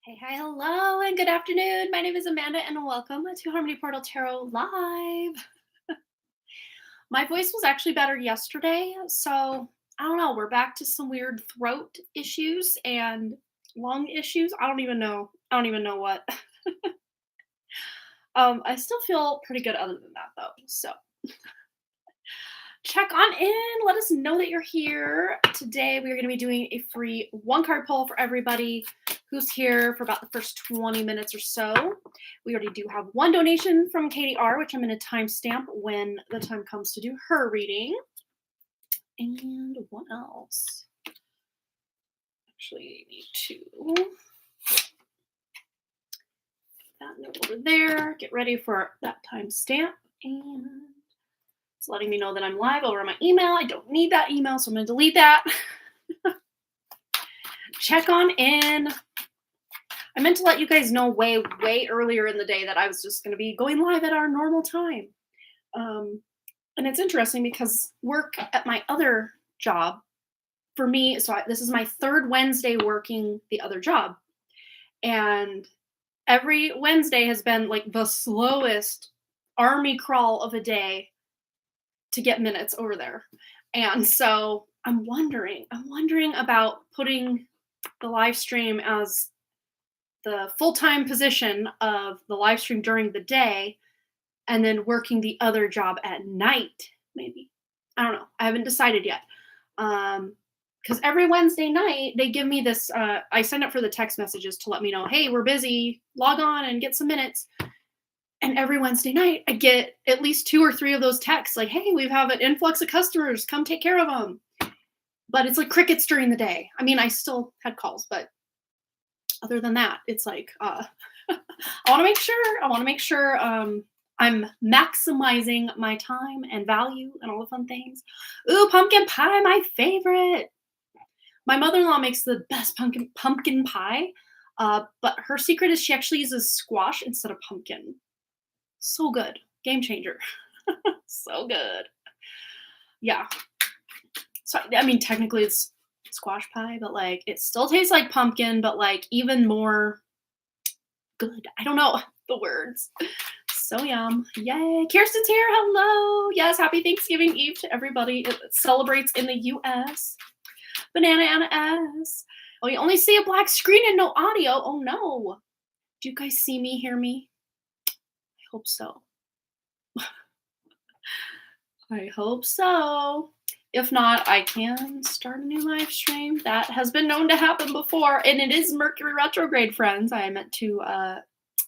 Hey, hi, hello, and good afternoon. My name is Amanda, and welcome to Harmony Portal Tarot Live. My voice was actually better yesterday, so I don't know. We're back to some weird throat issues and lung issues. I don't even know. I don't even know what. I still feel pretty good other than that, though. So check on in. Let us know that you're here. Today, we are going to be doing a free one card pull for everybody who's here for about the first 20 minutes or so. We already do have one donation from Katie R, which I'm going to timestamp when the time comes to do her reading. And what else? Actually, need to that note over there. Get ready for that timestamp. And it's letting me know that I'm live over my email. I don't need that email, so I'm going to delete that. Check on in. I meant to let you guys know way earlier in the day that I was just going to be going live at our normal time. And it's interesting because work at my other job, for me, this is my third Wednesday working the other job. And every Wednesday has been like the slowest army crawl of a day to get minutes over there. And so I'm wondering about putting the live stream as the full-time position of the live stream during the day and then working the other job at night, maybe. I don't know. I haven't decided yet. Because every Wednesday night, they give me this, I sign up for the text messages to let me know, hey, we're busy, log on and get some minutes. And every Wednesday night, I get at least 2 or 3 of those texts like, hey, we have an influx of customers, come take care of them. But it's like crickets during the day. I mean, I still had calls, but other than that, it's like, I want to make sure I'm maximizing my time and value and all the fun things. Ooh, pumpkin pie, my favorite. My mother-in-law makes the best pumpkin pie, but her secret is she actually uses squash instead of pumpkin. So good. Game changer. So good. Yeah. So, I mean, technically it's squash pie, but like it still tastes like pumpkin, but like even more good. I don't know the words. So yum. Yay. Kirsten's here. Hello. Yes, happy Thanksgiving Eve to everybody. It celebrates in the US. Banana Anna S. Oh, you only see a black screen and no audio. Oh no. Do you guys see me, hear me? I hope so. I hope so. If not, I can start a new live stream. That has been known to happen before, and it is Mercury retrograde, friends. I meant to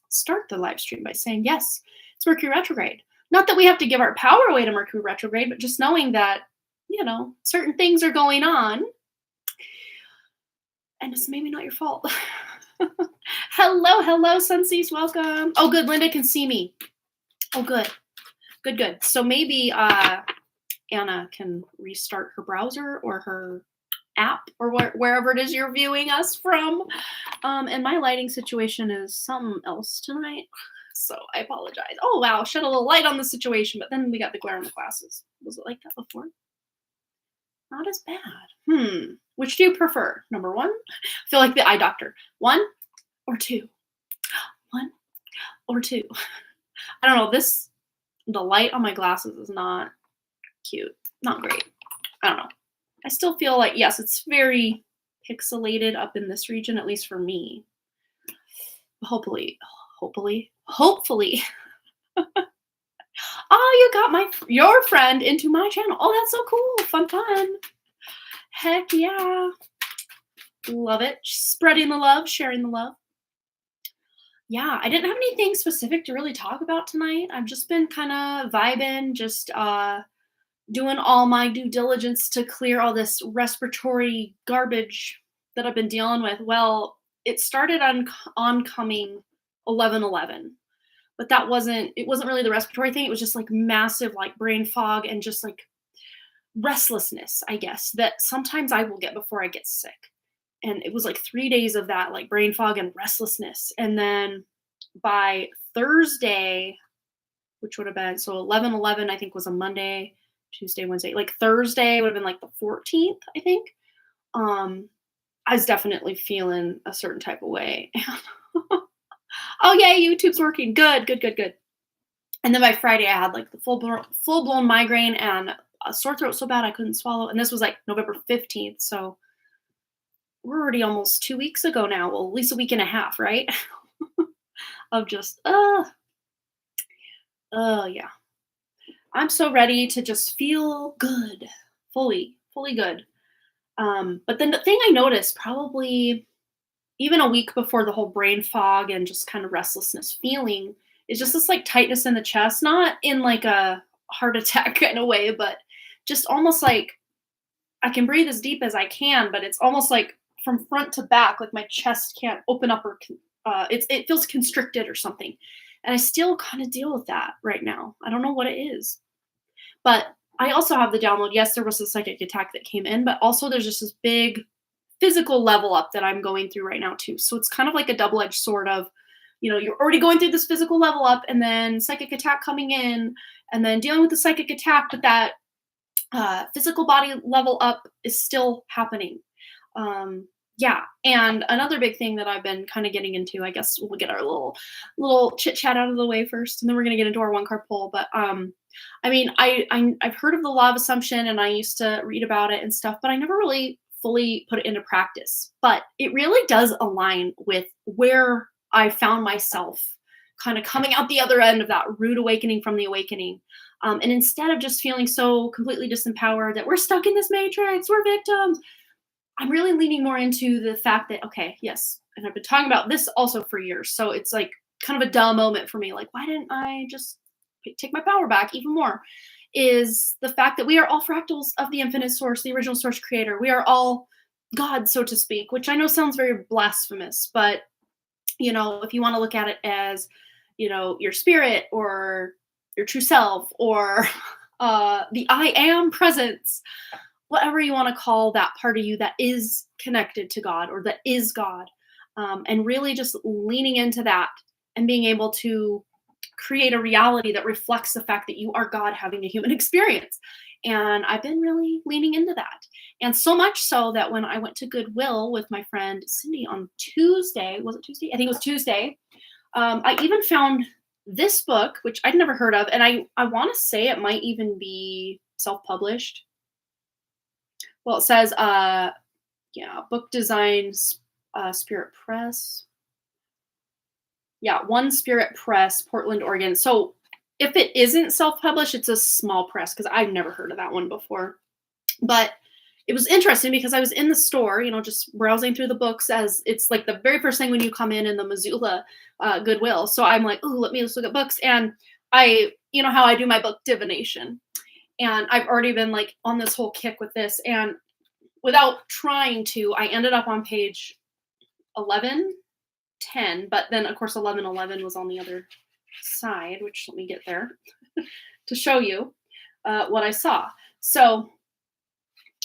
start the live stream by saying, yes, it's Mercury retrograde. Not that we have to give our power away to Mercury retrograde, but just knowing that, you know, certain things are going on, and it's maybe not your fault. Hello, Sunseas, welcome. Oh, good, Linda can see me. Oh, good. So maybe Anna can restart her browser or her app or wherever it is you're viewing us from. And my lighting situation is something else tonight, so I apologize. Oh, wow, shed a little light on the situation, but then we got the glare on the glasses. Was it like that before? Not as bad. Which do you prefer? Number 1? I feel like the eye doctor. 1 or 2? 1 or 2? I don't know. The light on my glasses is not cute. Not great. I don't know. I still feel like, yes, it's very pixelated up in this region, at least for me. Hopefully. Oh, you got your friend into my channel. Oh, that's so cool. Fun. Heck yeah. Love it. Spreading the love, sharing the love. Yeah, I didn't have anything specific to really talk about tonight. I've just been kind of vibing, just doing all my due diligence to clear all this respiratory garbage that I've been dealing with. Well, it started on oncoming 11/11, but it wasn't really the respiratory thing. It was just like massive like brain fog and just like restlessness, I guess, that sometimes I will get before I get sick. And it was like 3 days of that, like brain fog and restlessness. And then by Thursday, which would have been, so 11/11, I think was a Monday, Tuesday, Wednesday, like Thursday would have been like the 14th, I think. I was definitely feeling a certain type of way. Oh, yay, YouTube's working. Good, good, good, good. And then by Friday, I had like the full blown migraine and a sore throat so bad I couldn't swallow. And this was like November 15th. So we're already almost 2 weeks ago now. Well, at least a week and a half, right? Of just, yeah. I'm so ready to just feel good, fully good. But then the thing I noticed probably even a week before the whole brain fog and just kind of restlessness feeling is just this like tightness in the chest, not in like a heart attack kind of way, but just almost like I can breathe as deep as I can, but it's almost like from front to back, like my chest can't open up or it feels constricted or something. And I still kind of deal with that right now. I don't know what it is. But I also have the download. Yes, there was a psychic attack that came in, but also there's just this big physical level up that I'm going through right now too. So it's kind of like a double-edged sword of, you're already going through this physical level up and then psychic attack coming in and then dealing with the psychic attack, but that physical body level up is still happening. Yeah. And another big thing that I've been kind of getting into, I guess we'll get our little chit chat out of the way first, and then we're going to get into our one card pull. But I mean, I've heard of the law of assumption and I used to read about it and stuff, but I never really fully put it into practice. But it really does align with where I found myself kind of coming out the other end of that rude awakening from the awakening. And instead of just feeling so completely disempowered that we're stuck in this matrix, we're victims, I'm really leaning more into the fact that, okay, yes, and I've been talking about this also for years. So it's like kind of a duh moment for me. Like, why didn't I just take my power back even more? Is the fact that we are all fractals of the infinite source, the original source creator. We are all God, so to speak, which I know sounds very blasphemous, but if you want to look at it as, your spirit or your true self or the I am presence, whatever you want to call that part of you that is connected to God or that is God, and really just leaning into that and being able to create a reality that reflects the fact that you are God having a human experience. And I've been really leaning into that. And so much so that when I went to Goodwill with my friend Cindy on Tuesday, was it Tuesday? I think it was Tuesday. I even found this book, which I'd never heard of. And I want to say it might even be self-published. Well, it says, book design, Spirit Press. Yeah, One Spirit Press, Portland, Oregon. So if it isn't self-published, it's a small press because I've never heard of that one before. But it was interesting because I was in the store, just browsing through the books as it's like the very first thing when you come in the Missoula Goodwill. So I'm like, oh, let me just look at books. And how I do my book divination. And I've already been like on this whole kick with this. And without trying to, I ended up on page 1110, but then of course 1111 was on the other side, which let me get there to show you what I saw. So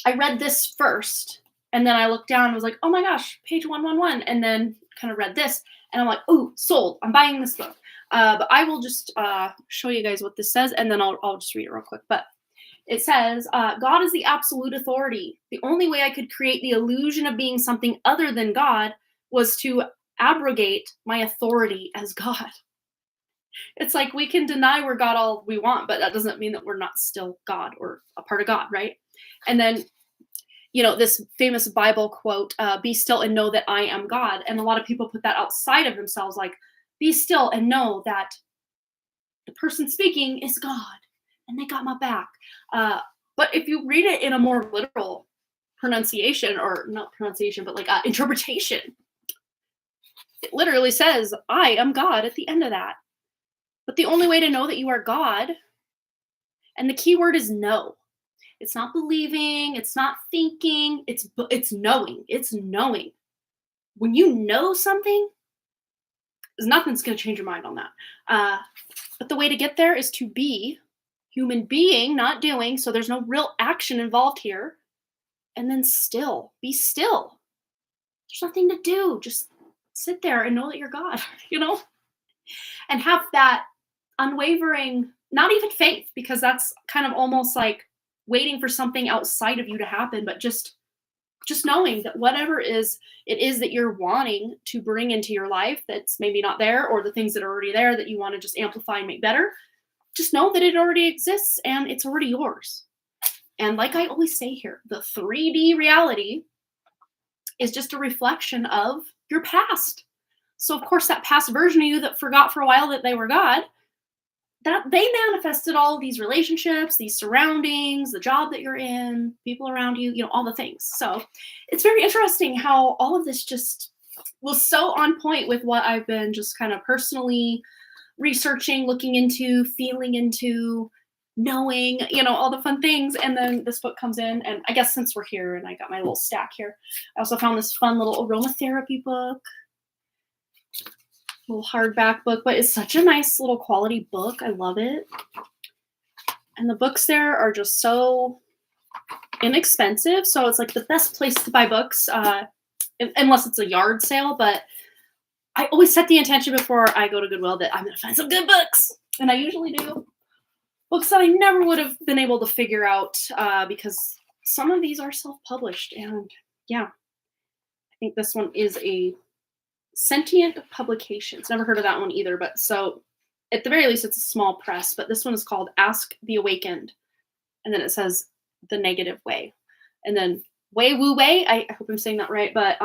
I read this first, and then I looked down and was like, oh my gosh, page 111, and then kind of read this, and I'm like, oh, sold. I'm buying this book. But I will just show you guys what this says, and then I'll just read it real quick. But it says, God is the absolute authority. The only way I could create the illusion of being something other than God was to abrogate my authority as God. It's like we can deny we're God all we want, but that doesn't mean that we're not still God or a part of God, right? And then, this famous Bible quote, be still and know that I am God. And a lot of people put that outside of themselves, like, be still and know that the person speaking is God and they got my back. But if you read it in a more literal pronunciation, or not pronunciation, but like interpretation, it literally says, I am God at the end of that. But the only way to know that you are God, and the key word is know. It's not believing, it's not thinking, it's knowing. It's knowing. When you know something, nothing's going to change your mind on that. But the way to get there is to be human being, not doing. So there's no real action involved here. And then be still. There's nothing to do. Just sit there and know that you're God, and have that unwavering, not even faith, because that's kind of almost like waiting for something outside of you to happen, but just just knowing that whatever it is that you're wanting to bring into your life that's maybe not there, or the things that are already there that you want to just amplify and make better, just know that it already exists and it's already yours. And like I always say here, the 3D reality is just a reflection of your past. So of course that past version of you that forgot for a while that they were God, that they manifested all of these relationships, these surroundings, the job that you're in, people around you, all the things. So it's very interesting how all of this just was so on point with what I've been just kind of personally researching, looking into, feeling into, knowing, all the fun things. And then this book comes in, and I guess since we're here and I got my little stack here, I also found this fun little aromatherapy book, little hardback book, but it's such a nice little quality book. I love it. And the books there are just so inexpensive. So it's like the best place to buy books, unless it's a yard sale. But I always set the intention before I go to Goodwill that I'm going to find some good books. And I usually do. Books that I never would have been able to figure out because some of these are self-published. And yeah, I think this one is a Sentient Publications. Never heard of that one either. But so at the very least, it's a small press. But this one is called Ask the Awakened. And then it says The Negative Way. And then Way Woo Way. I hope I'm saying that right. But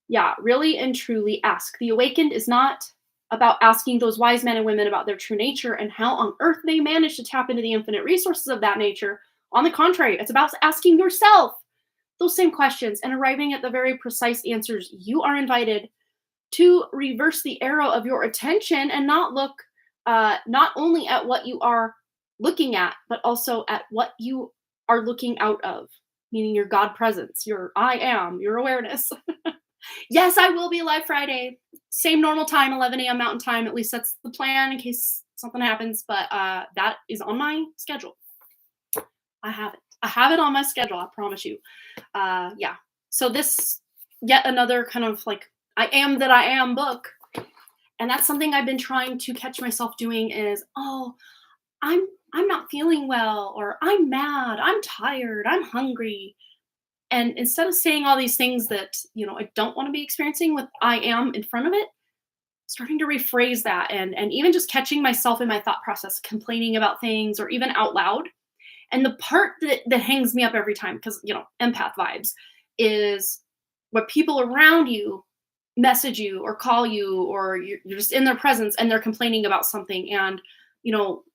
yeah, really and truly ask. The Awakened is not about asking those wise men and women about their true nature and how on earth they manage to tap into the infinite resources of that nature. On the contrary, it's about asking yourself those same questions and arriving at the very precise answers. You are invited to reverse the arrow of your attention and not look not only at what you are looking at, but also at what you are looking out of, meaning your God presence, your I am, your awareness. Yes, I will be live Friday. Same normal time, 11 a.m. Mountain Time. At least that's the plan in case something happens. But that is on my schedule. I have it. I have it on my schedule. I promise you. Yeah. So this yet another kind of like I am that I am book. And that's something I've been trying to catch myself doing is, I'm not feeling well, or I'm mad, I'm tired, I'm hungry. And instead of saying all these things that, I don't want to be experiencing with I am in front of it, starting to rephrase that and even just catching myself in my thought process, complaining about things or even out loud. And the part that hangs me up every time, because, empath vibes, is what people around you message you or call you, or you're just in their presence and they're complaining about something. And,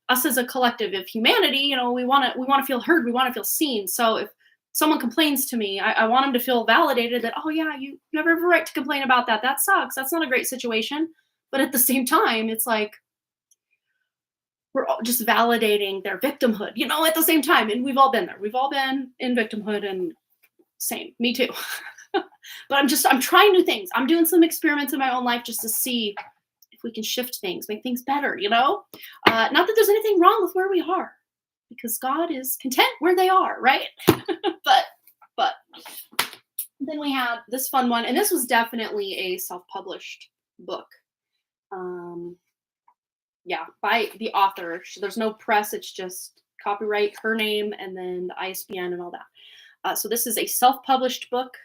us as a collective of humanity, we want to feel heard. We want to feel seen. So if someone complains to me, I want them to feel validated that, oh yeah, you have every right to complain about that. That sucks. That's not a great situation. But at the same time, it's like, we're all just validating their victimhood, at the same time. And we've all been there. We've all been in victimhood, and same, me too. But I'm trying new things. I'm doing some experiments in my own life just to see if we can shift things, make things better, not that there's anything wrong with where we are, because God is content where they are, right? but then we had this fun one, and this was definitely a self-published book. Yeah, by the author. There's no press. It's just copyright, her name, and then the ISBN and all that. So this is a self-published book.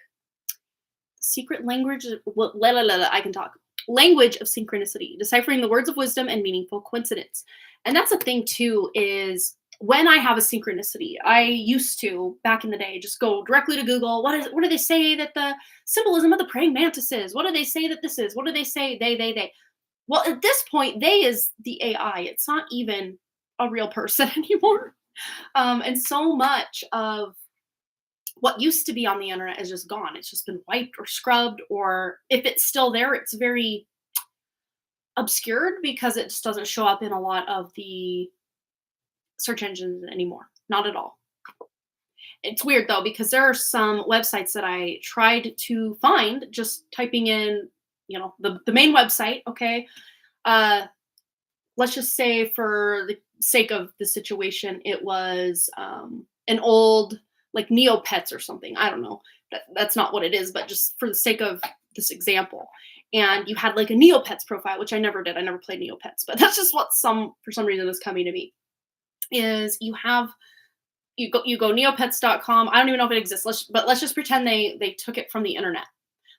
Secret Language. I can talk. Language of Synchronicity, deciphering the words of wisdom and meaningful coincidence. And that's a thing too, is when I have a synchronicity, I used to, back in the day, just go directly to Google. What do they say that the symbolism of the praying mantis is? What do they say that this is? What do they say? They. Well, at this point, they is the AI. It's not even a real person anymore. And so much of what used to be on the internet is just gone. It's just been wiped or scrubbed, or if it's still there, it's very obscured because it just doesn't show up in a lot of the search engines anymore. Not at all. It's weird though, because there are some websites that I tried to find just typing in, the main website. Okay. Let's just say for the sake of the situation, it was an old like Neopets or something. I don't know. That's not what it is, but just for the sake of this example. And you had like a Neopets profile, which I never did. I never played Neopets, but that's just what for some reason is coming to me. Is you have, you go neopets.com. I don't even know if it exists. Let's just pretend they took it from the internet.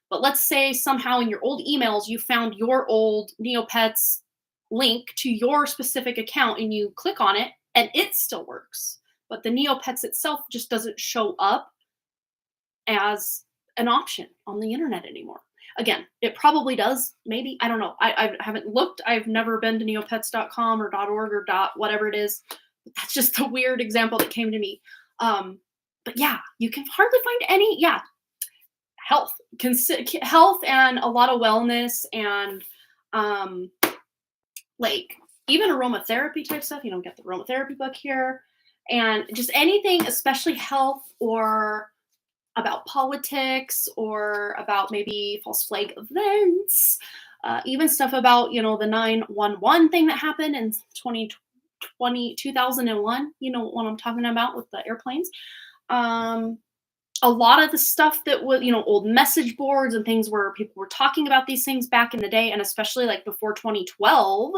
But let's say somehow in your old emails you found your old Neopets link to your specific account and you click on it and it still works. But the Neopets itself just doesn't show up as an option on the internet anymore. Again, it probably does. Maybe. I don't know. I haven't looked. I've never been to neopets.com or .org or .whatever it is. That's just a weird example that came to me. But yeah, you can hardly find any. Yeah, health and a lot of wellness and like even aromatherapy type stuff. You don't get the aromatherapy book here, and just anything, especially health or about politics or about maybe false flag events, even stuff about, the 911 thing that happened in 2001, what I'm talking about with the airplanes. A lot of the stuff that was, old message boards and things where people were talking about these things back in the day, and especially like before 2012,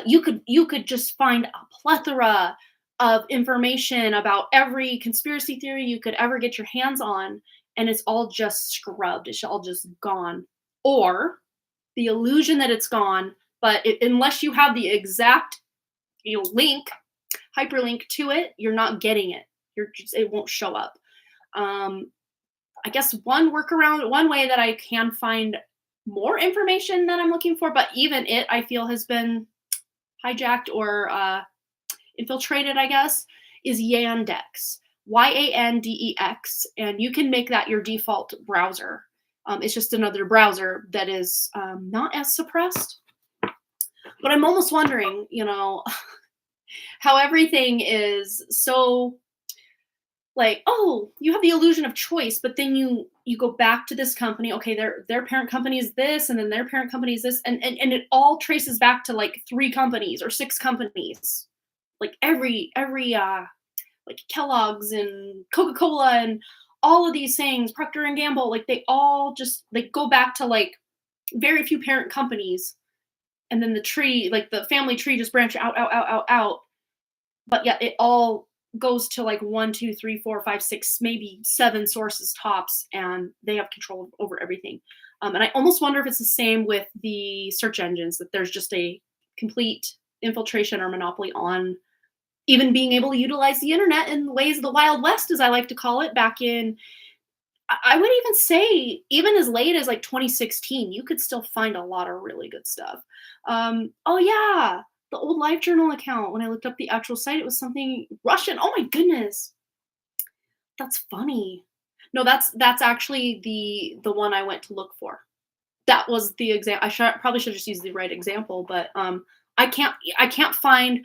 you could just find a plethora of information about every conspiracy theory you could ever get your hands on, and it's all just scrubbed. It's all just gone. Or the illusion that it's gone, but unless you have the exact hyperlink to it, you're not getting it. It won't show up. I guess one way that I can find more information that I'm looking for, but even it I feel has been hijacked or infiltrated, I guess, is Yandex, Yandex, and you can make that your default browser. It's just another browser that is not as suppressed. But I'm almost wondering, how everything is so like, oh, you have the illusion of choice, but then you go back to this company. Okay, their parent company is this, and then their parent company is this, and it all traces back to like 3 companies or 6 companies. Like every like Kellogg's and Coca-Cola and all of these things, Procter and Gamble, like they all just like go back to like very few parent companies, and then the tree, like the family tree, just branch out. But yeah, it all goes to like 1, 2, 3, 4, 5, 6, maybe 7 sources tops, and they have control over everything. And I almost wonder if it's the same with the search engines, that there's just a complete infiltration or monopoly on even being able to utilize the internet in ways of the Wild West, as I like to call it, back in, I would even say, even as late as like 2016, you could still find a lot of really good stuff. Oh yeah, the old LiveJournal account, when I looked up the actual site, it was something Russian. Oh my goodness. That's funny. No, that's actually the one I went to look for. That was the example. Probably should just use the right example, but I can't find,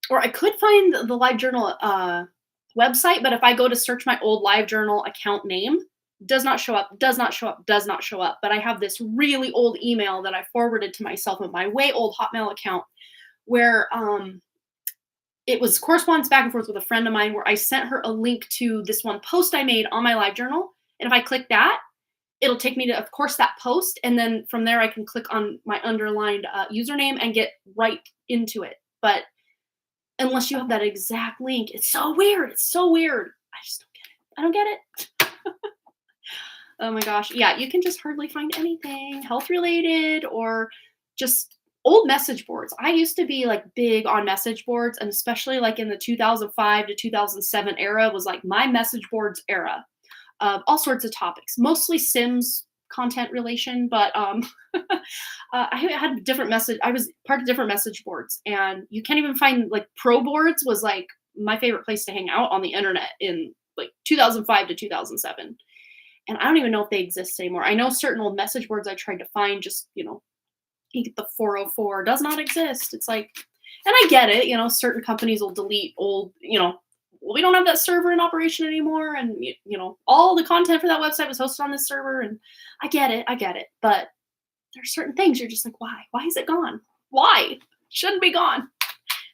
or I could find the LiveJournal website, but if I go to search my old LiveJournal account name, does not show up. But I have this really old email that I forwarded to myself in my way old Hotmail account, where it was correspondence back and forth with a friend of mine, where I sent her a link to this one post I made on my LiveJournal, and if I click that, it'll take me to, of course, that post, and then from there I can click on my underlined username and get right into it. But unless you have that exact link, it's so weird. I just don't get it. Oh my gosh. Yeah, you can just hardly find anything health related or just old message boards. I used to be like big on message boards, and especially like in the 2005 to 2007 era was like my message boards era of all sorts of topics, mostly Sims content relation, but I had different message. I was part of different message boards, and you can't even find like pro boards was like my favorite place to hang out on the internet in like 2005 to 2007. And I don't even know if they exist anymore. I know certain old message boards I tried to find, just, you get the 404 does not exist. It's like, and I get it, certain companies will delete old, we don't have that server in operation anymore. And, all the content for that website was hosted on this server. And I get it. But there's certain things you're just like, why? Why is it gone? Why? It shouldn't be gone.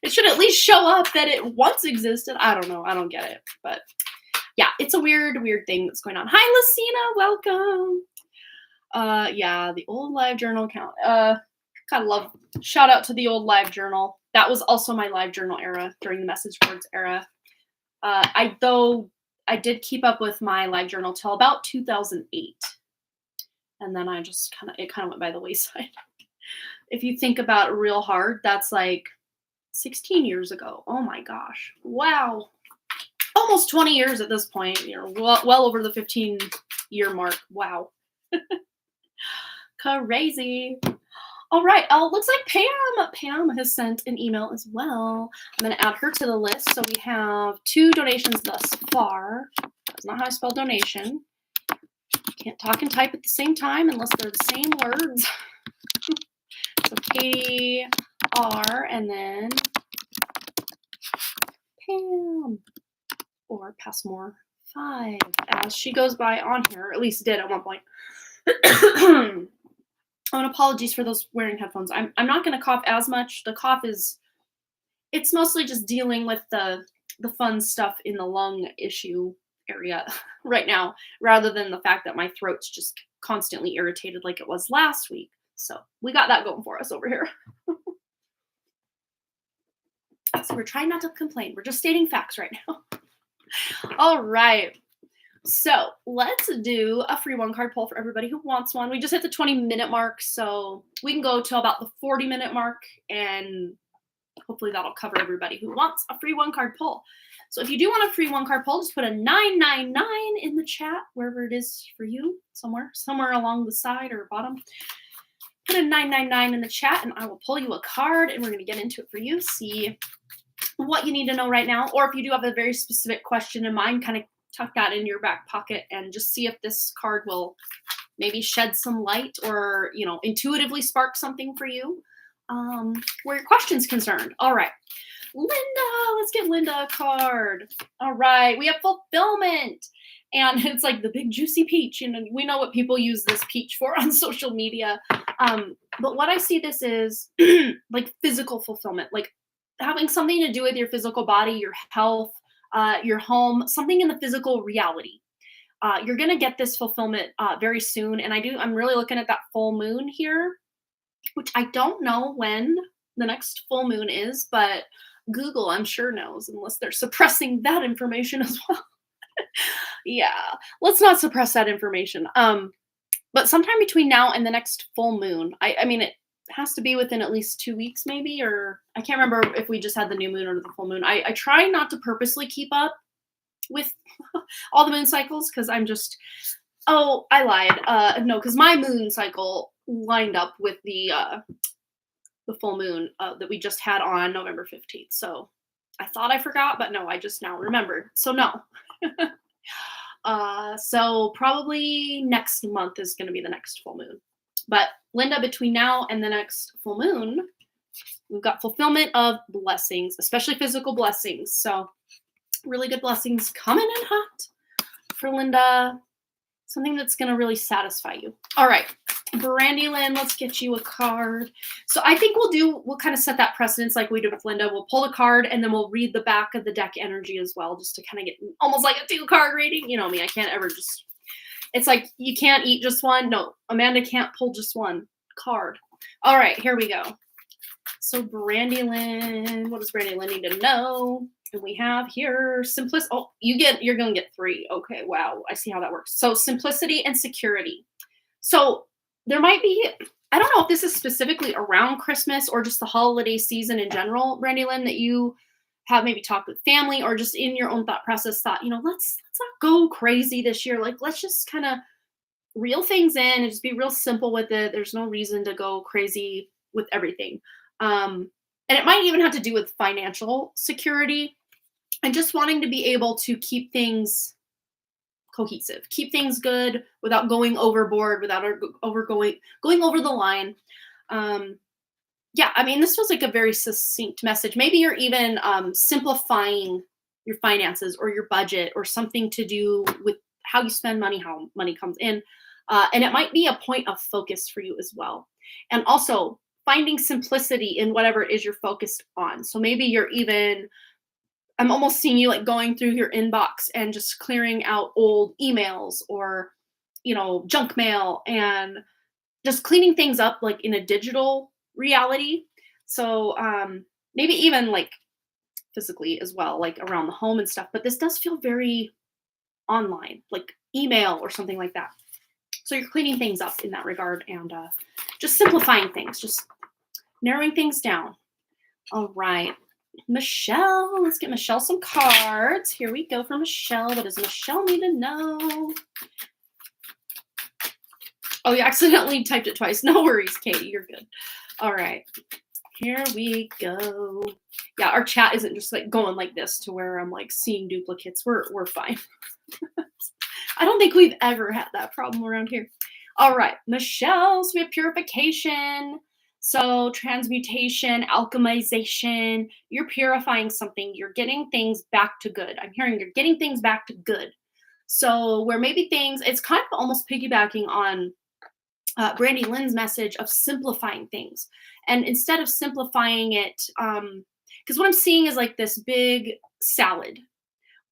It should at least show up that it once existed. I don't know. I don't get it. But yeah, it's a weird thing that's going on. Hi, Lucina. Welcome. Yeah, the old LiveJournal account. Gotta love, shout out to the old LiveJournal. That was also my LiveJournal era during the message boards era. I did keep up with my live journal till about 2008, and then it kind of went by the wayside. If you think about it real hard, that's like 16 years ago. Oh my gosh. Wow. Almost 20 years at this point. Well over the 15-year mark. Wow. Crazy. All right. Oh, looks like Pam has sent an email as well. I'm going to add her to the list. So we have 2 donations thus far. That's not how I spell donation. Can't talk and type at the same time unless they're the same words. So Katie R and then Pam or Passmore 5 as she goes by on here, or at least did at one point. And apologies for those wearing headphones. I'm not going to cough as much. The cough it's mostly just dealing with the fun stuff in the lung issue area right now, rather than the fact that my throat's just constantly irritated like it was last week. So we got that going for us over here. So we're trying not to complain. We're just stating facts right now. All right. So let's do a free 1-card pull for everybody who wants one. We just hit the 20-minute mark, so we can go to about the 40-minute mark, and hopefully that'll cover everybody who wants a free 1-card pull. So if you do want a free 1-card pull, just put a 999 in the chat, wherever it is for you, somewhere along the side or bottom. Put a 999 in the chat, and I will pull you a card, and we're going to get into it for you, see what you need to know right now, or if you do have a very specific question in mind, kind of tuck that in your back pocket and just see if this card will maybe shed some light or, intuitively spark something for you where your question's concerned. All right. Linda, let's get Linda a card. All right. We have fulfillment. And it's like the big juicy peach. And we know what people use this peach for on social media. But what I see this is like physical fulfillment, like having something to do with your physical body, your health, your home, something in the physical reality. You're going to get this fulfillment very soon. And I'm really looking at that full moon here, which I don't know when the next full moon is, but Google, I'm sure knows, unless they're suppressing that information as well. Yeah, let's not suppress that information. But sometime between now and the next full moon, I mean, it has to be within at least 2 weeks maybe, or I can't remember if we just had the new moon or the full moon. I try not to purposely keep up with all the moon cycles because I lied. No, because my moon cycle lined up with the full moon that we just had on November 15th. So I thought I forgot, but no, I just now remembered. So no. So probably next month is going to be the next full moon. But Linda, between now and the next full moon, we've got fulfillment of blessings, especially physical blessings. So really good blessings coming in hot for Linda. Something that's going to really satisfy you. All right, Brandy Lynn, let's get you a card. So I think we'll kind of set that precedence like we did with Linda. We'll pull a card and then we'll read the back of the deck energy as well, just to kind of get almost like a 2-card reading. You know me, I can't ever just... It's like you can't eat just one. No, Amanda can't pull just one card. All right, here we go. So Brandy Lynn, what does Brandy Lynn need to know? And we have here Oh, you're going to get 3. Okay, wow. I see how that works. So simplicity and security. So there might be, I don't know if this is specifically around Christmas or just the holiday season in general, Brandy Lynn, that you have maybe talked with family or just in your own thought process thought, let's not go crazy this year. Like, let's just kind of reel things in and just be real simple with it. There's no reason to go crazy with everything. And it might even have to do with financial security and just wanting to be able to keep things cohesive, keep things good without going overboard, without going over the line. Yeah, I mean, this was like a very succinct message. Maybe you're even simplifying your finances or your budget or something to do with how you spend money, how money comes in. And it might be a point of focus for you as well. And also finding simplicity in whatever it is you're focused on. So maybe I'm almost seeing you like going through your inbox and just clearing out old emails or, junk mail and just cleaning things up like in a digital reality. So maybe even like physically as well, like around the home and stuff. But this does feel very online, like email or something like that. So you're cleaning things up in that regard and just simplifying things, just narrowing things down. All right. Michelle, let's get Michelle some cards. Here we go for Michelle. What does Michelle need to know? Oh, you accidentally typed it twice. No worries, Katie. You're good. All right. Here we go. Yeah, our chat isn't just like going like this to where I'm like seeing duplicates. We're fine. I don't think we've ever had that problem around here. All right, Michelle, so we have purification. So transmutation, alchemization, you're purifying something. You're getting things back to good. I'm hearing you're getting things back to good. So where maybe things, it's kind of almost piggybacking on Brandy Lynn's message of simplifying things. And instead of simplifying it, because what I'm seeing is like this big salad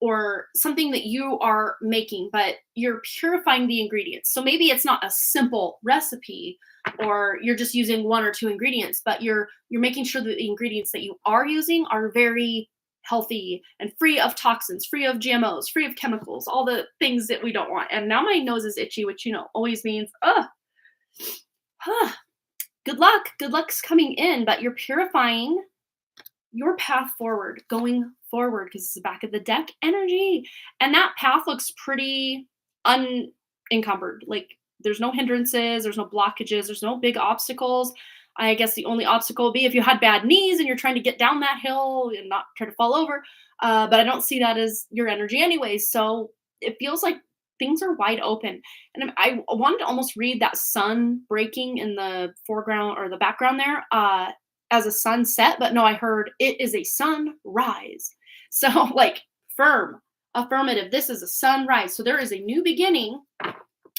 or something that you are making, but you're purifying the ingredients. So maybe it's not a simple recipe or you're just using 1 or 2 ingredients, but you're making sure that the ingredients that you are using are very healthy and free of toxins, free of GMOs, free of chemicals, all the things that we don't want. And now my nose is itchy, which, always means, good luck. Good luck's coming in, but you're purifying your path forward, going forward, because it's the back of the deck energy. And that path looks pretty unencumbered. Like there's no hindrances, there's no blockages, there's no big obstacles. I guess the only obstacle would be if you had bad knees and you're trying to get down that hill and not try to fall over. But I don't see that as your energy anyways. So it feels like things are wide open. And I wanted to almost read that sun breaking in the foreground or the background there as a sunset, but no, I heard it is a sunrise. So like firm, affirmative, this is a sunrise. So there is a new beginning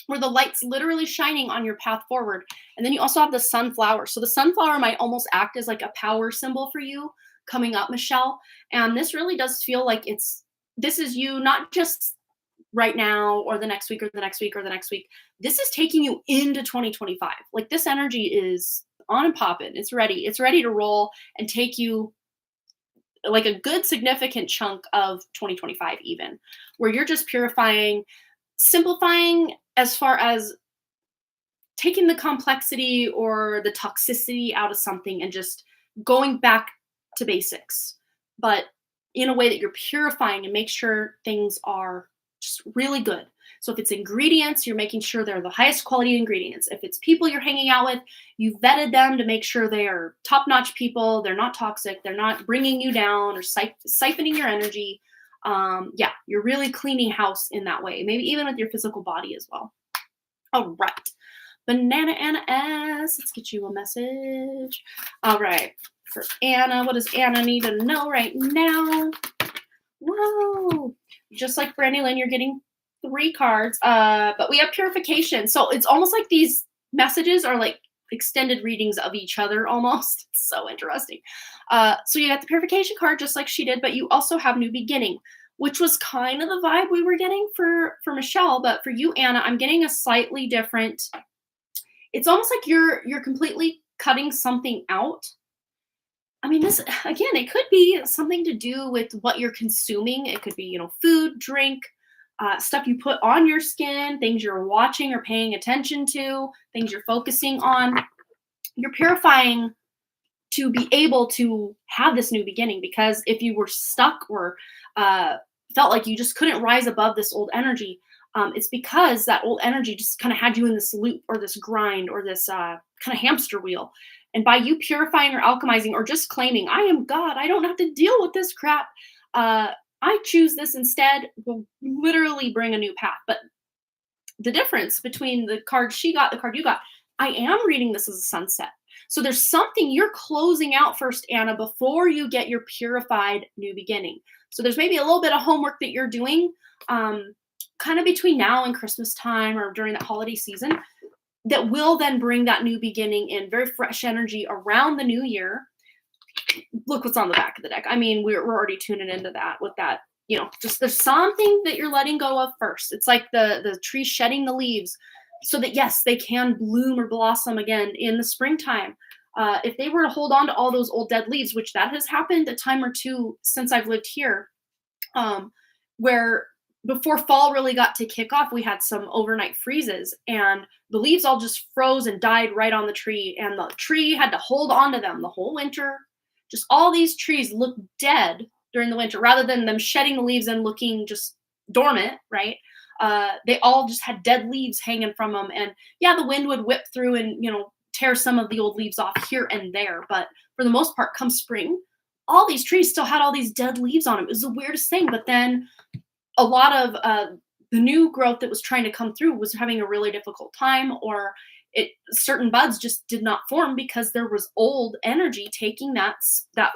where the light's literally shining on your path forward. And then you also have the sunflower. So the sunflower might almost act as like a power symbol for you coming up, Michelle. And this really does feel like this is you, not just right now or the next week or the next week or the next week. This is taking you into 2025. Like this energy is on and popping. It's ready. It's ready to roll and take you like a good significant chunk of 2025 even, where you're just purifying, simplifying as far as taking the complexity or the toxicity out of something and just going back to basics, but in a way that you're purifying and make sure things are just really good. So if it's ingredients, you're making sure they're the highest quality ingredients. If it's people you're hanging out with, you've vetted them to make sure they are top-notch people. They're not toxic. They're not bringing you down or siphoning your energy. Yeah, you're really cleaning house in that way. Maybe even with your physical body as well. All right. Banana Anna S. Let's get you a message. All right. For Anna, what does Anna need to know right now? Whoa. Just like Brandy Lynn, you're getting 3 cards, but we have purification. So it's almost like these messages are like extended readings of each other almost. It's so interesting. So you got the purification card just like she did, but you also have new beginning, which was kind of the vibe we were getting for Michelle. But for you, Anna, I'm getting a slightly different. It's almost like you're completely cutting something out. I mean, this, again, it could be something to do with what you're consuming. It could be, food, drink, stuff you put on your skin, things you're watching or paying attention to, things you're focusing on. You're purifying to be able to have this new beginning, because if you were stuck or felt like you just couldn't rise above this old energy, it's because that old energy just kind of had you in this loop or this grind or this kind of hamster wheel. And by you purifying or alchemizing or just claiming, I am God, I don't have to deal with this crap, I choose this instead, will literally bring a new path. But the difference between the card she got, the card you got, I am reading this as a sunset. So there's something you're closing out first, Anna, before you get your purified new beginning. So there's maybe a little bit of homework that you're doing kind of between now and Christmas time or during that holiday season that will then bring that new beginning in, very fresh energy around the new year. Look what's on the back of the deck. I mean, we're already tuning into that with that, just there's something that you're letting go of first. It's like the tree shedding the leaves so that, yes, they can bloom or blossom again in the springtime. If they were to hold on to all those old dead leaves, which that has happened a time or two since I've lived here, um, where before fall really got to kick off, we had some overnight freezes and the leaves all just froze and died right on the tree. And the tree had to hold on to them the whole winter. Just all these trees look dead during the winter rather than them shedding the leaves and looking just dormant, right? They all just had dead leaves hanging from them. And yeah, the wind would whip through and, tear some of the old leaves off here and there. But for the most part, come spring, all these trees still had all these dead leaves on them. It was the weirdest thing. But then a lot of the new growth that was trying to come through was having a really difficult time, or certain buds just did not form because there was old energy taking that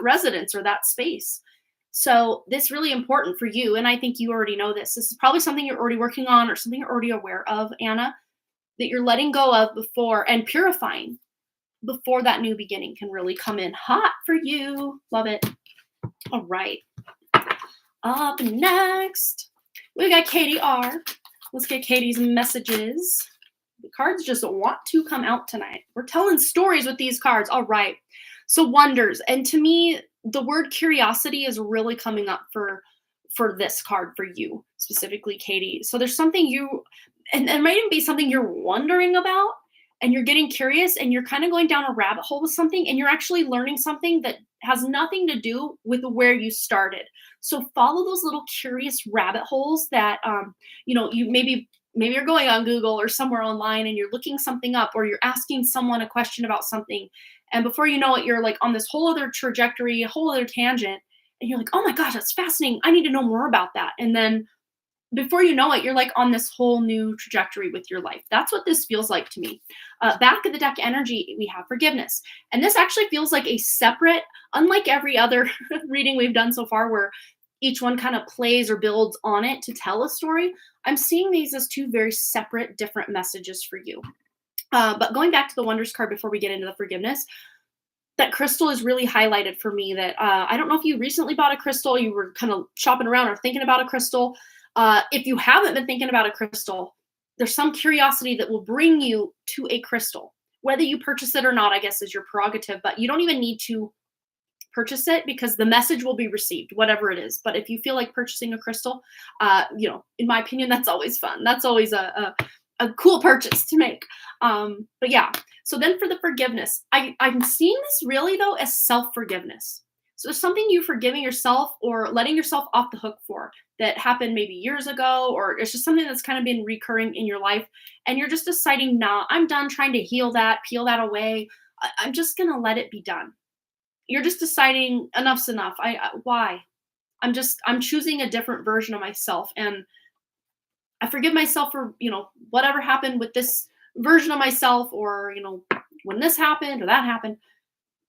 residence or that space. So this really important for you, and I think you already know this. This is probably something you're already working on or something you're already aware of, Anna, that you're letting go of before and purifying before that new beginning can really come in hot for you. Love it. All right. Up next, we got Katie R. Let's get Katie's messages. The cards just want to come out tonight. We're telling stories with these cards. All right. So wonders. And to me, the word curiosity is really coming up for this card for you, specifically, Katie. So there's something and it might even be something you're wondering about, and you're getting curious and you're kind of going down a rabbit hole with something, and you're actually learning something that has nothing to do with where you started. So follow those little curious rabbit holes that, you maybe you're going on Google or somewhere online and you're looking something up, or you're asking someone a question about something. And before you know it, you're like on this whole other trajectory, a whole other tangent. And you're like, oh my gosh, that's fascinating. I need to know more about that. And then before you know it, you're like on this whole new trajectory with your life. That's what this feels like to me. Back of the deck energy, we have forgiveness. And this actually feels like a separate, unlike every other reading we've done so far, where each one kind of plays or builds on it to tell a story. I'm seeing these as two very separate, different messages for you. But going back to the Wonders card before we get into the forgiveness, that crystal is really highlighted for me. That I don't know if you recently bought a crystal, you were kind of shopping around or thinking about a crystal. If you haven't been thinking about a crystal, there's some curiosity that will bring you to a crystal. Whether you purchase it or not, I guess, is your prerogative, but you don't even need to purchase it because the message will be received, whatever it is. But if you feel like purchasing a crystal, in my opinion, that's always fun. That's always a cool purchase to make. But yeah, so then for the forgiveness, I'm seeing this really though as self-forgiveness. So there's something you forgiving yourself or letting yourself off the hook for that happened maybe years ago, or it's just something that's kind of been recurring in your life. And you're just deciding, nah, I'm done trying to heal that, peel that away. I'm just going to let it be done. You're just deciding enough's enough. Why? I'm choosing a different version of myself. And I forgive myself for, whatever happened with this version of myself, or, when this happened or that happened.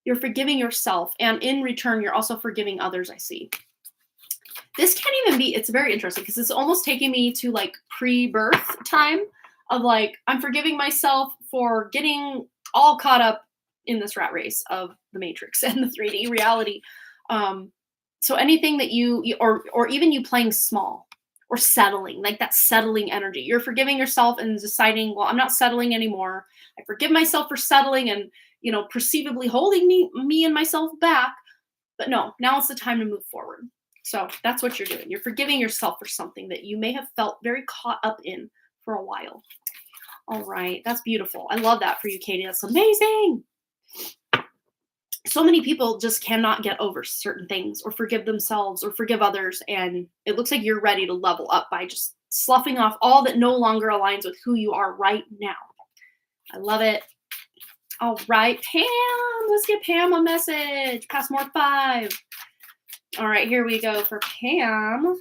You're forgiving yourself. And in return, you're also forgiving others, I see. This can't even be, it's very interesting because it's almost taking me to like pre-birth time of like, I'm forgiving myself for getting all caught up in this rat race of the Matrix and the 3D reality. So anything that or even you playing small or settling, like that settling energy, you're forgiving yourself and deciding, well, I'm not settling anymore. I forgive myself for settling and, perceivably holding me and myself back. But no, now it's the time to move forward. So that's what you're doing. You're forgiving yourself for something that you may have felt very caught up in for a while. All right. That's beautiful. I love that for you, Katie. That's amazing. So many people just cannot get over certain things or forgive themselves or forgive others. And it looks like you're ready to level up by just sloughing off all that no longer aligns with who you are right now. I love it. All right, Pam. Let's get Pam a message. Passmore 5. All right, here we go for Pam.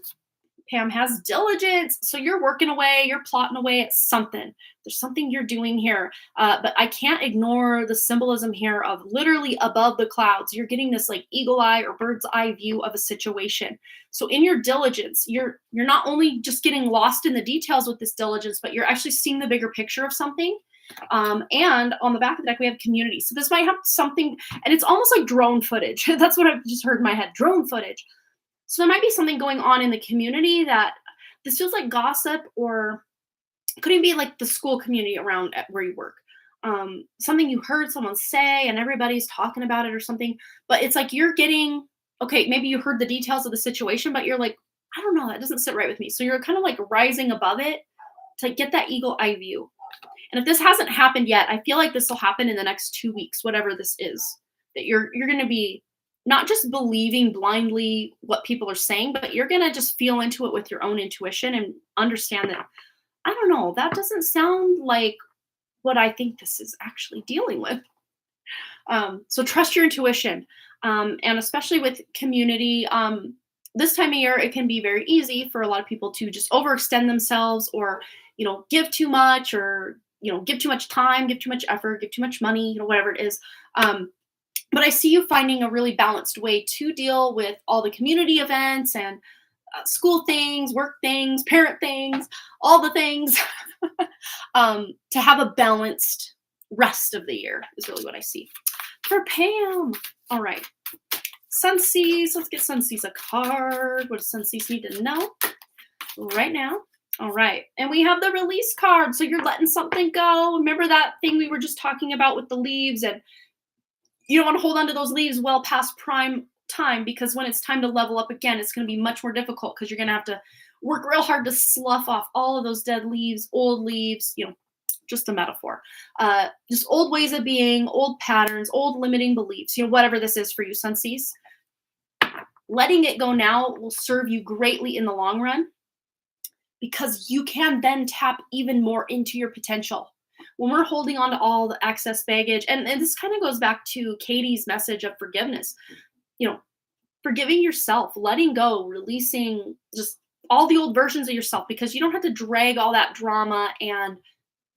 Pam has diligence. So you're working away, you're plotting away at something. There's something you're doing here. But I can't ignore the symbolism here of literally above the clouds. You're getting this like eagle eye or bird's eye view of a situation. So in your diligence, you're not only just getting lost in the details with this diligence, but you're actually seeing the bigger picture of something. And on the back of the deck, we have community. So this might have something, and it's almost like drone footage. That's what I've just heard in my head, drone footage. So there might be something going on in the community that this feels like gossip, or it could even be like the school community around at where you work. something you heard someone say and everybody's talking about it or something, but it's like you're getting, okay, maybe you heard the details of the situation, but you're like, I don't know, that doesn't sit right with me. So you're kind of like rising above it to get that eagle eye view. And if this hasn't happened yet, I feel like this will happen in the next 2 weeks, whatever this is, that you're going to be not just believing blindly what people are saying, but you're going to just feel into it with your own intuition and understand that, I don't know, that doesn't sound like what I think this is actually dealing with. So trust your intuition. And especially with community, this time of year, it can be very easy for a lot of people to just overextend themselves or, give too much or, give too much time, give too much effort, give too much money, whatever it is. But I see you finding a really balanced way to deal with all the community events and school things, work things, parent things, all the things, to have a balanced rest of the year is really what I see. For Pam, all right. Sunsees, let's get Sunsees a card. What does Sunsees need to know right now? All right, and we have the release card. So you're letting something go. Remember that thing we were just talking about with the leaves, and you don't want to hold on to those leaves well past prime time, because when it's time to level up again, it's going to be much more difficult because you're going to have to work real hard to slough off all of those dead leaves, old leaves, just a metaphor. Just old ways of being, old patterns, old limiting beliefs, whatever this is for you, Sunsees. Letting it go now will serve you greatly in the long run, because you can then tap even more into your potential. When we're holding on to all the excess baggage, and this kind of goes back to Katie's message of forgiveness, forgiving yourself, letting go, releasing just all the old versions of yourself, because you don't have to drag all that drama and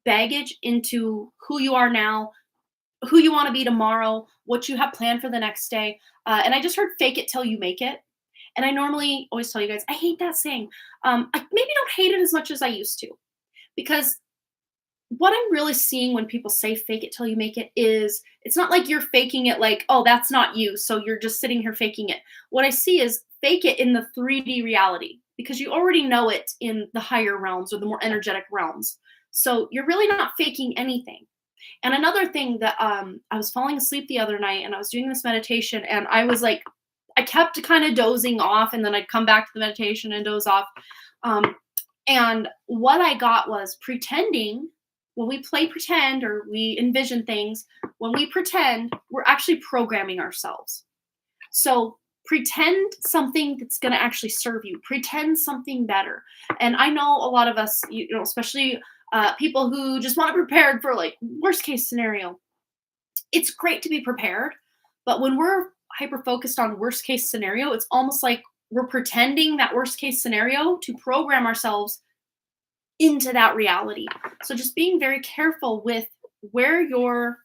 baggage into who you are now, who you want to be tomorrow, what you have planned for the next day. And I just heard fake it till you make it. And I normally always tell you guys, I hate that saying. I maybe don't hate it as much as I used to, because what I'm really seeing when people say fake it till you make it is, it's not like you're faking it like, oh, that's not you, so you're just sitting here faking it. What I see is fake it in the 3D reality, because you already know it in the higher realms or the more energetic realms. So you're really not faking anything. And another thing that I was falling asleep the other night and I was doing this meditation, and I was like, I kept kind of dozing off, and then I'd come back to the meditation and doze off. And what I got was pretending. When we play pretend or we envision things, when we pretend, we're actually programming ourselves. So pretend something that's going to actually serve you. Pretend something better. And I know a lot of us, especially people who just want to prepare for like worst case scenario. It's great to be prepared, but when we're hyper focused on worst case scenario, it's almost like we're pretending that worst case scenario to program ourselves into that reality. So just being very careful with where you're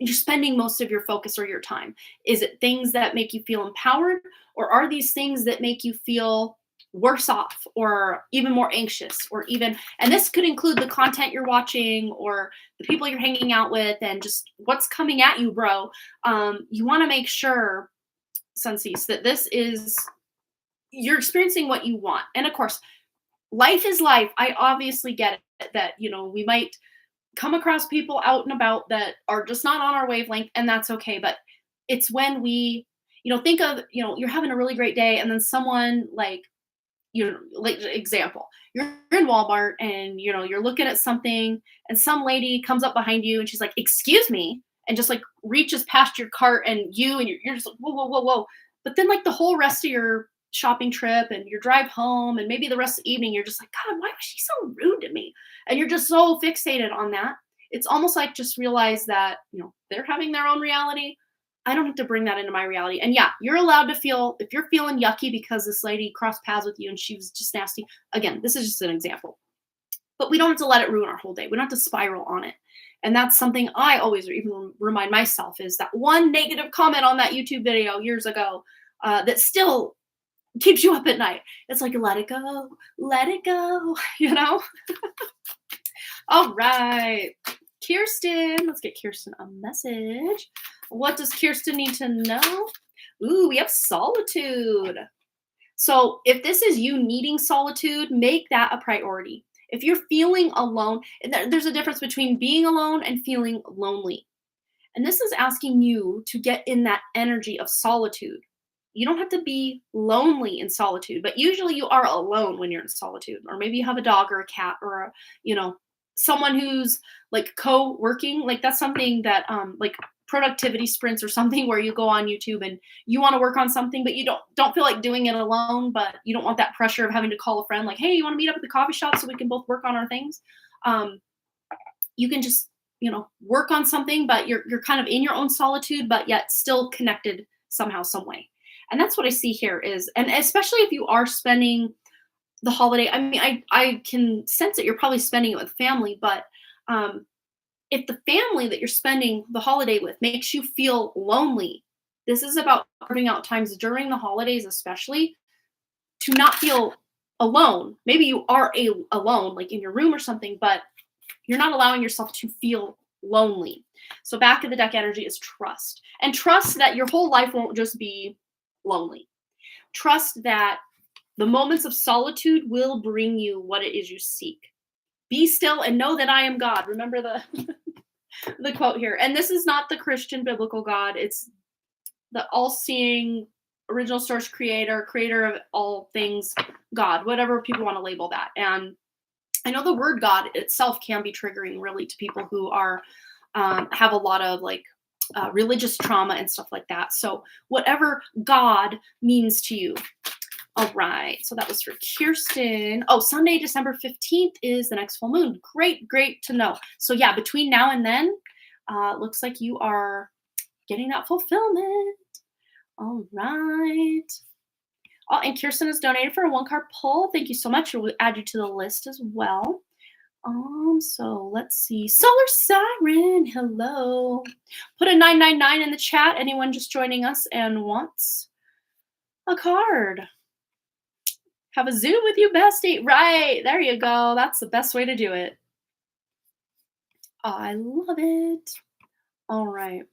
spending most of your focus or your time. Is it things that make you feel empowered, or are these things that make you feel worse off or even more anxious, or even, and this could include the content you're watching or the people you're hanging out with and just what's coming at you, bro. You want to make sure, Sunsees, that this is, you're experiencing what you want. And of course, life is life. I obviously get it that, we might come across people out and about that are just not on our wavelength, and that's okay. But it's when we, think of, you're having a really great day, and then someone like example, you're in Walmart and, you're looking at something, and some lady comes up behind you and she's like, excuse me, and just like reaches past your cart, and you're just like, whoa, whoa, whoa, whoa. But then like the whole rest of your shopping trip and your drive home and maybe the rest of the evening, you're just like, God, why was she so rude to me? And you're just so fixated on that. It's almost like, just realize that, they're having their own reality. I don't have to bring that into my reality. And yeah, you're allowed to feel, if you're feeling yucky because this lady crossed paths with you and she was just nasty. Again, this is just an example. But we don't have to let it ruin our whole day. We don't have to spiral on it. And that's something I always even remind myself, is that one negative comment on that YouTube video years ago that still keeps you up at night. It's like, let it go, All right. Kirsten, let's get Kirsten a message. What does Kirsten need to know? Ooh, we have solitude. So if this is you needing solitude, make that a priority. If you're feeling alone, and there's a difference between being alone and feeling lonely. And this is asking you to get in that energy of solitude. You don't have to be lonely in solitude, but usually you are alone when you're in solitude. Or maybe you have a dog or a cat or someone who's like co-working. Like that's something that like productivity sprints or something where you go on YouTube and you want to work on something, but you don't feel like doing it alone, but you don't want that pressure of having to call a friend like, hey, you want to meet up at the coffee shop so we can both work on our things. You can just work on something, but you're kind of in your own solitude, but yet still connected somehow, some way. And that's what I see here is, and especially if you are spending the holiday, I mean, I can sense that you're probably spending it with family, but if the family that you're spending the holiday with makes you feel lonely, this is about carving out times during the holidays, especially to not feel alone. Maybe you are alone, like in your room or something, but you're not allowing yourself to feel lonely. So back of the deck energy is trust. And trust that your whole life won't just be lonely. Trust that the moments of solitude will bring you what it is you seek. Be still and know that I am God. Remember the the quote here. And this is not the Christian biblical God. It's the all-seeing, original source creator of all things, God, whatever people want to label that. And I know the word God itself can be triggering really to people who are have a lot of like religious trauma and stuff like that. So whatever God means to you. All right. So that was for Kirsten. Oh, Sunday, December 15th is the next full moon. Great to know. So yeah, between now and then, looks like you are getting that fulfillment. All right. Oh, and Kirsten has donated for a 1-card pull. Thank you so much. We'll add you to the list as well. So let's see. Solar Siren, hello. Put a 999 in the chat. Anyone just joining us and wants a card. Have a Zoom with you, bestie. Right, there you go. That's the best way to do it. I love it. All right.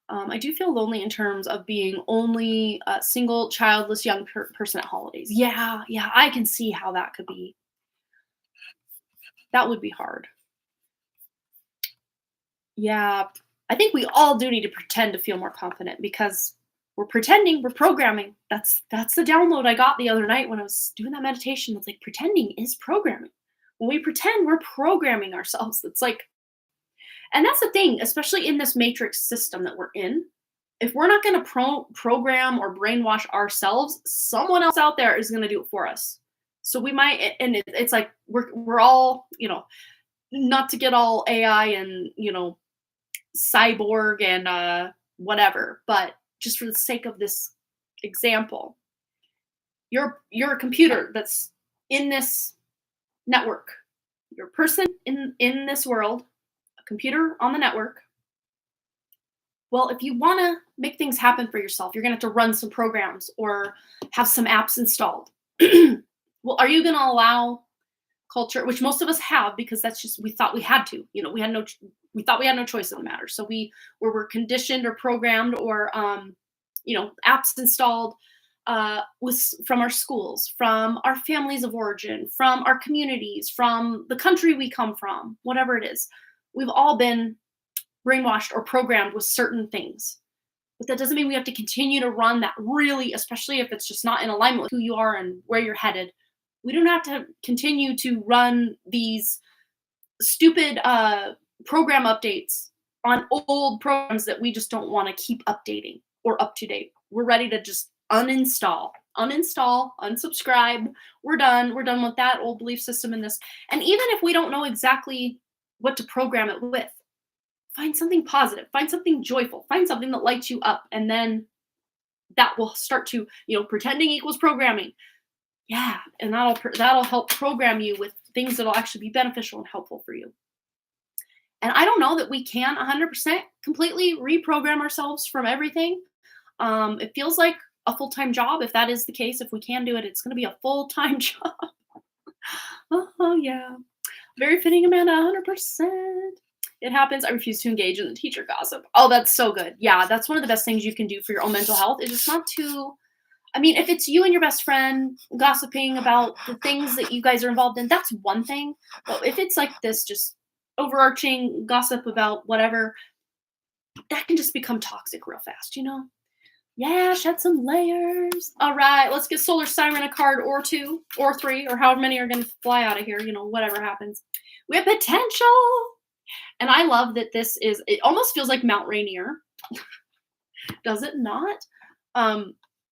I do feel lonely in terms of being only a single, childless, young person at holidays. Yeah, I can see how that could be. That would be hard. Yeah, I think we all do need to pretend to feel more confident because we're pretending, we're programming. That's the download I got the other night when I was doing that meditation. It's like pretending is programming. When we pretend, we're programming ourselves. It's like, and that's the thing, especially in this matrix system that we're in. If we're not going to program or brainwash ourselves, someone else out there is going to do it for us. So we might, and it's like we're all, not to get all AI and cyborg and whatever, but just for the sake of this example, you're a computer that's in this network. You're a person in this world, a computer on the network. Well, if you want to make things happen for yourself, you're going to have to run some programs or have some apps installed. Well, are you going to allow culture, which most of us have, because that's just, we thought we had to, we thought we had no choice in the matter. So we were conditioned or programmed or, apps installed from our schools, from our families of origin, from our communities, from the country we come from, whatever it is. We've all been brainwashed or programmed with certain things. But that doesn't mean we have to continue to run that really, especially if it's just not in alignment with who you are and where you're headed. We don't have to continue to run these stupid program updates on old programs that we just don't want to keep updating or up to date. We're ready to just uninstall, unsubscribe. We're done with that old belief system in this. And even if we don't know exactly what to program it with, find something positive, find something joyful, find something that lights you up. And then that will start to, pretending equals programming. Yeah, and that'll help program you with things that'll actually be beneficial and helpful for you. And I don't know that we can 100% completely reprogram ourselves from everything. It feels like a full-time job. If that is the case, if we can do it, it's going to be a full-time job. Oh, yeah. Very fitting, Amanda, 100%. It happens. I refuse to engage in the teacher gossip. Oh, that's so good. Yeah, that's one of the best things you can do for your own mental health is just not to I mean, if it's you and your best friend gossiping about the things that you guys are involved in, that's one thing. But if it's like this just overarching gossip about whatever, that can just become toxic real fast, you know? Yeah, shed some layers. All right, let's get Solar Siren a card or two or three or however many are going to fly out of here, you know, whatever happens. We have potential. And I love that it almost feels like Mount Rainier. Does it not?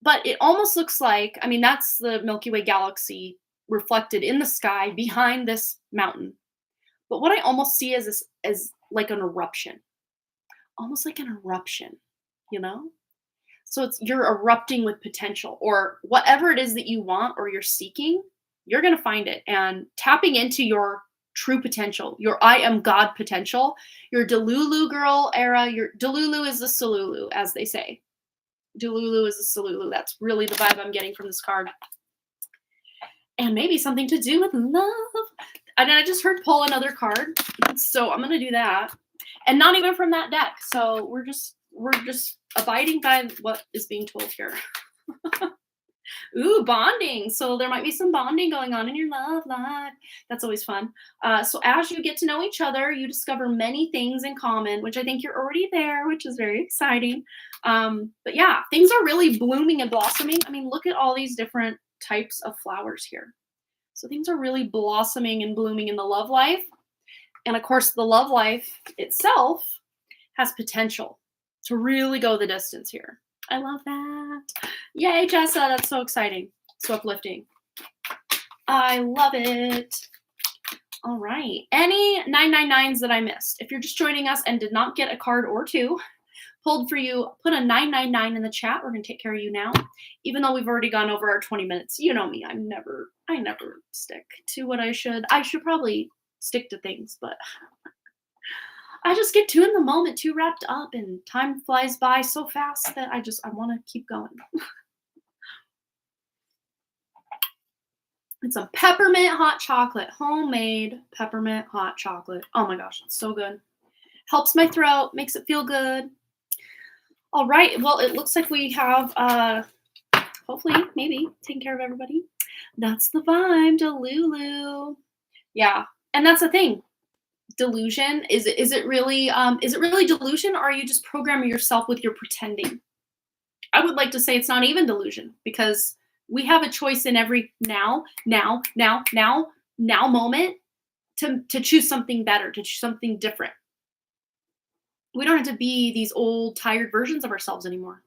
But it almost looks like, I mean, that's the Milky Way galaxy reflected in the sky behind this mountain. But what I almost see as like an eruption, almost like an eruption, you know? So you're erupting with potential or whatever it is that you want or you're seeking, you're going to find it. And tapping into your true potential, your I am God potential, your Delulu girl era, your Delulu is the Salulu, as they say. Delulu is the Salulu. That's really the vibe I'm getting from this card. And maybe something to do with love. And I just heard pull another card. So I'm going to do that. And not even from that deck. So we're just abiding by what is being told here. Ooh, bonding. So there might be some bonding going on in your love life. That's always fun. So as you get to know each other, you discover many things in common, which I think you're already there, which is very exciting. But yeah, things are really blooming and blossoming. I mean, look at all these different types of flowers here. So things are really blossoming and blooming in the love life. And of course, the love life itself has potential to really go the distance here. I love that. Yay, Jessa. That's so exciting. So uplifting. I love it. All right. Any 999s that I missed? If you're just joining us and did not get a card or two pulled for you, put a 999 in the chat. We're going to take care of you now. Even though we've already gone over our 20 minutes. You know me. I never stick to what I should. I should probably stick to things, but I just get too in the moment, too wrapped up, and time flies by so fast that I want to keep going. It's some peppermint hot chocolate, homemade peppermint hot chocolate. Oh my gosh, it's so good. Helps my throat, makes it feel good. All right, well, it looks like we have, hopefully, maybe, taking care of everybody. That's the vibe, Delulu. Yeah, and that's the thing. Delusion, is it really delusion, or are you just programming yourself with your pretending? I would like to say it's not even delusion, because we have a choice in every now moment to choose something better, to choose something different. We don't have to be these old tired versions of ourselves anymore,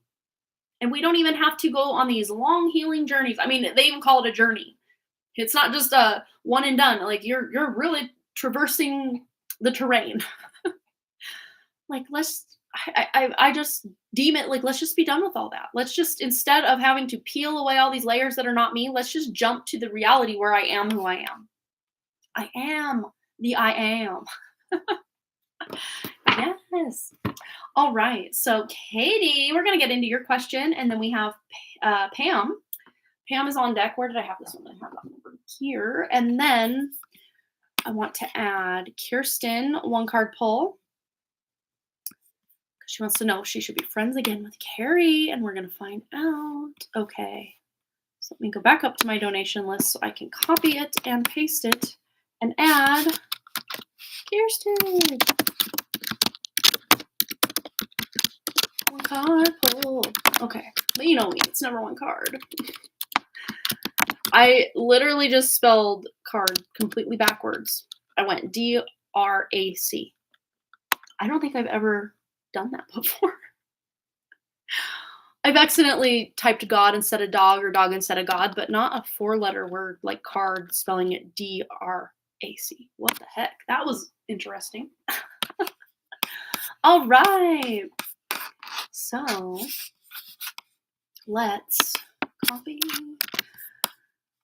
and we don't even have to go on these long healing journeys. I mean, they even call it a journey. It's not just a one and done. Like you're really traversing the terrain. Like, I just deem it like, let's just be done with all that. Let's just, instead of having to peel away all these layers that are not me, let's just jump to the reality where I am who I am. I am the I am. Yes. All right. So Katie, we're going to get into your question. And then we have Pam. Pam is on deck. Where did I have this one? I have it over here. And then I want to add Kirsten, one card pull. She wants to know if she should be friends again with Carrie, and we're going to find out. Okay. So let me go back up to my donation list so I can copy it and paste it and add Kirsten. One card pull. Okay. But you know me. It's never one card. I literally just spelled card completely backwards. I went D-R-A-C. I don't think I've ever done that before. I've accidentally typed God instead of dog or dog instead of God, but not a 4-letter word like card, spelling it D-R-A-C. What the heck? That was interesting. All right. So let's copy.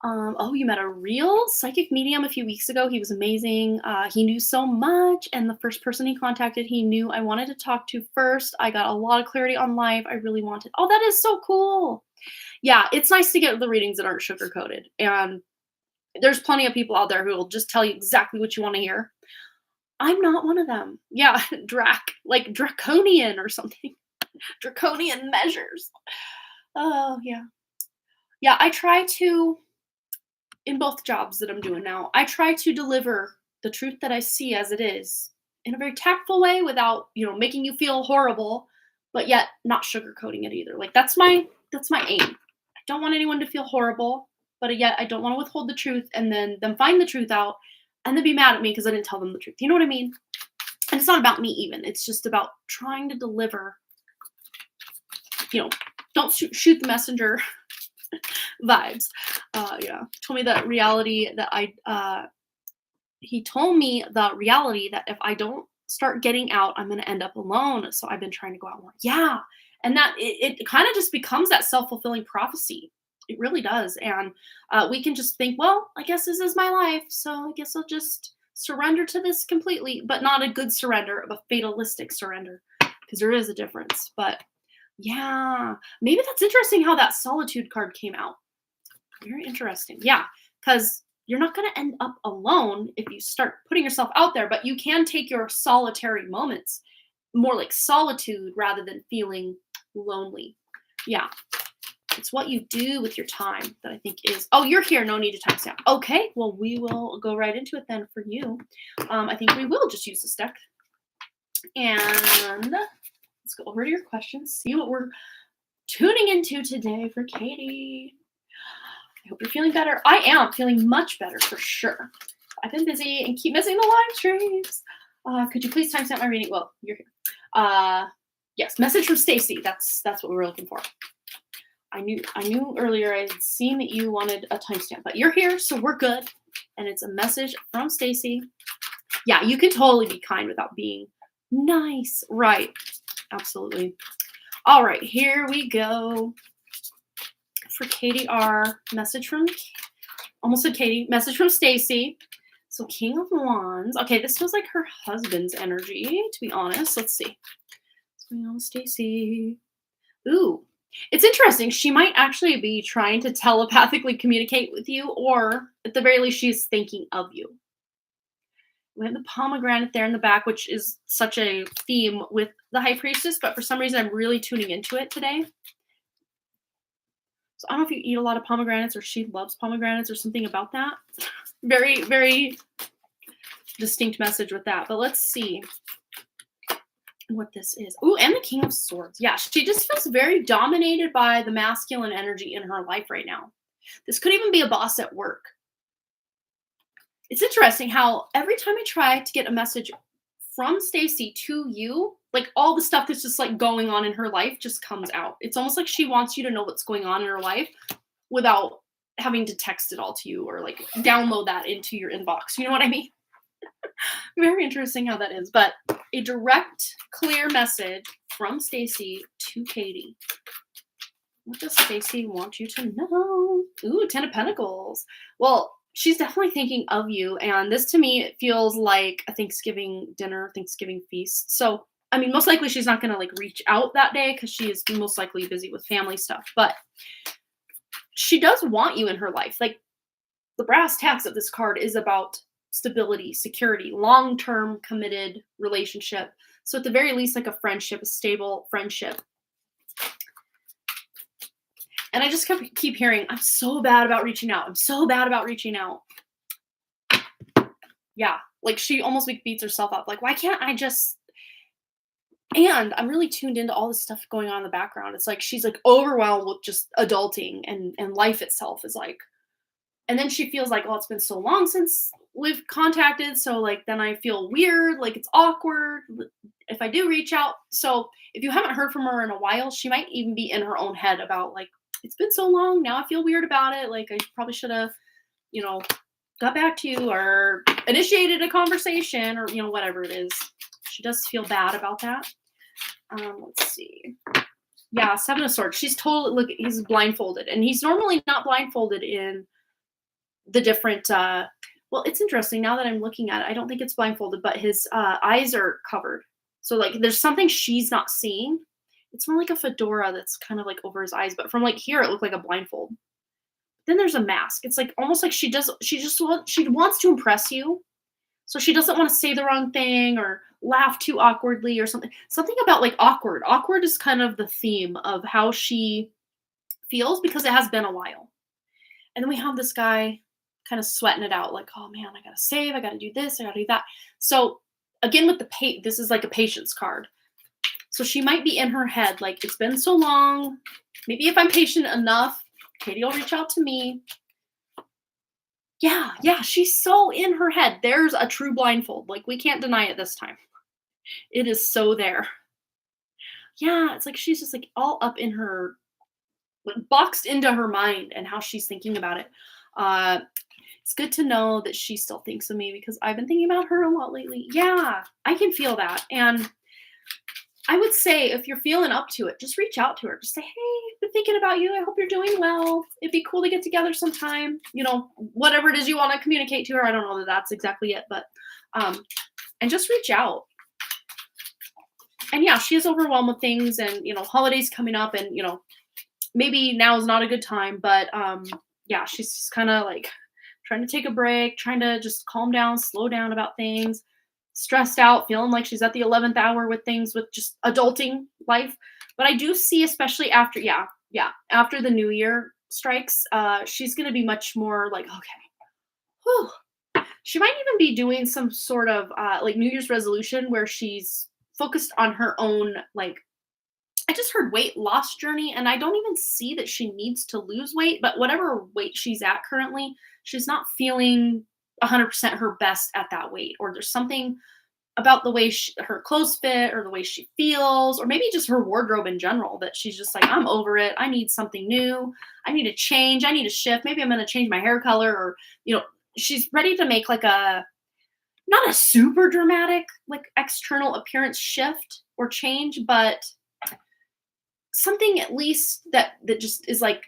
Oh, you met a real psychic medium a few weeks ago. He was amazing. He knew so much, and the first person he contacted, he knew I wanted to talk to first. I got a lot of clarity on life. I really wanted. Oh, that is so cool. Yeah, it's nice to get the readings that aren't sugar-coated, and there's plenty of people out there who will just tell you exactly what you want to hear. I'm not one of them. Yeah, like draconian or something. Draconian measures. Oh, yeah. Yeah, I try to, in both jobs that I'm doing now, I try to deliver the truth that I see as it is in a very tactful way without, making you feel horrible, but yet not sugarcoating it either. Like that's my aim. I don't want anyone to feel horrible, but yet I don't want to withhold the truth and then them find the truth out and then be mad at me because I didn't tell them the truth. You know what I mean? And it's not about me even. It's just about trying to deliver, don't shoot the messenger vibes. Yeah, told me that reality that he told me the reality that if I don't start getting out, I'm going to end up alone. So I've been trying to go out more. Yeah. And that it kind of just becomes that self-fulfilling prophecy. It really does. And we can just think, well, I guess this is my life. So I guess I'll just surrender to this completely, but not a good surrender, a fatalistic surrender, because there is a difference. But yeah, maybe that's interesting how that solitude card came out. Very interesting. Yeah, because you're not going to end up alone if you start putting yourself out there, but you can take your solitary moments more like solitude rather than feeling lonely. Yeah, it's what you do with your time that I think is. Oh, you're here. No need to timestamp. Okay, well, we will go right into it then for you. I think we will just use this deck. And let's go over to your questions, see what we're tuning into today for Katie. I hope you're feeling better. I am feeling much better for sure. I've been busy and keep missing the live streams. Could you please timestamp my reading? Well, you're here. Yes, message from Stacy. That's what we were looking for. I knew earlier I had seen that you wanted a timestamp, but you're here, so we're good. And it's a message from Stacy. Yeah, you can totally be kind without being nice. Right. Absolutely. All right, here we go. For Katie R, message from, almost said Katie, message from Stacy. So King of Wands. Okay, this feels like her husband's energy, to be honest. Let's see. What's going on with Stacy? Ooh, it's interesting. She might actually be trying to telepathically communicate with you, or at the very least, she's thinking of you. We have the pomegranate there in the back, which is such a theme with the High Priestess, but for some reason, I'm really tuning into it today. So I don't know if you eat a lot of pomegranates or she loves pomegranates or something about that. Very, very distinct message with that. But let's see what this is. Ooh, and the King of Swords. Yeah, she just feels very dominated by the masculine energy in her life right now. This could even be a boss at work. It's interesting how every time I try to get a message from Stacy to you, like all the stuff that's just like going on in her life just comes out. It's almost like she wants you to know what's going on in her life without having to text it all to you or like download that into your inbox. You know what I mean? Very interesting how that is. But a direct, clear message from Stacy to Katie. What does Stacy want you to know? Ooh, 10 of Pentacles. Well, she's definitely thinking of you. And this to me, it feels like a Thanksgiving dinner, Thanksgiving feast. So, I mean, most likely she's not going to like reach out that day because she is most likely busy with family stuff. But she does want you in her life. Like the brass tacks of this card is about stability, security, long-term committed relationship. So at the very least, like a friendship, a stable friendship. And I just keep hearing, I'm so bad about reaching out. I'm so bad about reaching out. Yeah, like she almost beats herself up. Like, why can't I just... And I'm really tuned into all this stuff going on in the background. It's like she's like overwhelmed with just adulting and life itself is like... And then she feels like, oh, it's been so long since we've contacted. So like, then I feel weird. Like it's awkward if I do reach out. So if you haven't heard from her in a while, she might even be in her own head about like, it's been so long. Now I feel weird about it. Like I probably should have, got back to you or initiated a conversation or, whatever it is. She does feel bad about that. Let's see. Yeah, 7 of Swords. She's totally, look, he's blindfolded. And he's normally not blindfolded in the different, well, it's interesting now that I'm looking at it. I don't think it's blindfolded, but his eyes are covered. So like there's something she's not seeing. It's more like a fedora that's kind of like over his eyes, but from like here it looked like a blindfold. Then there's a mask. It's like almost like she wants to impress you. So she doesn't want to say the wrong thing or laugh too awkwardly or something. Something about like awkward. Awkward is kind of the theme of how she feels because it has been a while. And then we have this guy kind of sweating it out like, oh man, I gotta save, I gotta do this, I gotta do that. So again, with the this is like a patience card. So she might be in her head like, it's been so long. Maybe if I'm patient enough, Katie will reach out to me. Yeah, she's so in her head. There's a true blindfold. Like, we can't deny it this time. It is so there. Yeah, it's like she's just like all up in her, like, boxed into her mind and how she's thinking about it. It's good to know that she still thinks of me because I've been thinking about her a lot lately. Yeah, I can feel that. And I would say if you're feeling up to it, just reach out to her. Just say, hey, I've been thinking about you. I hope you're doing well. It'd be cool to get together sometime. You know, whatever it is you want to communicate to her. I don't know that that's exactly it, but, and just reach out. And yeah, she is overwhelmed with things and, you know, holidays coming up and, you know, maybe now is not a good time, but, yeah, she's just kind of like trying to take a break, trying to just calm down, slow down about things, stressed out, feeling like she's at the 11th hour with things with just adulting life. But I do see, especially after, after the new year strikes, she's going to be much more like, okay, whew. She might even be doing some sort of like New Year's resolution where she's focused on her own, like, I just heard weight loss journey, and I don't even see that she needs to lose weight, but whatever weight she's at currently, she's not feeling 100% her best at that weight, or there's something about the way her clothes fit, or the way she feels, or maybe just her wardrobe in general that she's just like, I'm over it. I need something new. I need a change. I need a shift. Maybe I'm going to change my hair color, or, you know, she's ready to make like not a super dramatic, like, external appearance shift or change, but something at least that just is like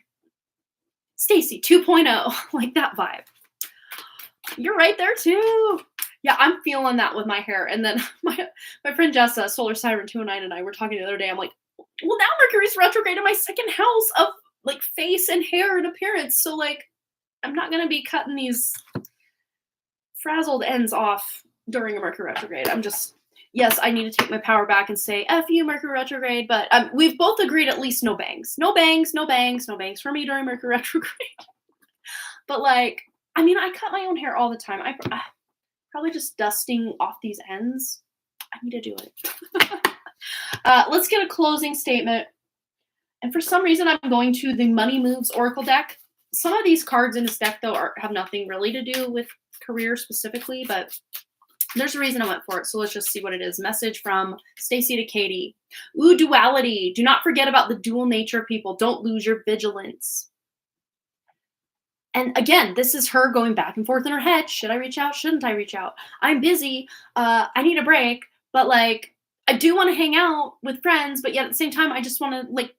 Stacy 2.0, like that vibe. You're right there too. Yeah, I'm feeling that with my hair. And then my friend Jessa, Solar Siren 209, and I were talking the other day. I'm like, well, now Mercury's retrograde in my second house of like face and hair and appearance. So like, I'm not gonna be cutting these frazzled ends off during a Mercury retrograde. I'm just, yes, I need to take my power back and say, F you, Mercury retrograde. But we've both agreed at least no bangs. No bangs, no bangs, no bangs for me during Mercury retrograde. But like, I mean, I cut my own hair all the time. I probably just dusting off these ends. I need to do it. Let's get a closing statement. And for some reason, I'm going to the Money Moves Oracle deck. Some of these cards in this deck, though, have nothing really to do with career specifically, but there's a reason I went for it. So let's just see what it is. Message from Stacy to Katie. Ooh, duality. Do not forget about the dual nature of people. Don't lose your vigilance. And again, this is her going back and forth in her head. Should I reach out? Shouldn't I reach out? I'm busy. I need a break. But like, I do want to hang out with friends, but yet at the same time, I just want to like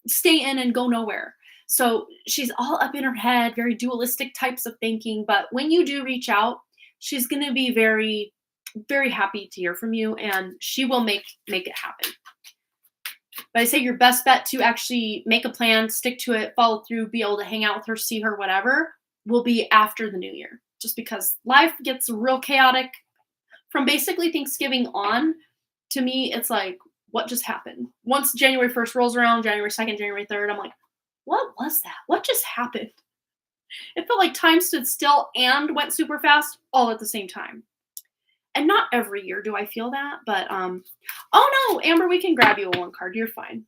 stay in and go nowhere. So she's all up in her head, very dualistic types of thinking. But when you do reach out, she's going to be very, very happy to hear from you, and she will make it happen. But I say your best bet to actually make a plan, stick to it, follow through, be able to hang out with her, see her, whatever, will be after the new year. Just because life gets real chaotic from basically Thanksgiving on. To me, it's like, what just happened? Once January 1st rolls around, January 2nd, January 3rd, I'm like, what was that? What just happened? It felt like time stood still and went super fast all at the same time. And not every year do I feel that, but oh no, Amber, we can grab you a one card. You're fine.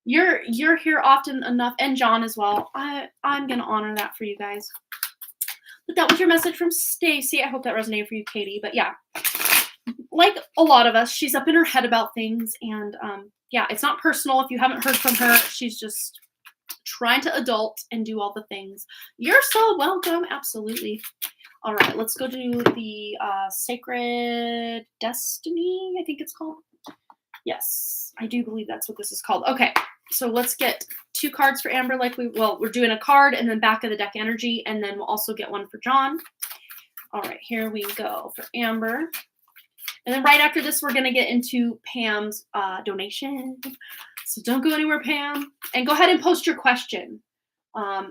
You're here often enough, and John as well. I'm gonna honor that for you guys. But that was your message from Stacy. I hope that resonated for you, Katie. But yeah, like a lot of us, she's up in her head about things, and yeah, it's not personal. If you haven't heard from her, she's just trying to adult and do all the things. You're so welcome. Absolutely. All right, let's go to the Sacred Destiny, I think it's called. Yes, I do believe that's what this is called. Okay, so let's get 2 cards for Amber. We're doing a card and then back of the deck energy, and then we'll also get one for John. All right, here we go for Amber. And then right after this, we're going to get into Pam's donation. So don't go anywhere, Pam. And go ahead and post your question.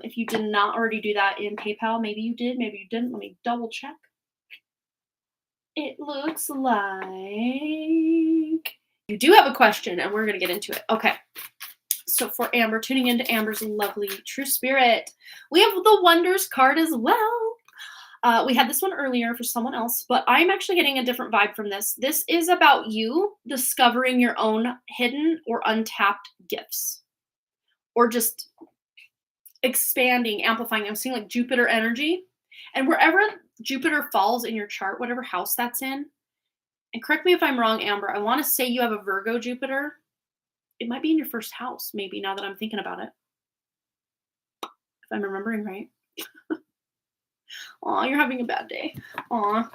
If you did not already do that in PayPal, maybe you did, maybe you didn't. Let me double check. It looks like you do have a question, and we're going to get into it. Okay. So for Amber, tuning into Amber's lovely true spirit, we have the Wonders card as well. We had this one earlier for someone else, but I'm actually getting a different vibe from this. This is about you discovering your own hidden or untapped gifts, or just expanding, amplifying. I'm seeing like Jupiter energy, and wherever Jupiter falls in your chart, whatever house that's in, and correct me if I'm wrong, Amber, I want to say you have a Virgo Jupiter. It might be in your first house, maybe, now that I'm thinking about it, if I'm remembering right. Aw, you're having a bad day. Aw.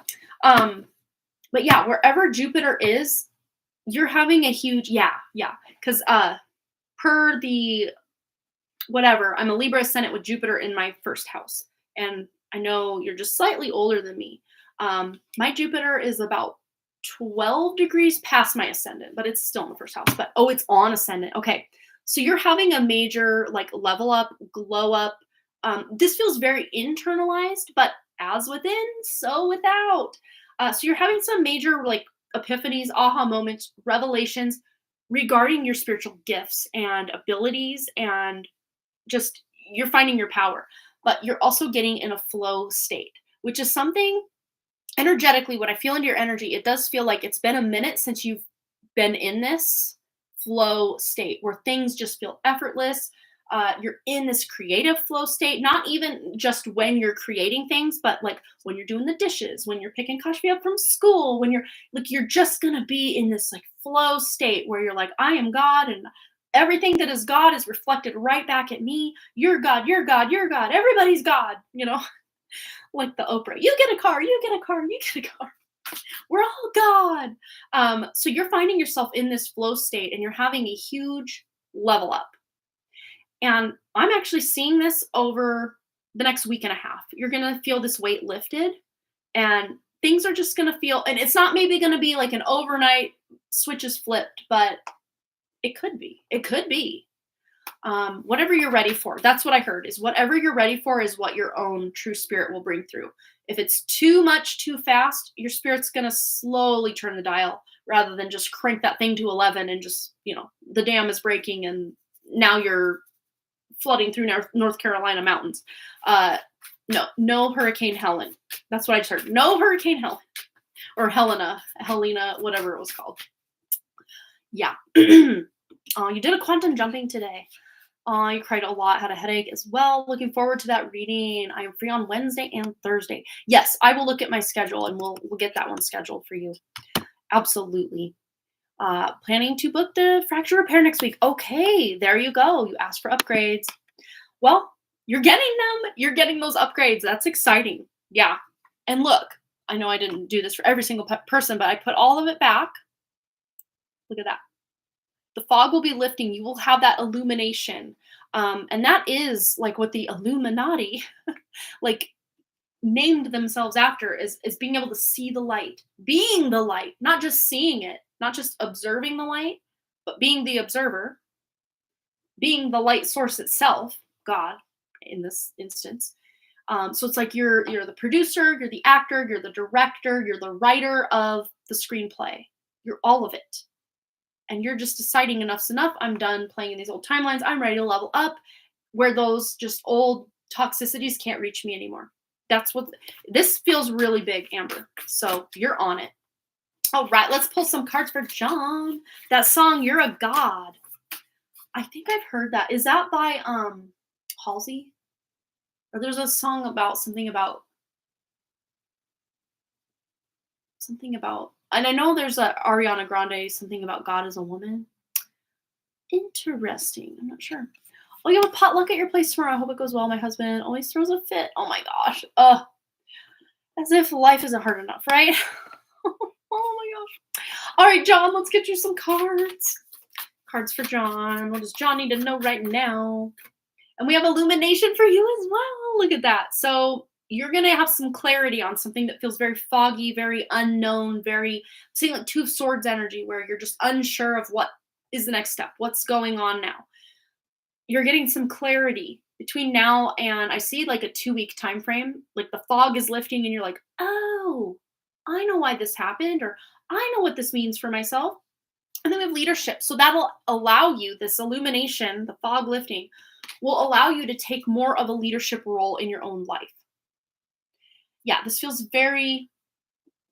But yeah, wherever Jupiter is, you're having a huge, yeah. Because per the whatever, I'm a Libra ascendant with Jupiter in my first house. And I know you're just slightly older than me. My Jupiter is about 12 degrees past my ascendant, but it's still in the first house. But oh, it's on ascendant. Okay. So you're having a major like level up, glow up. This feels very internalized, but as within, so without. So you're having some major like epiphanies, aha moments, revelations regarding your spiritual gifts and abilities, and just you're finding your power. But you're also getting in a flow state, which is something energetically, what I feel into your energy, it does feel like it's been a minute since you've been in this flow state where things just feel effortless. You're in this creative flow state, not even just when you're creating things, but like when you're doing the dishes, when you're picking Kashfi up from school, when you're like, you're just going to be in this like flow state where you're like, I am God, and everything that is God is reflected right back at me. You're God, you're God, you're God. Everybody's God, like the Oprah. You get a car, you get a car, you get a car. We're all God. So you're finding yourself in this flow state and you're having a huge level up. And I'm actually seeing this over the next week and a half. You're going to feel this weight lifted and things are just going to feel, and it's not maybe going to be like an overnight switches flipped, but it could be. It could be. Whatever you're ready for. That's what I heard, is whatever you're ready for is what your own true spirit will bring through. If it's too much too fast, your spirit's going to slowly turn the dial rather than just crank that thing to 11 and just, the dam is breaking and now you're flooding through North Carolina mountains. No Hurricane Helen. That's what I just heard. No Hurricane Helen. Or Helena, whatever it was called. Yeah. Oh, you did a quantum jumping today. Oh, you cried a lot, had a headache as well. Looking forward to that reading. I am free on Wednesday and Thursday. Yes, I will look at my schedule and we'll get that one scheduled for you. Absolutely. Planning to book the fracture repair next week. Okay, there you go. You asked for upgrades. Well, you're getting them. You're getting those upgrades. That's exciting. Yeah. And look, I know I didn't do this for every single person, but I put all of it back. Look at that. The fog will be lifting. You will have that illumination. And that is like what the Illuminati like named themselves after is being able to see the light, being the light, not just seeing it, not just observing the light, but being the observer, being the light source itself, God in this instance. So it's like you're the producer, you're the actor, you're the director, you're the writer of the screenplay. You're all of it. And you're just deciding enough's enough. I'm done playing in these old timelines. I'm ready to level up where those just old toxicities can't reach me anymore. That's what this feels really big, Amber. So you're on it. All right, let's pull some cards for John. That song, You're a God. I think I've heard that. Is that by Halsey? Or there's a song about something about, and I know there's a Ariana Grande, something about God as a woman. Interesting. I'm not sure. Oh, you have a potluck at your place tomorrow. I hope it goes well. My husband always throws a fit. Oh my gosh. As if life isn't hard enough, right? Oh my gosh. All right, John, let's get you some cards. Cards for John. What does John need to know right now? And we have illumination for you as well. Look at that. So you're going to have some clarity on something that feels very foggy, very unknown, very, seeing like Two of Swords energy where you're just unsure of what is the next step, what's going on now. You're getting some clarity between now and I see like a 2-week time frame. Like the fog is lifting and you're like, oh, I know why this happened, or I know what this means for myself. And then we have leadership. So that'll allow you, this illumination, the fog lifting, will allow you to take more of a leadership role in your own life. Yeah, this feels very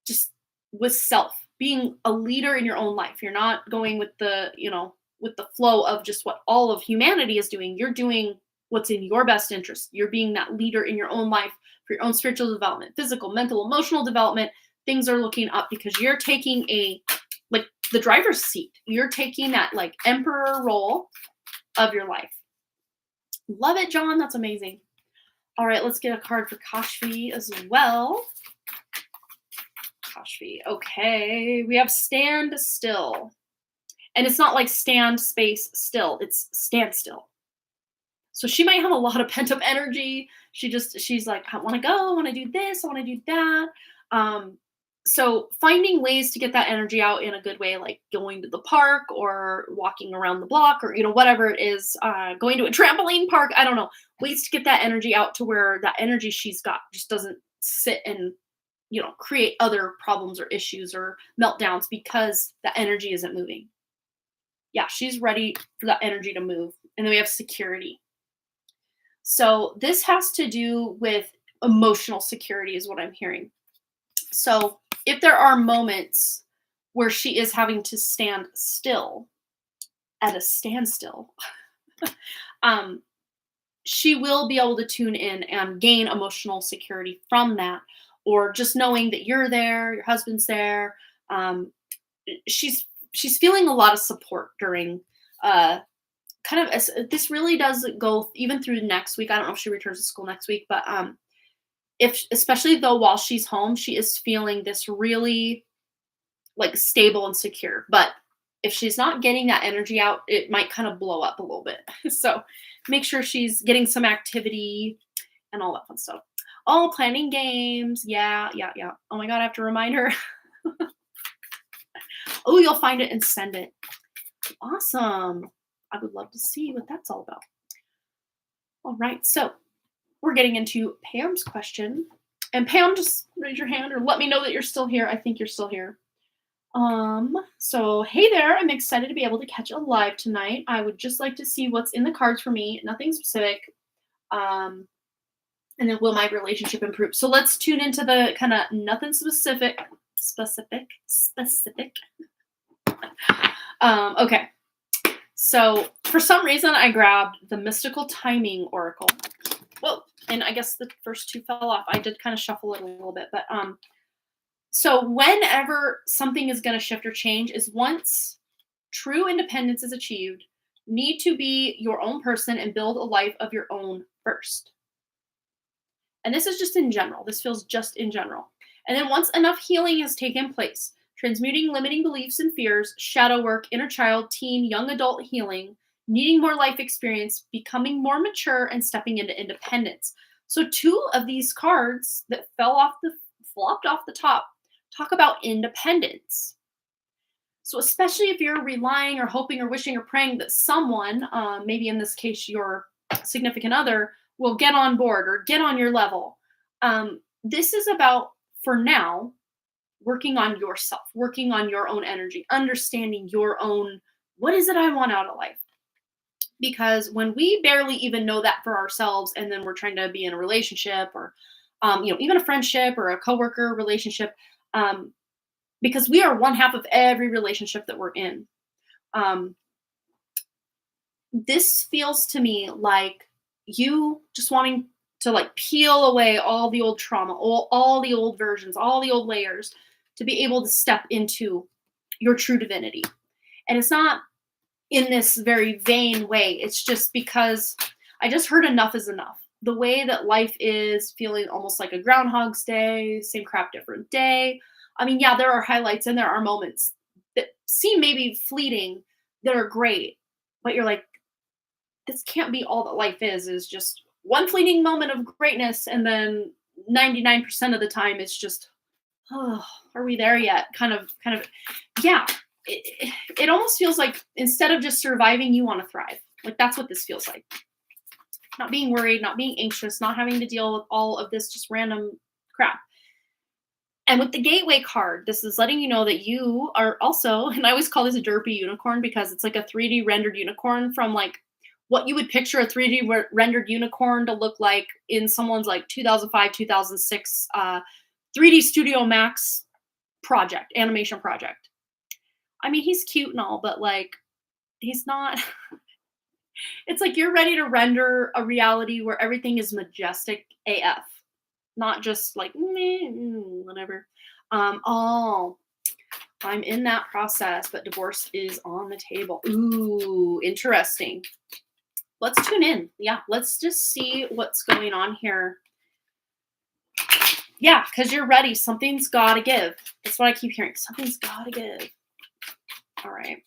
just with self, being a leader in your own life. You're not going with the, with the flow of just what all of humanity is doing. You're doing what's in your best interest. You're being that leader in your own life for your own spiritual development, physical, mental, emotional development. Things are looking up because you're taking like the driver's seat. You're taking that like emperor role of your life. Love it, John. That's amazing. All right, let's get a card for Kashfi as well. Kashfi. Okay, we have stand still. And it's not like stand space still. It's stand still. So she might have a lot of pent up energy. She's like, I want to go. I want to do this. I want to do that. So finding ways to get that energy out in a good way, like going to the park or walking around the block or, whatever it is, going to a trampoline park. I don't know, ways to get that energy out to where that energy she's got just doesn't sit and, create other problems or issues or meltdowns because the energy isn't moving. Yeah, she's ready for that energy to move. And then we have security. So this has to do with emotional security is what I'm hearing. So if there are moments where she is having to stand still at a standstill, she will be able to tune in and gain emotional security from that, or just knowing that you're there, your husband's there. She's feeling a lot of support during this really does go even through next week. I don't know if she returns to school next week, but especially though while she's home, she is feeling this really like stable and secure. But if she's not getting that energy out, it might kind of blow up a little bit. So make sure she's getting some activity and all that fun stuff. Oh, planning games. Yeah. Oh my God, I have to remind her. Oh, you'll find it and send it. Awesome. I would love to see what that's all about. All right. So we're getting into Pam's question. And Pam, just raise your hand or let me know that you're still here. I think you're still here. So hey there, I'm excited to be able to catch a live tonight. I would just like to see what's in the cards for me, nothing specific. And then will my relationship improve? So let's tune into the kind of nothing specific. Okay. So for some reason I grabbed the Mystical Timing Oracle. Whoa, and I guess the first two fell off. I did kind of shuffle it a little bit, but so whenever something is going to shift or change is once true independence is achieved, need to be your own person and build a life of your own first. And this is just in general. This feels just in general. And then once enough healing has taken place, transmuting limiting beliefs and fears, shadow work, inner child, teen, young adult healing, needing more life experience, becoming more mature, and stepping into independence. So two of these cards that flopped off the top talk about independence. So especially if you're relying or hoping or wishing or praying that someone, maybe in this case your significant other, will get on board or get on your level. This is about, for now, working on yourself, working on your own energy, understanding your own, what is it I want out of life? Because when we barely even know that for ourselves, and then we're trying to be in a relationship or, even a friendship or a coworker relationship, because we are one half of every relationship that we're in. This feels to me like you just wanting to like peel away all the old trauma, all the old versions, all the old layers to be able to step into your true divinity. And it's not in this very vain way. It's just because I just heard enough is enough. The way that life is feeling almost like a Groundhog's Day, same crap, different day. I mean, yeah, there are highlights and there are moments that seem maybe fleeting that are great, but you're like, this can't be all that life is just one fleeting moment of greatness. And then 99% of the time it's just, oh, are we there yet? Kind of, yeah. It almost feels like instead of just surviving, you want to thrive. Like that's what this feels like. Not being worried, not being anxious, not having to deal with all of this just random crap. And with the gateway card, this is letting you know that you are also, and I always call this a derpy unicorn because it's like a 3D rendered unicorn from like what you would picture a 3D rendered unicorn to look like in someone's like 2005, 2006 3D Studio Max project, animation project. I mean, he's cute and all, but like, he's not. It's like you're ready to render a reality where everything is majestic AF, not just like meh, whatever. Oh, I'm in that process, but divorce is on the table. Ooh, interesting. Let's tune in. Yeah, let's just see what's going on here. Yeah, because you're ready. Something's got to give. That's what I keep hearing. Something's got to give. All right.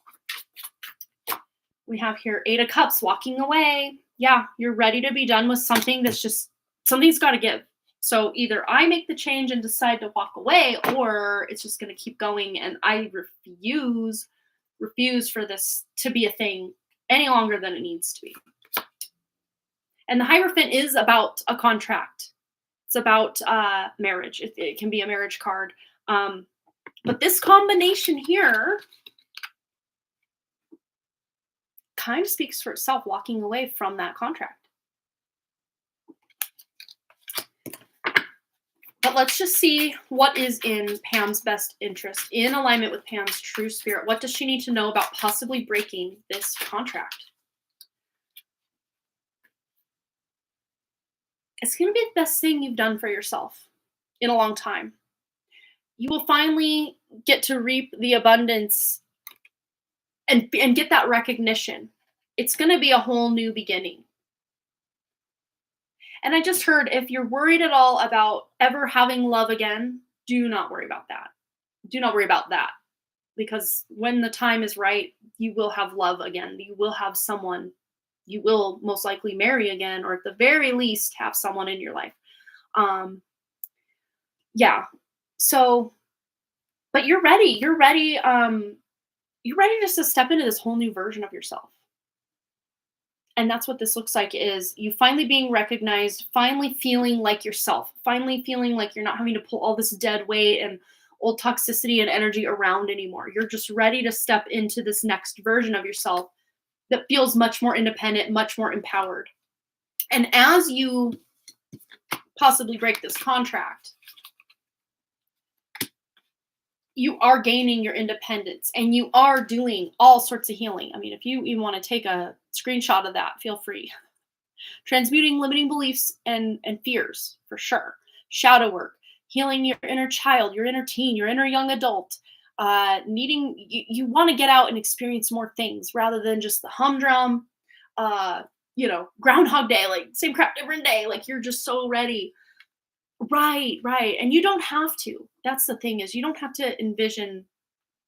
We have here 8 of Cups, walking away. Yeah, you're ready to be done with something that's just, something's got to give. So either I make the change and decide to walk away, or it's just going to keep going, and I refuse for this to be a thing any longer than it needs to be. And the Hierophant is about a contract. It's about marriage. It can be a marriage card. But this combination here kind of speaks for itself, walking away from that contract. But let's just see what is in Pam's best interest, in alignment with Pam's true spirit. What does she need to know about possibly breaking this contract? It's going to be the best thing you've done for yourself in a long time. You will finally get to reap the abundance and get that recognition. It's going to be a whole new beginning. And I just heard, if you're worried at all about ever having love again, do not worry about that. Do not worry about that. Because when the time is right, you will have love again. You will have someone. You will most likely marry again, or at the very least have someone in your life. Yeah. So, but you're ready. You're ready. You're ready just to step into this whole new version of yourself. And that's what this looks like, is you finally being recognized, finally feeling like yourself, finally feeling like you're not having to pull all this dead weight and old toxicity and energy around anymore. You're just ready to step into this next version of yourself that feels much more independent, much more empowered. And as you possibly break this contract, you are gaining your independence, and you are doing all sorts of healing. I mean, if you even want to take a screenshot of that, feel free. Transmuting limiting beliefs and fears, for sure. Shadow work, healing your inner child, your inner teen, your inner young adult. You want to get out and experience more things rather than just the humdrum, Groundhog Day, like same crap, different day. Like, you're just so ready. Right. And you don't have to. That's the thing, is you don't have to envision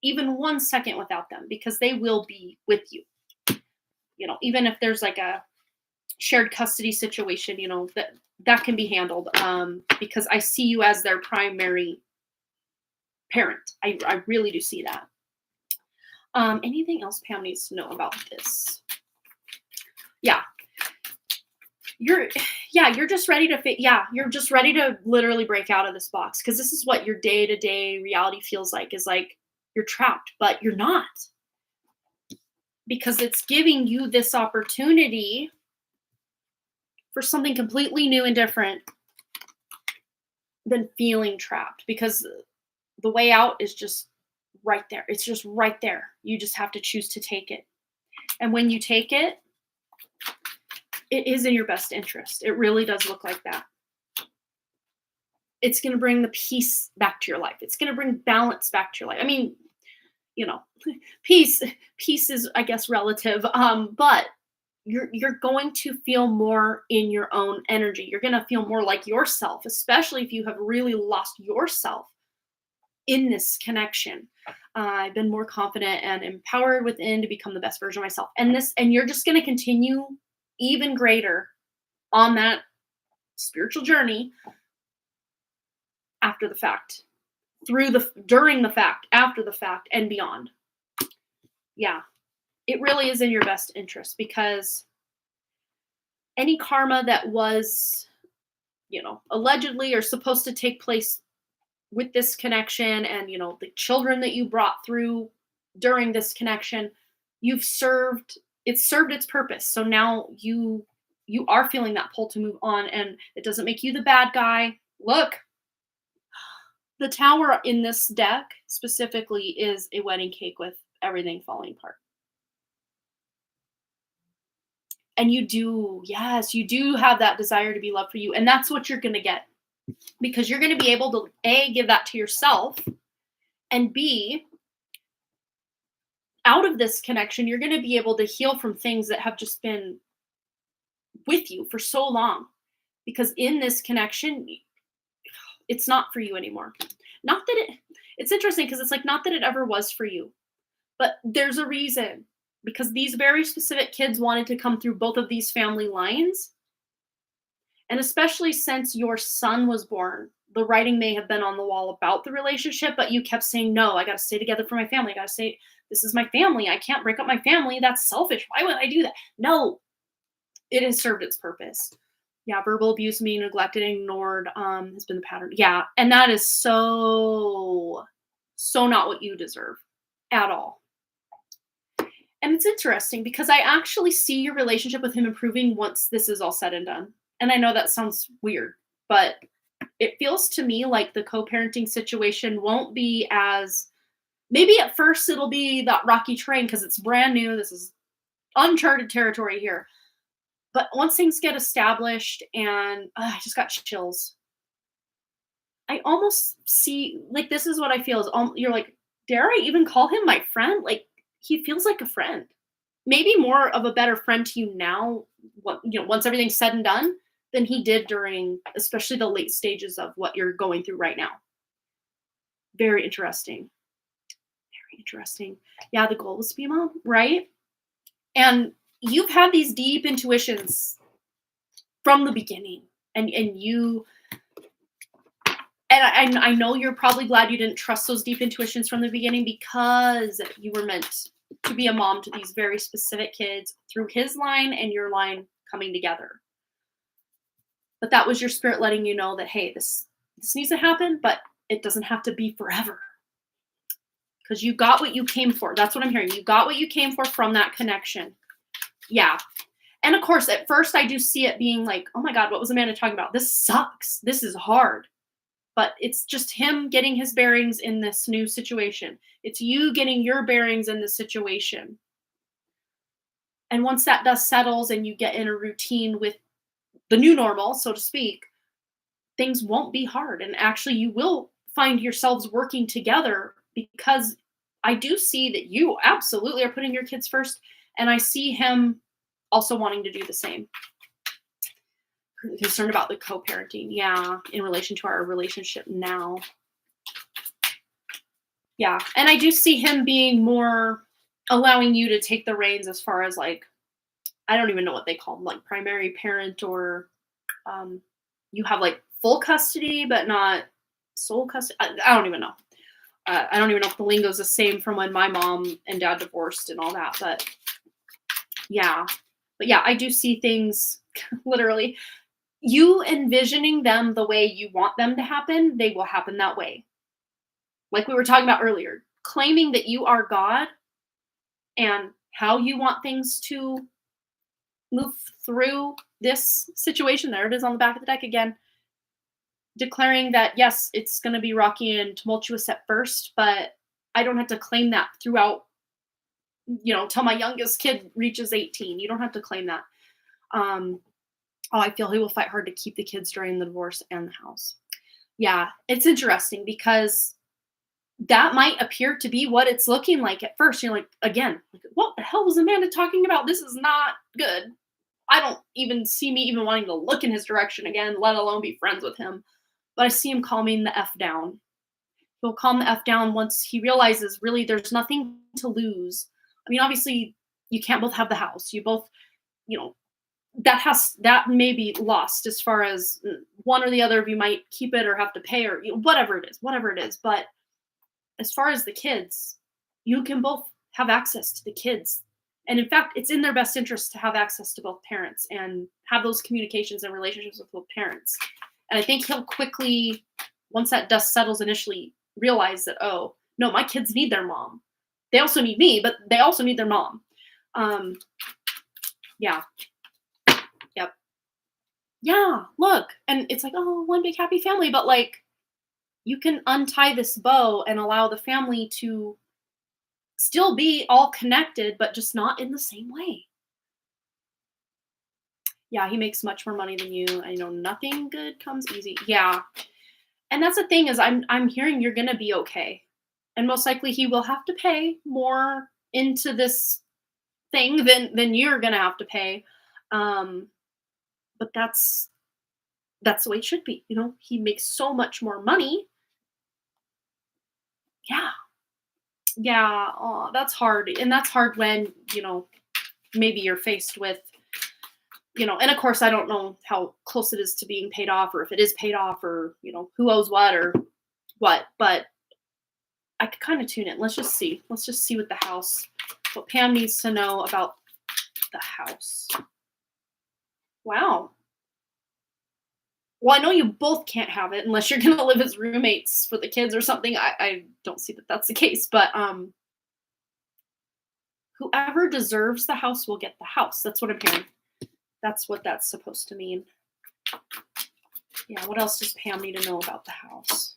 even 1 second without them, because they will be with you. Even if there's like a shared custody situation, that can be handled, because I see you as their primary parent. I really do see that. Anything else Pam needs to know about this? Yeah. You're just ready to you're just ready to literally break out of this box, because this is what your day-to-day reality feels like, is like you're trapped, but you're not, because it's giving you this opportunity for something completely new and different than feeling trapped, because the way out is just right there. It's just right there. You just have to choose to take it. And when you take it, it is in your best interest. It really does look like that. It's going to bring the peace back to your life. It's going to bring balance back to your life. I mean, peace is, I guess, relative. But you're going to feel more in your own energy. You're going to feel more like yourself, especially if you have really lost yourself in this connection. I've been more confident and empowered within to become the best version of myself. And you're just going to continue even greater on that spiritual journey after the fact, during the fact, after the fact, and beyond. Yeah, it really is in your best interest, because any karma that was, allegedly or supposed to take place with this connection and, the children that you brought through during this connection, it's served its purpose. So now you are feeling that pull to move on, and it doesn't make you the bad guy. Look, the tower in this deck specifically is a wedding cake with everything falling apart. And yes, you do have that desire to be loved for you. And that's what you're going to get, because you're going to be able to A, give that to yourself, and B, out of this connection, you're going to be able to heal from things that have just been with you for so long. Because in this connection, it's not for you anymore. Not that it's interesting, because it's like, not that it ever was for you, but there's a reason. Because these very specific kids wanted to come through both of these family lines. And especially since your son was born, the writing may have been on the wall about the relationship, but you kept saying, no, I got to stay together for my family. I got to say, this is my family. I can't break up my family. That's selfish. Why would I do that? No, it has served its purpose. Yeah, verbal abuse, being neglected and ignored has been the pattern. Yeah, and that is so not what you deserve at all. And it's interesting because I actually see your relationship with him improving once this is all said and done. And I know that sounds weird, but it feels to me like the co-parenting situation won't be as, maybe at first it'll be that rocky terrain because it's brand new. This is uncharted territory here. But once things get established, and I just got chills. I almost see, like, this is what I feel is, you're like, dare I even call him my friend? Like, he feels like a friend, maybe more of a better friend to you now, once everything's said and done, than he did during, especially the late stages of what you're going through right now. Very interesting. Very interesting. Yeah, the goal was to be a mom, right? And you've had these deep intuitions from the beginning, and I know you're probably glad you didn't trust those deep intuitions from the beginning, because you were meant to be a mom to these very specific kids through his line and your line coming together. But that was your spirit letting you know that, hey, this needs to happen, but it doesn't have to be forever. Because you got what you came for. That's what I'm hearing. You got what you came for from that connection. Yeah. And of course, at first I do see it being like, oh my God, what was Amanda talking about? This sucks. This is hard. But it's just him getting his bearings in this new situation. It's you getting your bearings in this situation. And once that dust settles and you get in a routine with the new normal, so to speak, things won't be hard. And actually, you will find yourselves working together, because I do see that you absolutely are putting your kids first. And I see him also wanting to do the same. Concerned about the co-parenting, yeah, in relation to our relationship now. Yeah, and I do see him being more allowing you to take the reins as far as, like, I don't even know what they call them, like primary parent, or you have like full custody but not sole custody. I don't even know. I don't even know if the lingo is the same from when my mom and dad divorced and all that, but yeah, I do see things literally. You envisioning them the way you want them to happen, they will happen that way. Like we were talking about earlier, claiming that you are God and how you want things to move through this situation. There it is on the back of the deck again. Declaring that, yes, it's going to be rocky and tumultuous at first, but I don't have to claim that throughout, till my youngest kid reaches 18. You don't have to claim that. I feel he will fight hard to keep the kids during the divorce and the house. Yeah, it's interesting because that might appear to be what it's looking like at first. You're like, again, what the hell was Amanda talking about? This is not good. I don't even see me even wanting to look in his direction again, let alone be friends with him. But I see him calming the F down. He'll calm the F down once he realizes really there's nothing to lose. I mean, obviously, you can't both have the house. You both, that may be lost as far as one or the other of you might keep it or have to pay, or whatever it is. But as far as the kids, you can both have access to the kids. And in fact, it's in their best interest to have access to both parents and have those communications and relationships with both parents. And I think he'll quickly once that dust settles, initially realize that, oh, no, my kids need their mom. They also need me, but they also need their mom. Yeah. Yep. Yeah. Look. And it's like, oh, one big happy family. But like, you can untie this bow and allow the family to still be all connected, but just not in the same way. Yeah, he makes much more money than you. I know nothing good comes easy. Yeah. And that's the thing is I'm hearing you're gonna be okay. And most likely he will have to pay more into this thing than you're gonna have to pay. Um, but that's the way it should be. You know, he makes so much more money. Yeah. Yeah. Oh, that's hard. And that's hard when, maybe you're faced with, and of course I don't know how close it is to being paid off or if it is paid off or, who owes what or what, but I could kind of tune in. Let's just see. Let's just see what Pam needs to know about the house. Wow. Well, I know you both can't have it unless you're going to live as roommates for the kids or something. I don't see that that's the case, but whoever deserves the house will get the house. That's what I'm hearing. That's what that's supposed to mean. Yeah, what else does Pam need to know about the house?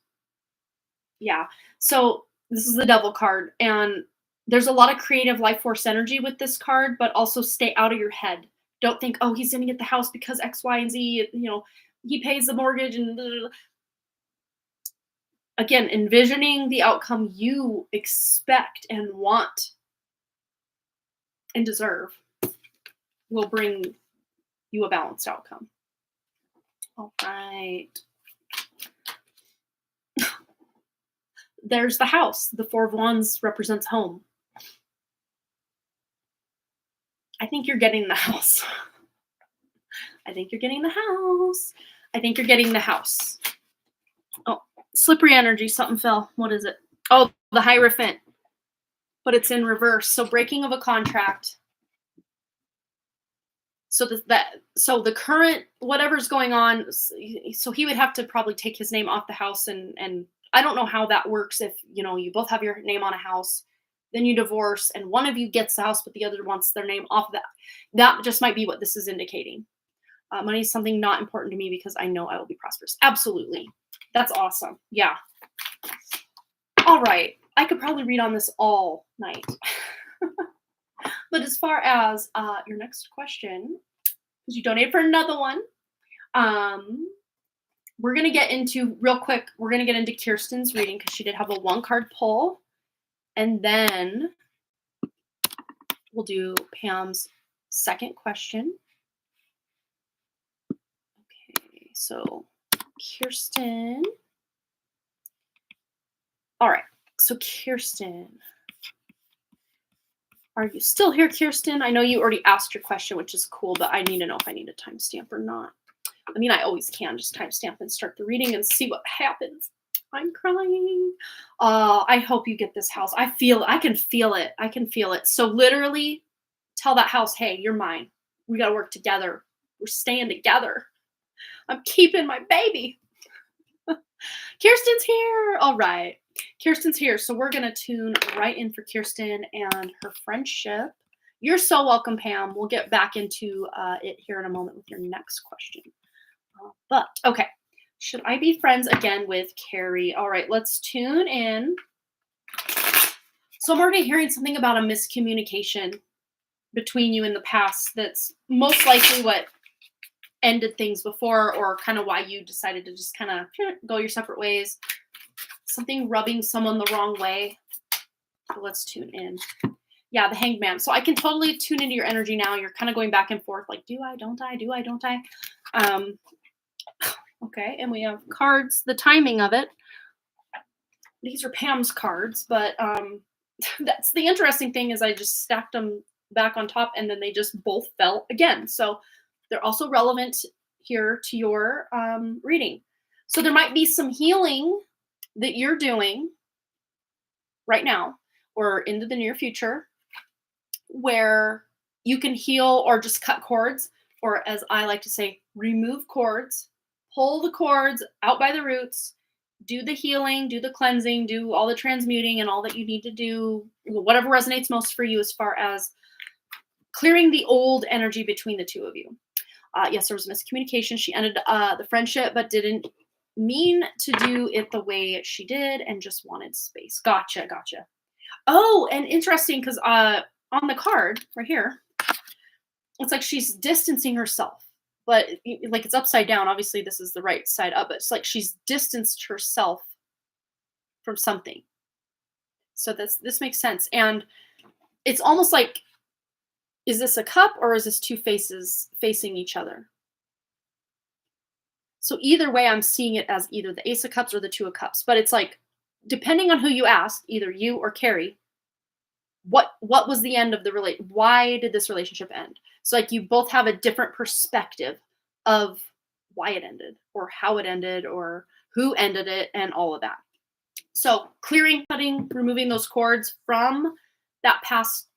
Yeah, so this is the devil card, and there's a lot of creative life force energy with this card, but also stay out of your head. Don't think, oh, he's going to get the house because X, Y, and Z, he pays the mortgage and blah, blah, blah. Again, envisioning the outcome you expect and want and deserve will bring you a balanced outcome. All right. There's the house. The Four of Wands represents home. I think you're getting the house. I think you're getting the house. I think you're getting the house. Oh, slippery energy. Something fell. What is it? Oh, the Hierophant. But it's in reverse. So breaking of a contract. So so the current, whatever's going on, so he would have to probably take his name off the house and I don't know how that works if, you both have your name on a house, then you divorce and one of you gets the house, but the other wants their name off of that. That just might be what this is indicating. Money is something not important to me because I know I will be prosperous. Absolutely. That's awesome. Yeah. All right. I could probably read on this all night. But as far as your next question, because you donated for another one, we're going to get into, real quick, we're going to get into Kirsten's reading because she did have a one-card pull. And then we'll do Pam's second question. Okay, so Kirsten. All right, so Kirsten. Are you still here, Kirsten? I know you already asked your question, which is cool, but I need to know if I need a timestamp or not. I mean, I always can just timestamp and start the reading and see what happens. I'm crying. I hope you get this house. I can feel it. I can feel it. So literally tell that house, hey, you're mine. We got to work together. We're staying together. I'm keeping my baby. Kirsten's here. All right. Kirsten's here. So we're going to tune right in for Kirsten and her friendship. You're so welcome, Pam. We'll get back into it here in a moment with your next question. But okay. Should I be friends again with Carrie? All right, let's tune in. So I'm already hearing something about a miscommunication between you in the past. That's most likely what ended things before, or kind of why you decided to just kind of go your separate ways. Something rubbing someone the wrong way. So let's tune in. Yeah, the Hanged Man. So I can totally tune into your energy now. You're kind of going back and forth, like, do I, don't I, do I, don't I? Okay, and we have cards, the timing of it. These are Pam's cards, but that's the interesting thing is I just stacked them back on top and then they just both fell again. So they're also relevant here to your reading. So there might be some healing that you're doing right now or into the near future where you can heal or just cut cords, or as I like to say, remove cords. Pull the cords out by the roots, do the healing, do the cleansing, do all the transmuting and all that you need to do, whatever resonates most for you as far as clearing the old energy between the two of you. Yes, there was miscommunication. She ended the friendship, but didn't mean to do it the way she did and just wanted space. Gotcha, gotcha. Oh, and interesting because on the card right here, it's like she's distancing herself, but like it's upside down. Obviously, this is the right side up, but it's like she's distanced herself from something. So this makes sense. And it's almost like, is this a cup or is this two faces facing each other? So either way, I'm seeing it as either the Ace of Cups or the Two of Cups. But it's like, depending on who you ask, either you or Carrie, what was the end of the relate? Why did this relationship end? So like you both have a different perspective of why it ended or how it ended or who ended it and all of that. So clearing, cutting, removing those cords from that past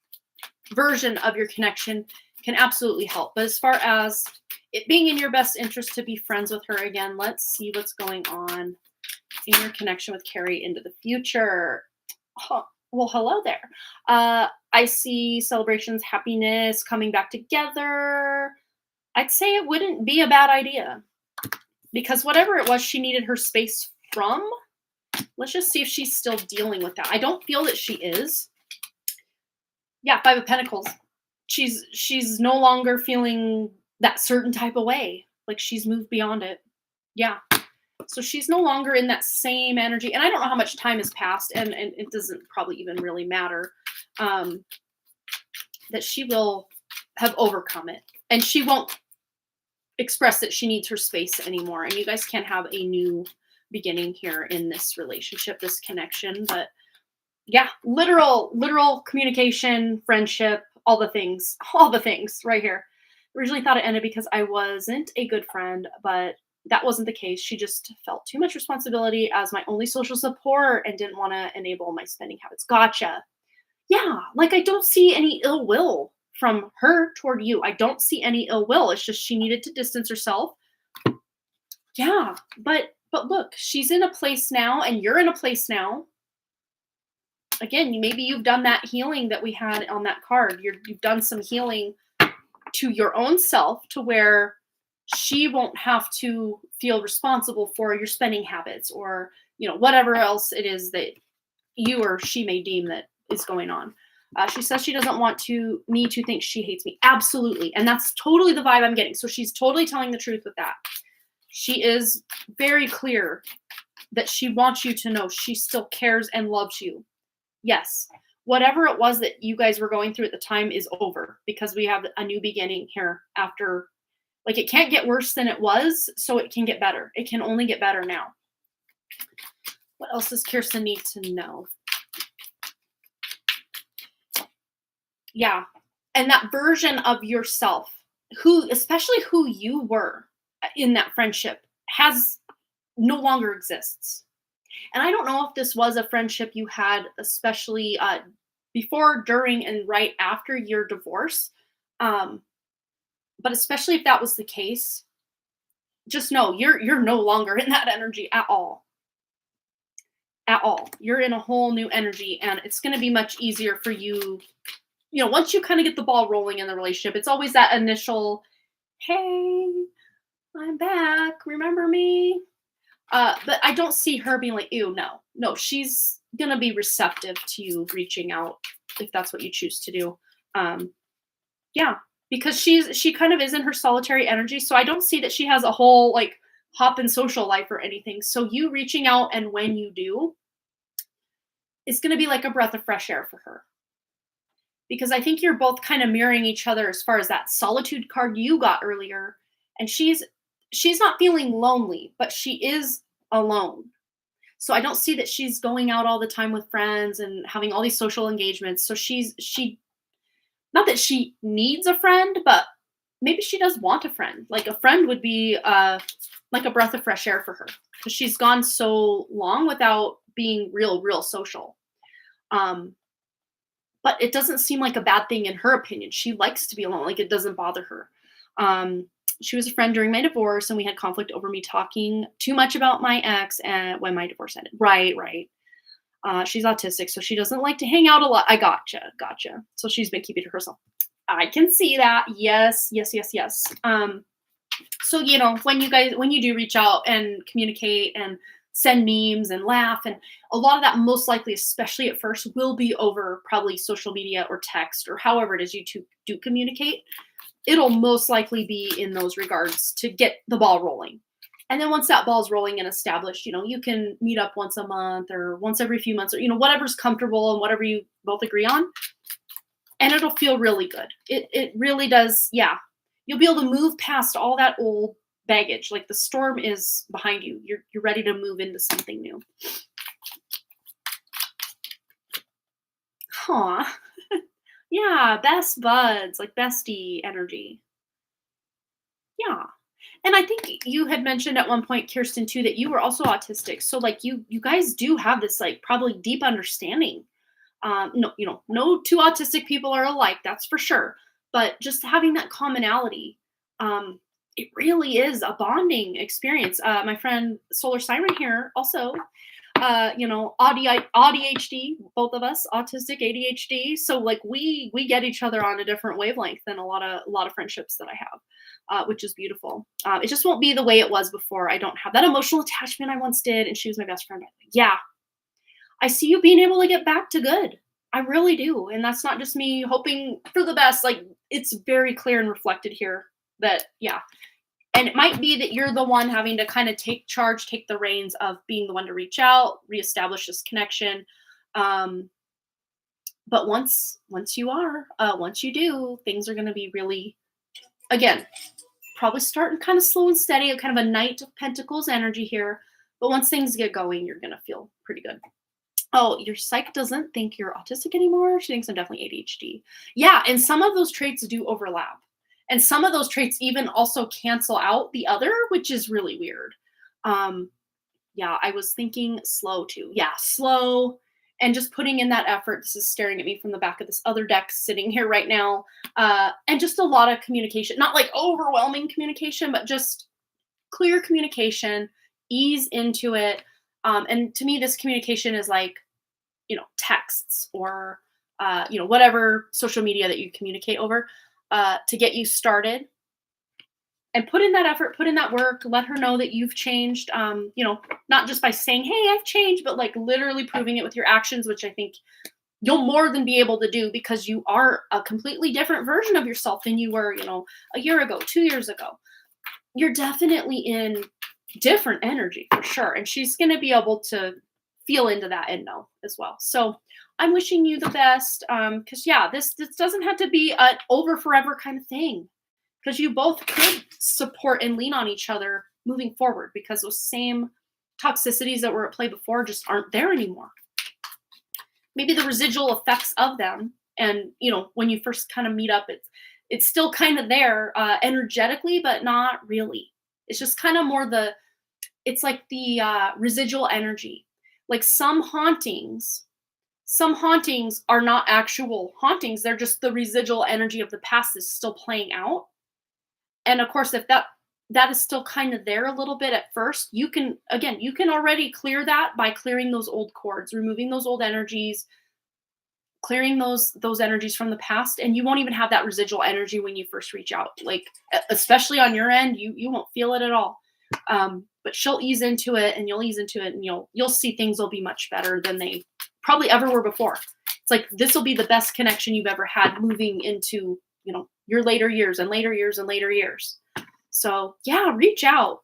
version of your connection can absolutely help. But as far as it being in your best interest to be friends with her again, let's see what's going on in your connection with Carrie into the future. Well, hello there. I see celebrations, happiness, coming back together. I'd say it wouldn't be a bad idea because whatever it was she needed her space from, let's just see if she's still dealing with that. I don't feel that she is. Yeah, Five of Pentacles. She's no longer feeling that certain type of way. Like she's moved beyond it. Yeah. So she's no longer in that same energy. And I don't know how much time has passed, and it doesn't probably even really matter, that she will have overcome it. And she won't express that she needs her space anymore. And you guys can have a new beginning here in this relationship, this connection. But yeah, literal communication, friendship, all the things right here. Originally thought it ended because I wasn't a good friend, but that wasn't the case. She just felt too much responsibility as my only social support and didn't want to enable my spending habits. Gotcha. Yeah, like I don't see any ill will from her toward you. I don't see any ill will. It's just she needed to distance herself. Yeah, but look, she's in a place now and you're in a place now. Again, maybe you've done that healing that we had on that card. You've done some healing to your own self to where she won't have to feel responsible for your spending habits or, whatever else it is that you or she may deem that is going on. She says she doesn't want me to think she hates me. Absolutely. And that's totally the vibe I'm getting. So she's totally telling the truth with that. She is very clear that she wants you to know she still cares and loves you. Yes. Whatever it was that you guys were going through at the time is over because we have a new beginning here after. Like it can't get worse than it was, so it can get better. It can only get better now. What else does Kirsten need to know? Yeah. And that version of yourself, especially who you were in that friendship, no longer exists. And I don't know if this was a friendship you had, especially before, during, and right after your divorce. But especially if that was the case, just know you're no longer in that energy at all. At all. You're in a whole new energy, and it's going to be much easier for you. Once you kind of get the ball rolling in the relationship, it's always that initial, hey, I'm back. Remember me? But I don't see her being like, ew, no, she's going to be receptive to you reaching out if that's what you choose to do. Yeah. Because she kind of is in her solitary energy. So I don't see that she has a whole like hop and social life or anything. So you reaching out, and when you do, it's going to be like a breath of fresh air for her. Because I think you're both kind of mirroring each other as far as that solitude card you got earlier. And she's not feeling lonely, but she is alone. So I don't see that she's going out all the time with friends and having all these social engagements. So she not that she needs a friend, but maybe she does want a friend. Like a friend would be like a breath of fresh air for her because she's gone so long without being real social. But it doesn't seem like a bad thing in her opinion. She likes to be alone. Like it doesn't bother her. she was a friend during my divorce, and we had conflict over me talking too much about my ex and when my divorce ended. Right, right. She's autistic, so she doesn't like to hang out a lot. I gotcha. So she's been keeping to herself. I can see that. Yes, yes, yes, yes. So when you do reach out and communicate and send memes and laugh, and a lot of that most likely, especially at first, will be over probably social media or text or however it is you two do communicate. It'll most likely be in those regards to get the ball rolling. And then once that ball's rolling and established, you can meet up once a month or once every few months, or whatever's comfortable and whatever you both agree on, and it'll feel really good. It really does. Yeah. You'll be able to move past all that old baggage. Like the storm is behind you. You're ready to move into something new. Aw. Yeah, best buds, like bestie energy. Yeah. And I think you had mentioned at one point, Kirsten, too, that you were also autistic. So like you guys do have this like probably deep understanding. No, no two autistic people are alike, that's for sure. But just having that commonality, it really is a bonding experience. My friend Solar Siren here also, ADHD, both of us, autistic ADHD. So like we get each other on a different wavelength than a lot of friendships that I have, which is beautiful. It just won't be the way it was before. I don't have that emotional attachment I once did, and she was my best friend. Yeah, I see you being able to get back to good. I really do. And that's not just me hoping for the best. Like it's very clear and reflected here that, yeah. And it might be that you're the one having to kind of take charge, take the reins of being the one to reach out, reestablish this connection. But once you do, things are going to be really, again, probably starting kind of slow and steady, kind of a Knight of Pentacles energy here. But once things get going, you're going to feel pretty good. Oh, your psych doesn't think you're autistic anymore. She thinks I'm definitely ADHD. Yeah, and some of those traits do overlap. And some of those traits even also cancel out the other, which is really weird. Yeah, I was thinking slow too. Yeah, slow and just putting in that effort. This is staring at me from the back of this other deck sitting here right now. And just a lot of communication, not like overwhelming communication, but just clear communication, ease into it. And to me, this communication is like, texts or, whatever social media that you communicate over to get you started. And put in that effort, put in that work, let her know that you've changed, not just by saying, hey, I've changed, but like literally proving it with your actions, which I think you'll more than be able to do because you are a completely different version of yourself than you were, a year ago, 2 years ago. You're definitely in different energy for sure. And she's going to be able to feel into that and know as well. So I'm wishing you the best. Cause yeah, this doesn't have to be an over forever kind of thing. Cause you both could support and lean on each other moving forward because those same toxicities that were at play before just aren't there anymore. Maybe the residual effects of them. And, when you first kind of meet up, it's still kind of there energetically, but not really. It's just kind of more it's like the residual energy. Like some hauntings are not actual hauntings. They're just the residual energy of the past is still playing out. And of course, if that is still kind of there a little bit at first, you can already clear that by clearing those old cords, removing those old energies, clearing those energies from the past, and you won't even have that residual energy when you first reach out. Like, especially on your end, you won't feel it at all. But she'll ease into it, and you'll ease into it, and you'll see things will be much better than they probably ever were before. It's like this will be the best connection you've ever had moving into your later years and later years and later years. So yeah, reach out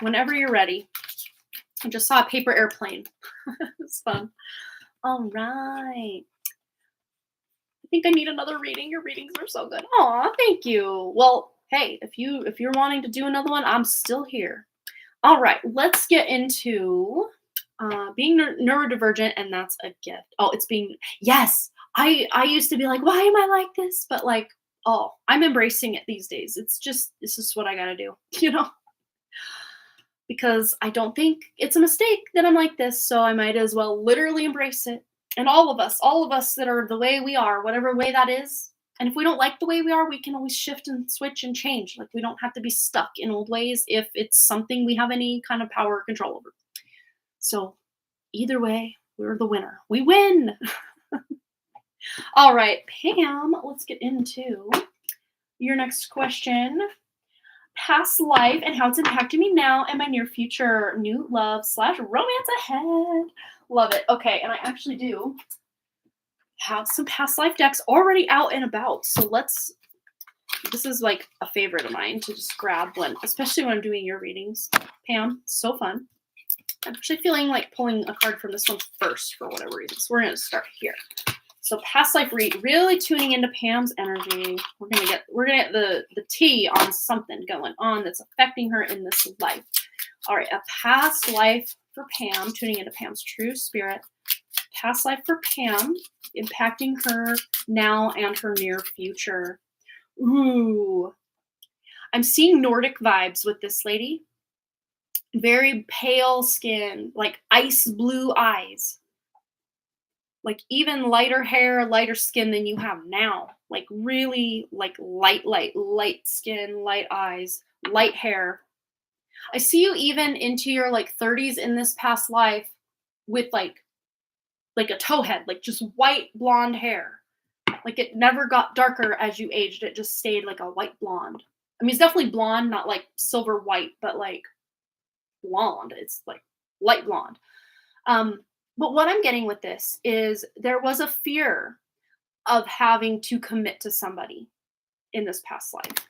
whenever you're ready. I just saw a paper airplane. It's fun. All right. I think I need another reading. Your readings are so good. Aw, thank you. Well, hey, if you're wanting to do another one, I'm still here. All right, let's get into being neurodivergent, and that's a gift. Oh, yes. I used to be like, why am I like this? But like, I'm embracing it these days. This is what I gotta do, because I don't think it's a mistake that I'm like this. So I might as well literally embrace it. And all of us that are the way we are, whatever way that is, And if we don't like the way we are, we can always shift and switch and change. Like we don't have to be stuck in old ways if it's something we have any kind of power or control over. So either way, we're the winner. We win. All right, Pam, let's get into your next question. Past life and how it's impacting me now and my near future. New love / romance ahead. Love it. Okay, and I actually do have some past life decks already out and about. So this is like a favorite of mine to just grab when, especially when I'm doing your readings. Pam, so fun. I'm actually feeling like pulling a card from this one first for whatever reason. So we're going to start here. So past life read, really tuning into Pam's energy. We're gonna get the tea on something going on that's affecting her in this life. All right, a past life for Pam, tuning into Pam's true spirit. Past life for Pam, impacting her now and her near future. Ooh, I'm seeing Nordic vibes with this lady. Very pale skin, like ice blue eyes. Like even lighter hair, lighter skin than you have now. Like really like light skin, light eyes, light hair. I see you even into your like 30s in this past life with like a towhead, like just white blonde hair. Like it never got darker as you aged. It just stayed like a white blonde. I mean, it's definitely blonde, not like silver white, but like blonde. It's like light blonde. But what I'm getting with this is there was a fear of having to commit to somebody in this past life.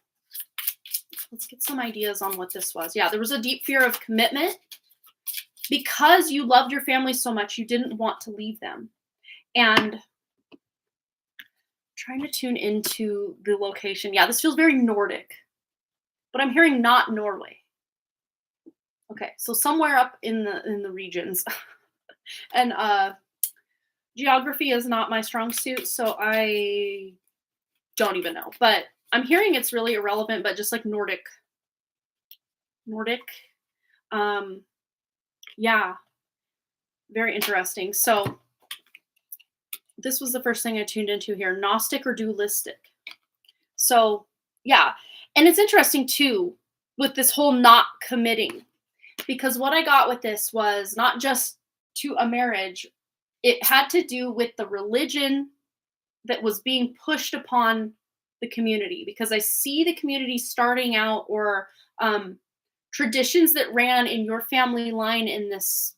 Let's get some ideas on what this was. Yeah, there was a deep fear of commitment because you loved your family so much, you didn't want to leave them. And trying to tune into the location. Yeah, this feels very Nordic, but I'm hearing not Norway. Okay, so somewhere up in the regions. And geography is not my strong suit, so I don't even know. But I'm hearing it's really irrelevant, but just like Nordic. Yeah, very interesting. So this was the first thing I tuned into here. Gnostic or dualistic. So yeah, and it's interesting too with this whole not committing, because what I got with this was not just to a marriage, it had to do with the religion that was being pushed upon the community, because I see the community starting out, or traditions that ran in your family line in this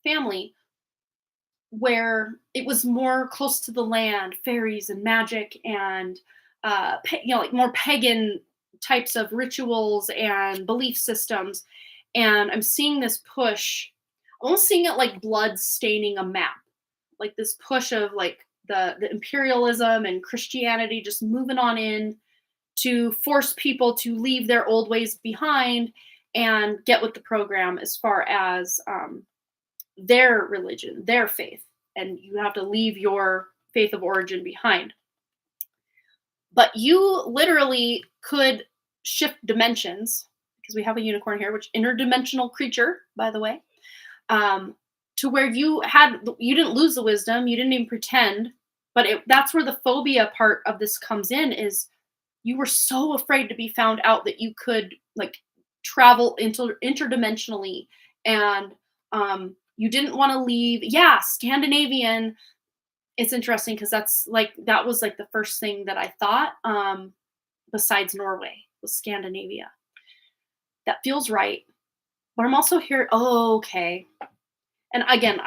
family where it was more close to the land, fairies and magic and like more pagan types of rituals and belief systems. And I'm seeing this push, almost seeing it like blood staining a map, like this push of like the imperialism and Christianity just moving on in to force people to leave their old ways behind and get with the program as far as their religion, their faith. And you have to leave your faith of origin behind. But you literally could shift dimensions, because we have a unicorn here, which interdimensional creature, by the way, to where you didn't lose the wisdom, you didn't even pretend, but that's where the phobia part of this comes in, is you were so afraid to be found out that you could like travel interdimensionally, and you didn't want to leave. Yeah, Scandinavian. It's interesting because that was like the first thing that I thought, besides Norway, was Scandinavia. That feels right. But I'm also here. Oh, okay. And again,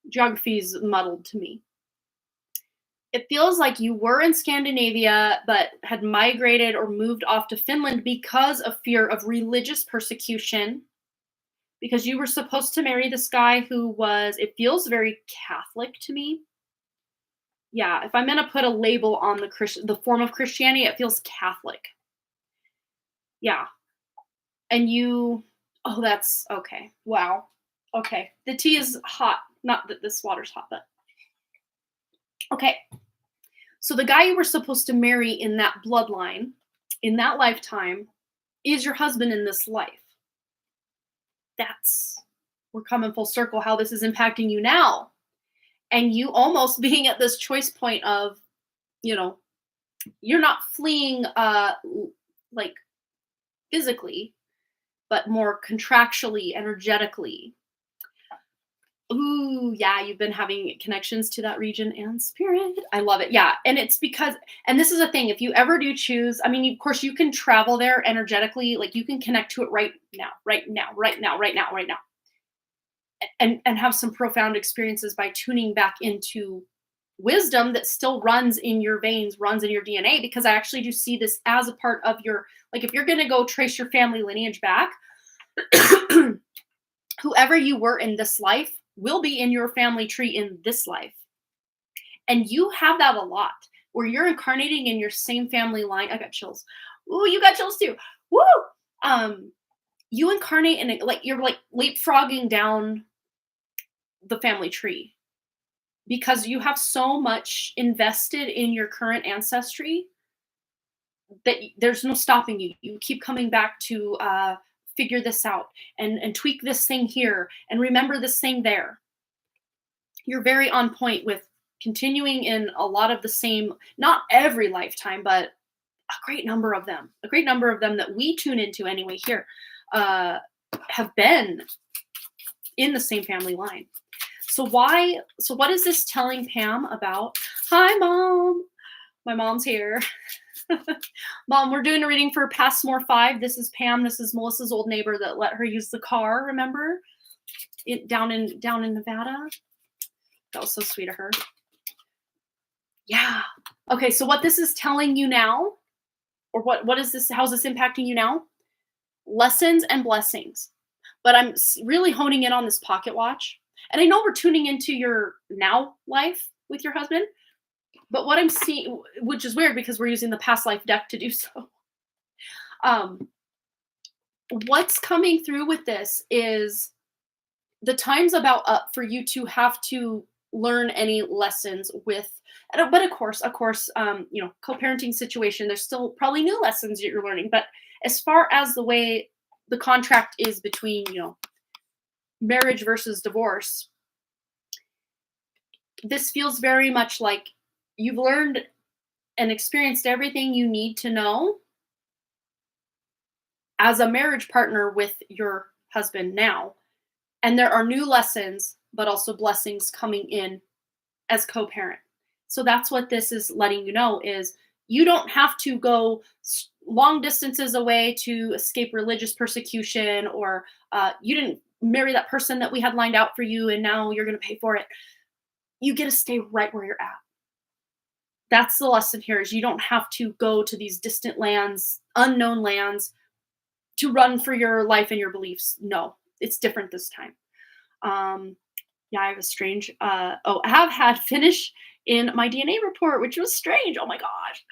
geography is muddled to me. It feels like you were in Scandinavia, but had migrated or moved off to Finland because of fear of religious persecution, because you were supposed to marry this guy who was, it feels very Catholic to me. Yeah, if I'm going to put a label on the form of Christianity, it feels Catholic. Yeah. And oh, that's okay. Wow. Okay. The tea is hot. Not that this water's hot, but okay. So the guy you were supposed to marry in that bloodline, in that lifetime, is your husband in this life. We're coming full circle how this is impacting you now. And you almost being at this choice point of, you're not fleeing like physically, but more contractually, energetically. Ooh, yeah, you've been having connections to that region and spirit. I love it. Yeah. And it's because, and this is a thing, if you ever do choose, I mean, of course, you can travel there energetically, like you can connect to it right now, right now, right now, right now, right now, and have some profound experiences by tuning back into wisdom that still runs in your veins, runs in your DNA, because I actually do see this as a part of your, like, if you're going to go trace your family lineage back, whoever you were in this life will be in your family tree in this life. And you have that a lot where you're incarnating in your same family line. I got chills. Ooh, you got chills too. Woo! You incarnate in it, like you're like leapfrogging down the family tree because you have so much invested in your current ancestry that there's no stopping you. You keep coming back to figure this out and tweak this thing here and remember this thing there. You're very on point with continuing in a lot of the same, not every lifetime, but a great number of them. A great number of them that we tune into anyway here have been in the same family line. So what is this telling Pam about? Hi, Mom. My mom's here. Mom, we're doing a reading for Passmore 5. This is Pam. This is Melissa's old neighbor that let her use the car, remember? Down in Nevada. That was so sweet of her. Yeah. Okay, so what this is telling you now, or what is this, how's this impacting you now? Lessons and blessings. But I'm really honing in on this pocket watch. And I know we're tuning into your now life with your husband, but what I'm seeing, which is weird because we're using the past life deck to do so. What's coming through with this is the time's about up for you to have to learn any lessons with, but of course, co-parenting situation, there's still probably new lessons that you're learning. But as far as the way the contract is between, marriage versus divorce, this feels very much like you've learned and experienced everything you need to know as a marriage partner with your husband now. And there are new lessons, but also blessings coming in as co-parent. So that's what this is letting you know, is you don't have to go long distances away to escape religious persecution, or you didn't marry that person that we had lined out for you and now you're going to pay for it. You get to stay right where you're at. That's the lesson here, is you don't have to go to these distant lands, unknown lands, to run for your life and your beliefs. No, it's different this time. Yeah, I have a strange, I have had finish in my DNA report, which was strange. Oh my gosh.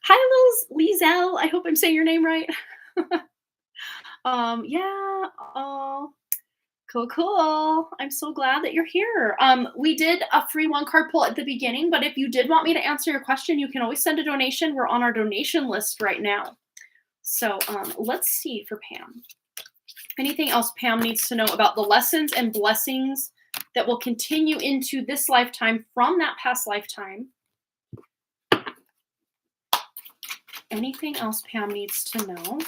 Hi, Lizelle. I hope I'm saying your name right. Yeah. Oh, cool. I'm so glad that you're here. We did a free one card pull at the beginning, but if you did want me to answer your question, you can always send a donation. We're on our donation list right now. So let's see for Pam. Anything else Pam needs to know about the lessons and blessings that will continue into this lifetime from that past lifetime? Anything else Pam needs to know?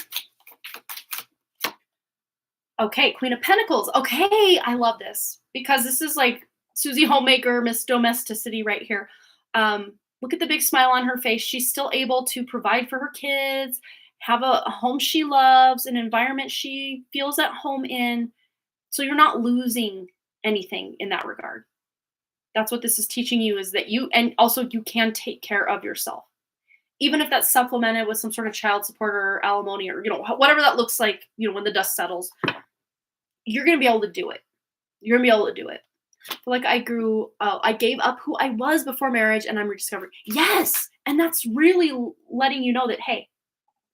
Okay, Queen of Pentacles. Okay, I love this because this is like Susie Homemaker, Miss Domesticity right here. Look at the big smile on her face. She's still able to provide for her kids, have a home she loves, an environment she feels at home in. So you're not losing anything in that regard. That's what this is teaching you, is that you can take care of yourself. Even if that's supplemented with some sort of child support or alimony, or, whatever that looks like, when the dust settles, you're going to be able to do it. You're going to be able to do it. Like I gave up who I was before marriage and I'm rediscovering. Yes. And that's really letting you know that, hey,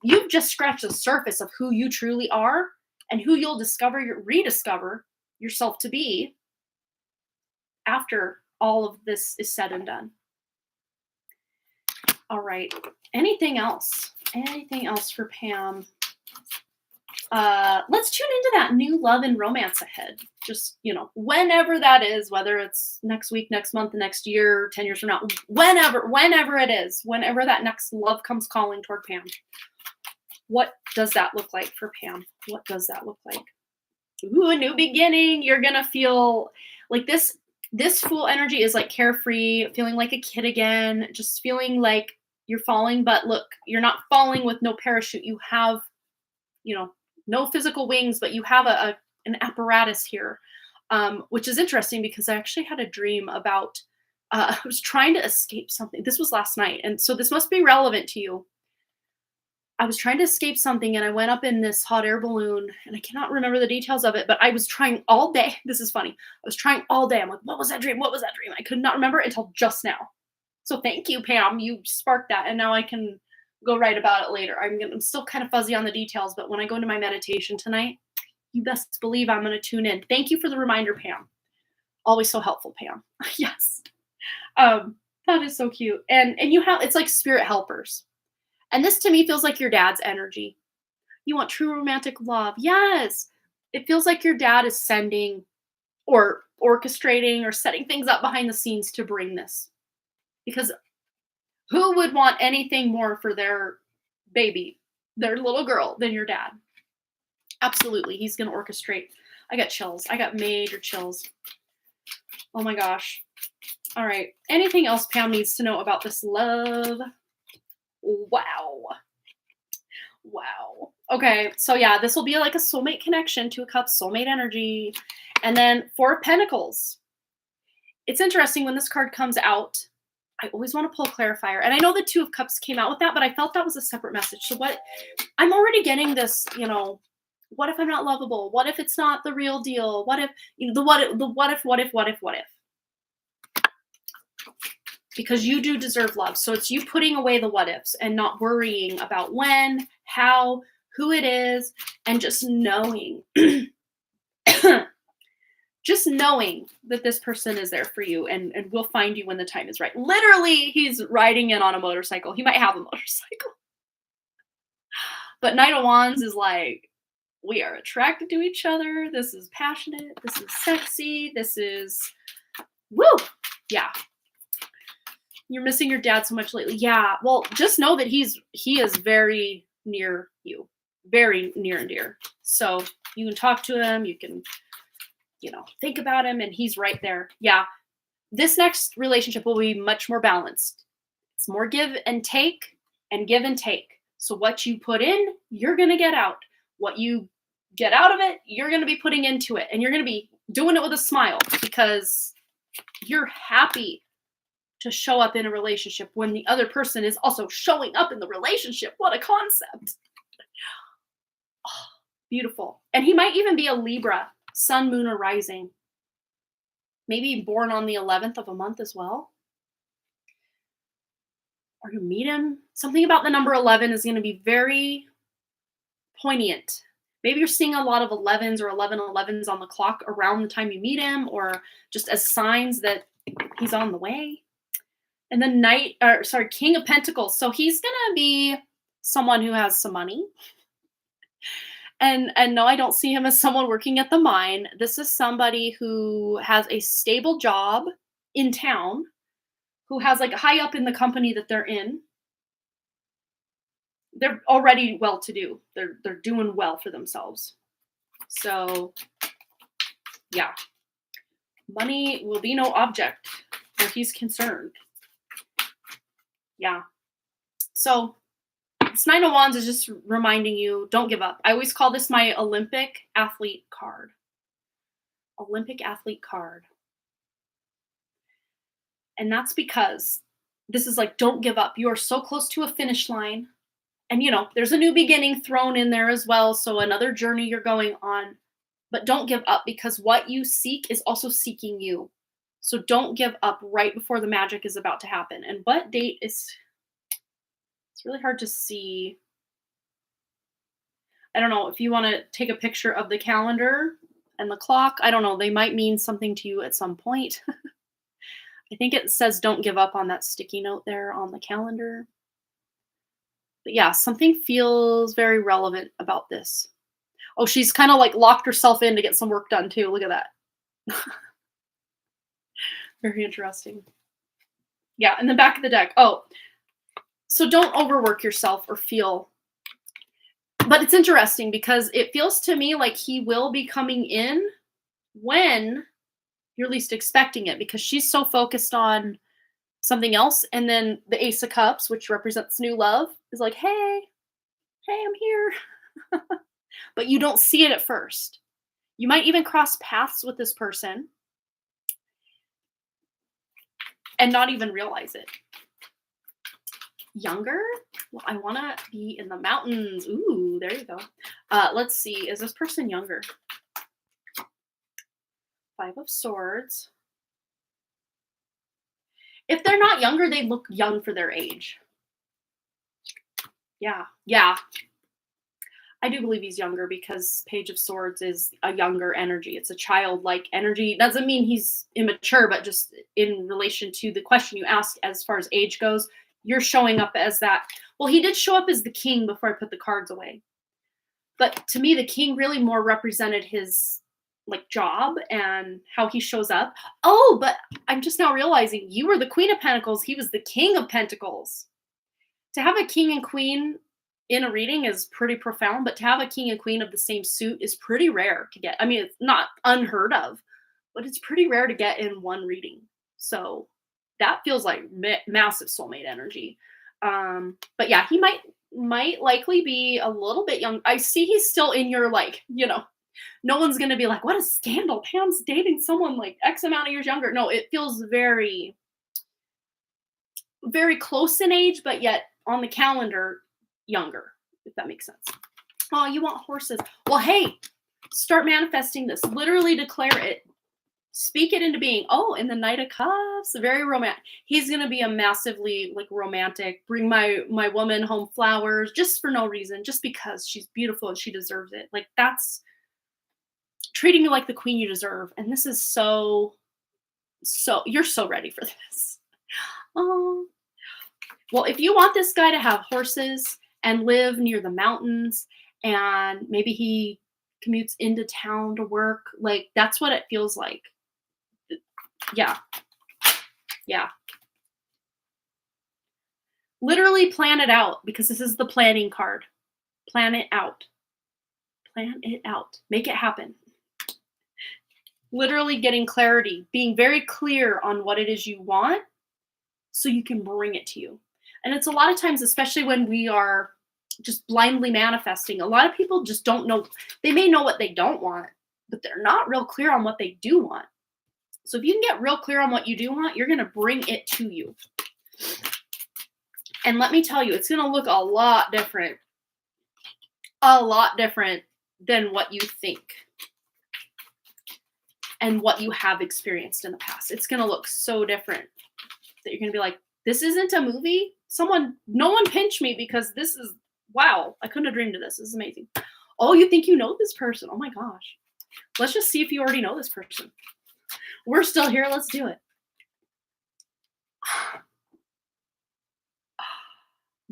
you've just scratched the surface of who you truly are and who you'll rediscover yourself to be after all of this is said and done. All right. Anything else? Anything else for Pam? let's tune into that new love and romance ahead. Just, whenever that is, whether it's next week, next month, the next year, 10 years from now, whenever it is, whenever that next love comes calling toward Pam. What does that look like for Pam? What does that look like? Ooh, a new beginning. You're going to feel like this Fool energy is like carefree, feeling like a kid again, just feeling like you're falling, but look, you're not falling with no parachute. You have, no physical wings, but you have an apparatus here, which is interesting because I actually had a dream about, I was trying to escape something. This was last night. And so this must be relevant to you. I was trying to escape something and I went up in this hot air balloon and I cannot remember the details of it, but I was trying all day. This is funny. I was trying all day. I'm like, what was that dream? What was that dream? I could not remember until just now. So thank you, Pam. You sparked that. And now I can go write about it later. I'm still kind of fuzzy on the details, but when I go into my meditation tonight, you best believe I'm going to tune in. Thank you for the reminder, Pam. Always so helpful, Pam. Yes. That is so cute. And it's like spirit helpers. And this to me feels like your dad's energy. You want true romantic love. Yes. It feels like your dad is sending or orchestrating or setting things up behind the scenes to bring this. Because who would want anything more for their baby, their little girl, than your dad? Absolutely. He's going to orchestrate. I got chills. I got major chills. Oh my gosh. All right. Anything else Pam needs to know about this love? Wow. Okay, so yeah, this will be like a soulmate connection, 2 of Cups, soulmate energy. And then 4 of Pentacles. It's interesting when this card comes out, I always want to pull a clarifier. And I know the 2 of Cups came out with that, but I felt that was a separate message. So I'm already getting this, what if I'm not lovable? What if it's not the real deal? What if, what if? Because you do deserve love. So it's you putting away the what ifs and not worrying about when, how, who it is, and just knowing, that this person is there for you and will find you when the time is right. Literally, he's riding in on a motorcycle. He might have a motorcycle. But Knight of Wands is like, we are attracted to each other. This is passionate. This is sexy. This is, woo, yeah. You're missing your dad so much lately. Yeah. Well, just know that he is very near you, very near and dear. So you can talk to him. You can, think about him, and he's right there. Yeah. This next relationship will be much more balanced. It's more give and take and give and take. So what you put in, you're going to get out. What you get out of it, you're going to be putting into it, and you're going to be doing it with a smile because you're happy to show up in a relationship when the other person is also showing up in the relationship. What a concept. Oh, beautiful. And he might even be a Libra, sun, moon, or rising. Maybe born on the 11th of a month as well. Or you meet him. Something about the number 11 is going to be very poignant. Maybe you're seeing a lot of 11s or 1111s on the clock around the time you meet him, or just as signs that he's on the way. And then King of Pentacles. So he's going to be someone who has some money. And no, I don't see him as someone working at the mine. This is somebody who has a stable job in town, who has like high up in the company that they're in. They're already well-to-do. They're doing well for themselves. So, yeah. Money will be no object where he's concerned. Yeah. So this Nine of Wands is just reminding you, don't give up. I always call this my Olympic athlete card. Olympic athlete card. And that's because this is like, don't give up. You are so close to a finish line. And, there's a new beginning thrown in there as well. So another journey you're going on. But don't give up, because what you seek is also seeking you. So don't give up right before the magic is about to happen. And what date is... It's really hard to see. I don't know if you want to take a picture of the calendar and the clock. I don't know. They might mean something to you at some point. I think it says don't give up on that sticky note there on the calendar. But yeah, something feels very relevant about this. Oh, she's kind of like locked herself in to get some work done too. Look at that. Very interesting. Yeah, and the back of the deck. Oh, so don't overwork yourself or feel. But it's interesting because it feels to me like he will be coming in when you're least expecting it, because she's so focused on something else. And then the Ace of Cups, which represents new love, is like, hey, I'm here. But you don't see it at first. You might even cross paths with this person and not even realize it. Younger? Well, I want to be in the mountains. Ooh, there you go. Let's see. Is this person younger? Five of Swords. If they're not younger, they look young for their age. Yeah. I do believe he's younger because Page of Swords is a younger energy. It's a childlike energy. Doesn't mean he's immature, but just in relation to the question you asked as far as age goes, you're showing up as that. Well, he did show up as the king before I put the cards away. But to me, the king really more represented his job and how he shows up. Oh, but I'm just now realizing you were the Queen of Pentacles. He was the King of Pentacles. To have a king and queen in a reading is pretty profound, but to have a king and queen of the same suit is pretty rare to get. I mean, it's not unheard of, but it's pretty rare to get in one reading. So that feels like massive soulmate energy. But yeah, he might likely be a little bit young. I see he's still in your no one's going to be like, what a scandal. Pam's dating someone like X amount of years younger. No, it feels very, very close in age, but yet on the calendar, younger, if that makes sense. Oh, you want horses. Well, hey, start manifesting this. Literally declare it. Speak it into being. Oh, in the Knight of Cups, very romantic. He's going to be a massively romantic, bring my woman home flowers just for no reason, just because she's beautiful and she deserves it. That's treating you like the queen you deserve. And this is so you're so ready for this. Oh, well, if you want this guy to have horses and live near the mountains, and maybe he commutes into town to work, that's what it feels like. Yeah. Literally plan it out, because this is the planning card. Plan it out. Make it happen. Literally getting clarity, being very clear on what it is you want so you can bring it to you. And it's a lot of times, especially when we are just blindly manifesting, a lot of people just don't know. They may know what they don't want, but they're not real clear on what they do want. So if you can get real clear on what you do want, you're going to bring it to you. And let me tell you, it's going to look a lot different than what you think and what you have experienced in the past. It's going to look so different that you're going to be like, this isn't a movie. No one pinch me, because this is, wow, I couldn't have dreamed of this. This is amazing. Oh, you think you know this person? Oh my gosh. Let's just see if you already know this person. We're still here. Let's do it.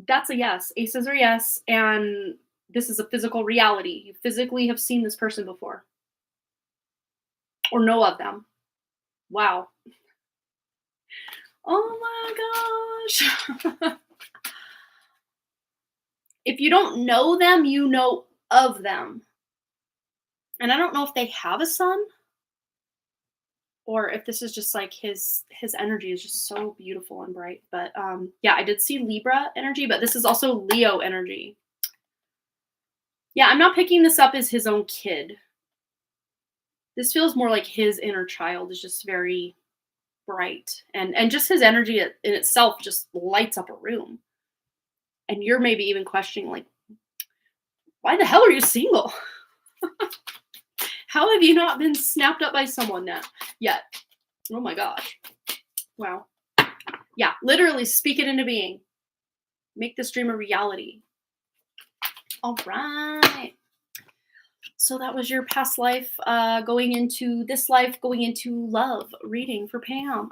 That's a yes. Aces are yes. And this is a physical reality. You physically have seen this person before or know of them. Wow. Oh my gosh. If you don't know them, you know of them. And I don't know if they have a son, or if this is just his energy is just so beautiful and bright. But yeah, I did see Libra energy, but this is also Leo energy. Yeah, I'm not picking this up as his own kid. This feels more like his inner child is just very bright, and just his energy in itself just lights up a room. And you're maybe even questioning, why the hell are you single? How have you not been snapped up by someone yet? Oh my gosh. Wow. Yeah, literally speak it into being. Make this dream a reality. All right. So that was your past life going into this life, going into love reading for Pam.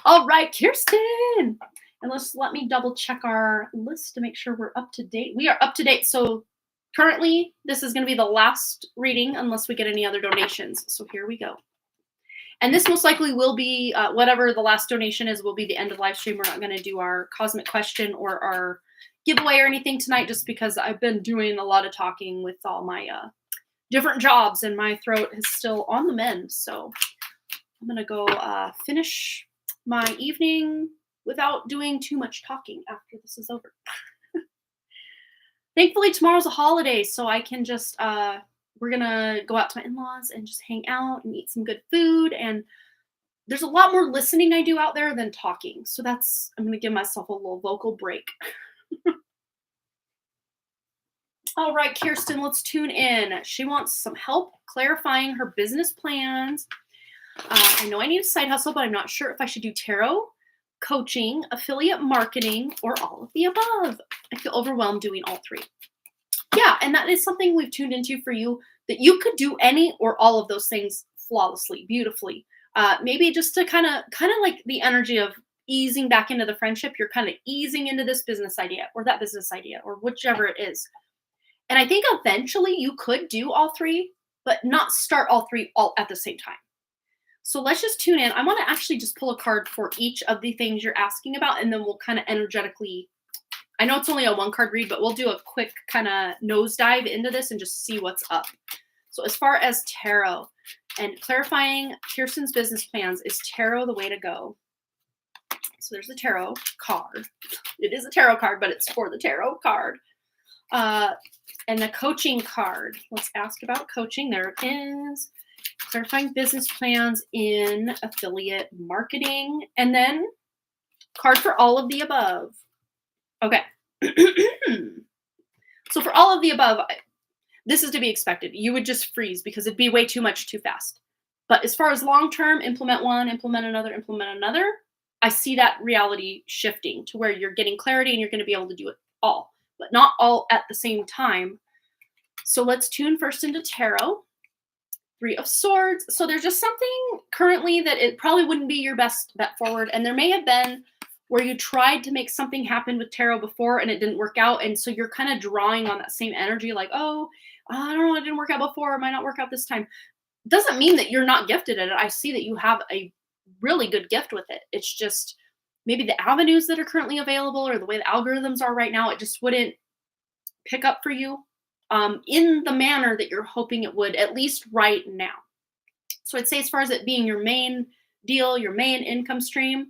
All right, Kirsten. And let me double check our list to make sure we're up to date. We are up to date. So Currently, this is going to be the last reading unless we get any other donations. So here we go. And this most likely will be, whatever the last donation is, will be the end of live stream. We're not going to do our cosmic question or our giveaway or anything tonight, just because I've been doing a lot of talking with all my different jobs, and my throat is still on the mend. So I'm going to go finish my evening without doing too much talking after this is over. Thankfully, tomorrow's a holiday, so I can just, we're going to go out to my in-laws and just hang out and eat some good food. And there's a lot more listening I do out there than talking. So I'm going to give myself a little vocal break. All right, Kirsten, let's tune in. She wants some help clarifying her business plans. I know I need a side hustle, but I'm not sure if I should do tarot, coaching, affiliate marketing, or all of the above. I feel overwhelmed doing all three. Yeah, and that is something we've tuned into for you, that you could do any or all of those things flawlessly, beautifully. Maybe just to kind of like the energy of easing back into the friendship, you're kind of easing into this business idea or that business idea or whichever it is. And I think eventually you could do all three, but not start all three all at the same time. So let's just tune in. I want to actually just pull a card for each of the things you're asking about, and then we'll kind of energetically, I know it's only a one card read, but we'll do a quick kind of nosedive into this and just see what's up. So as far as tarot and clarifying Kirsten's business plans, is tarot the way to go? So there's the tarot card. It is a tarot card, but it's for the tarot card. And the coaching card. Let's ask about coaching. There it is. Clarifying business plans in affiliate marketing. And then card for all of the above. Okay. So for all of the above, this is to be expected. You would just freeze because it'd be way too much too fast. But as far as long-term, implement one, implement another, I see that reality shifting to where you're getting clarity and you're going to be able to do it all, but not all at the same time. So let's tune first into tarot. 3 of Swords. So there's just something currently that it probably wouldn't be your best bet forward. And there may have been where you tried to make something happen with tarot before and it didn't work out. And so you're kind of drawing on that same energy like, oh, I don't know, it didn't work out before. It might not work out this time. Doesn't mean that you're not gifted at it. I see that you have a really good gift with it. It's just maybe the avenues that are currently available or the way the algorithms are right now, it just wouldn't pick up for you in the manner that you're hoping it would, at least right now. So I'd say as far as it being your main deal, your main income stream,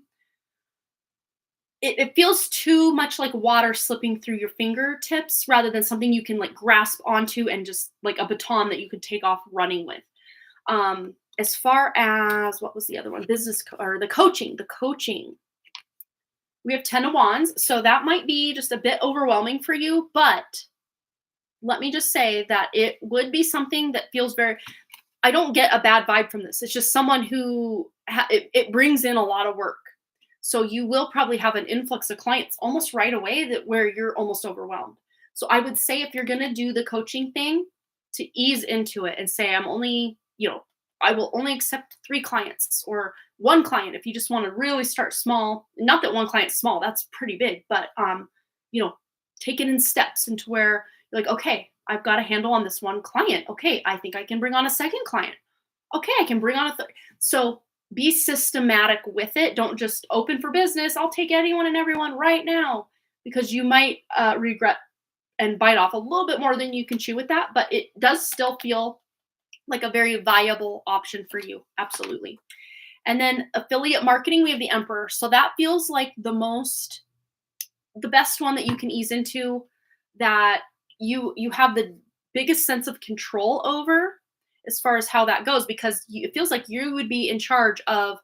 it feels too much like water slipping through your fingertips rather than something you can like grasp onto and just like a baton that you could take off running with. As far as, what was the other one? The coaching. We have 10 of Wands. So that might be just a bit overwhelming for you, but let me just say that it would be something that feels very, I don't get a bad vibe from this. It's just someone who, it brings in a lot of work. So you will probably have an influx of clients almost right away where you're almost overwhelmed. So I would say if you're going to do the coaching thing, to ease into it and say, I will only accept 3 clients or 1 client. If you just want to really start small, not that 1 client's small, that's pretty big, but, take it in steps into where you're like, okay, I've got a handle on this 1 client. Okay. I think I can bring on a 2nd client. Okay. I can bring on a 3rd. So be systematic with it. Don't just open for business. I'll take anyone and everyone right now, because you might regret and bite off a little bit more than you can chew with that. But it does still feel like a very viable option for you. Absolutely. And then affiliate marketing, we have the Emperor. So that feels like the best one that you can ease into, that you have the biggest sense of control over as far as how that goes, because it feels like you would be in charge of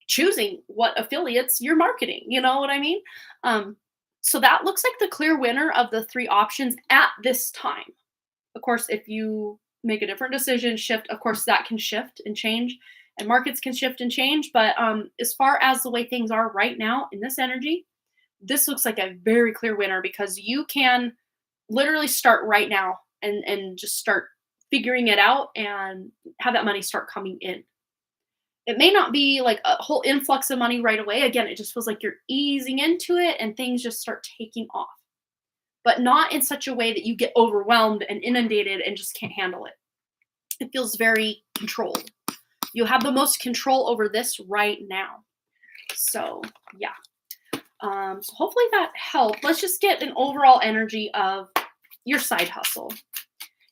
choosing what affiliates you're marketing. You know what I mean? So that looks like the clear winner of the 3 options at this time. Of course, if you make a different decision, shift, of course, that can shift and change, and markets can shift and change. But as far as the way things are right now in this energy, this looks like a very clear winner, because you can literally start right now and just start figuring it out and have that money start coming in. It may not be like a whole influx of money right away. Again, it just feels like you're easing into it and things just start taking off. but not in such a way that you get overwhelmed and inundated and just can't handle it. It feels very controlled. You have the most control over this right now. So yeah. So hopefully that helped. Let's just get an overall energy of your side hustle.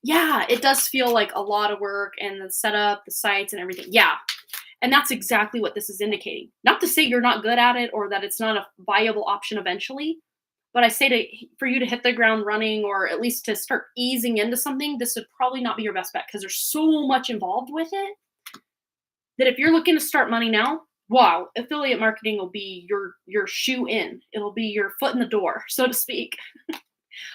Yeah, it does feel like a lot of work, and the setup, the sites and everything. Yeah. And that's exactly what this is indicating. Not to say you're not good at it or that it's not a viable option eventually, but I say for you to hit the ground running, or at least to start easing into something, this would probably not be your best bet because there's so much involved with it that if you're looking to start money now, wow, affiliate marketing will be your shoe in. It'll be your foot in the door, so to speak.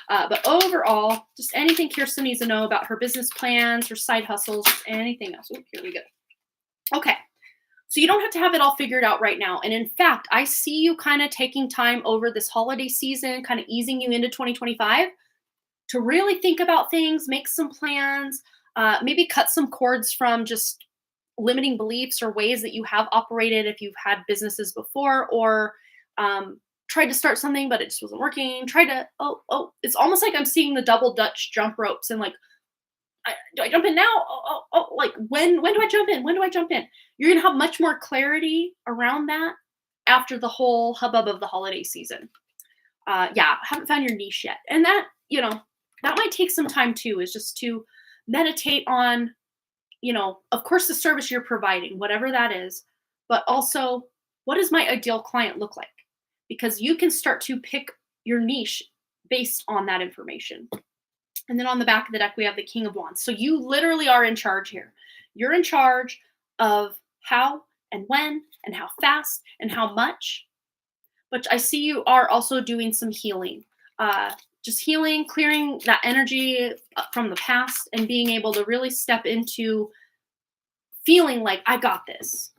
But overall, just anything Kirsten needs to know about her business plans, her side hustles, anything else. Oh, here we go. Okay. So you don't have to have it all figured out right now. And in fact, I see you kind of taking time over this holiday season, kind of easing you into 2025 to really think about things, make some plans, maybe cut some cords from just limiting beliefs or ways that you have operated if you've had businesses before, or tried to start something, but it just wasn't working. It's almost like I'm seeing the double Dutch jump ropes and like, do I jump in now? Like when do I jump in? When do I jump in? You're going to have much more clarity around that after the whole hubbub of the holiday season. Haven't found your niche yet. And that, that might take some time too, is just to meditate on, of course, the service you're providing, whatever that is, but also what does my ideal client look like? Because you can start to pick your niche based on that information. And then on the back of the deck, we have the King of Wands. So you literally are in charge here. You're in charge of how and when and how fast and how much. But I see you are also doing some healing. Just healing, clearing that energy from the past and being able to really step into feeling like I got this.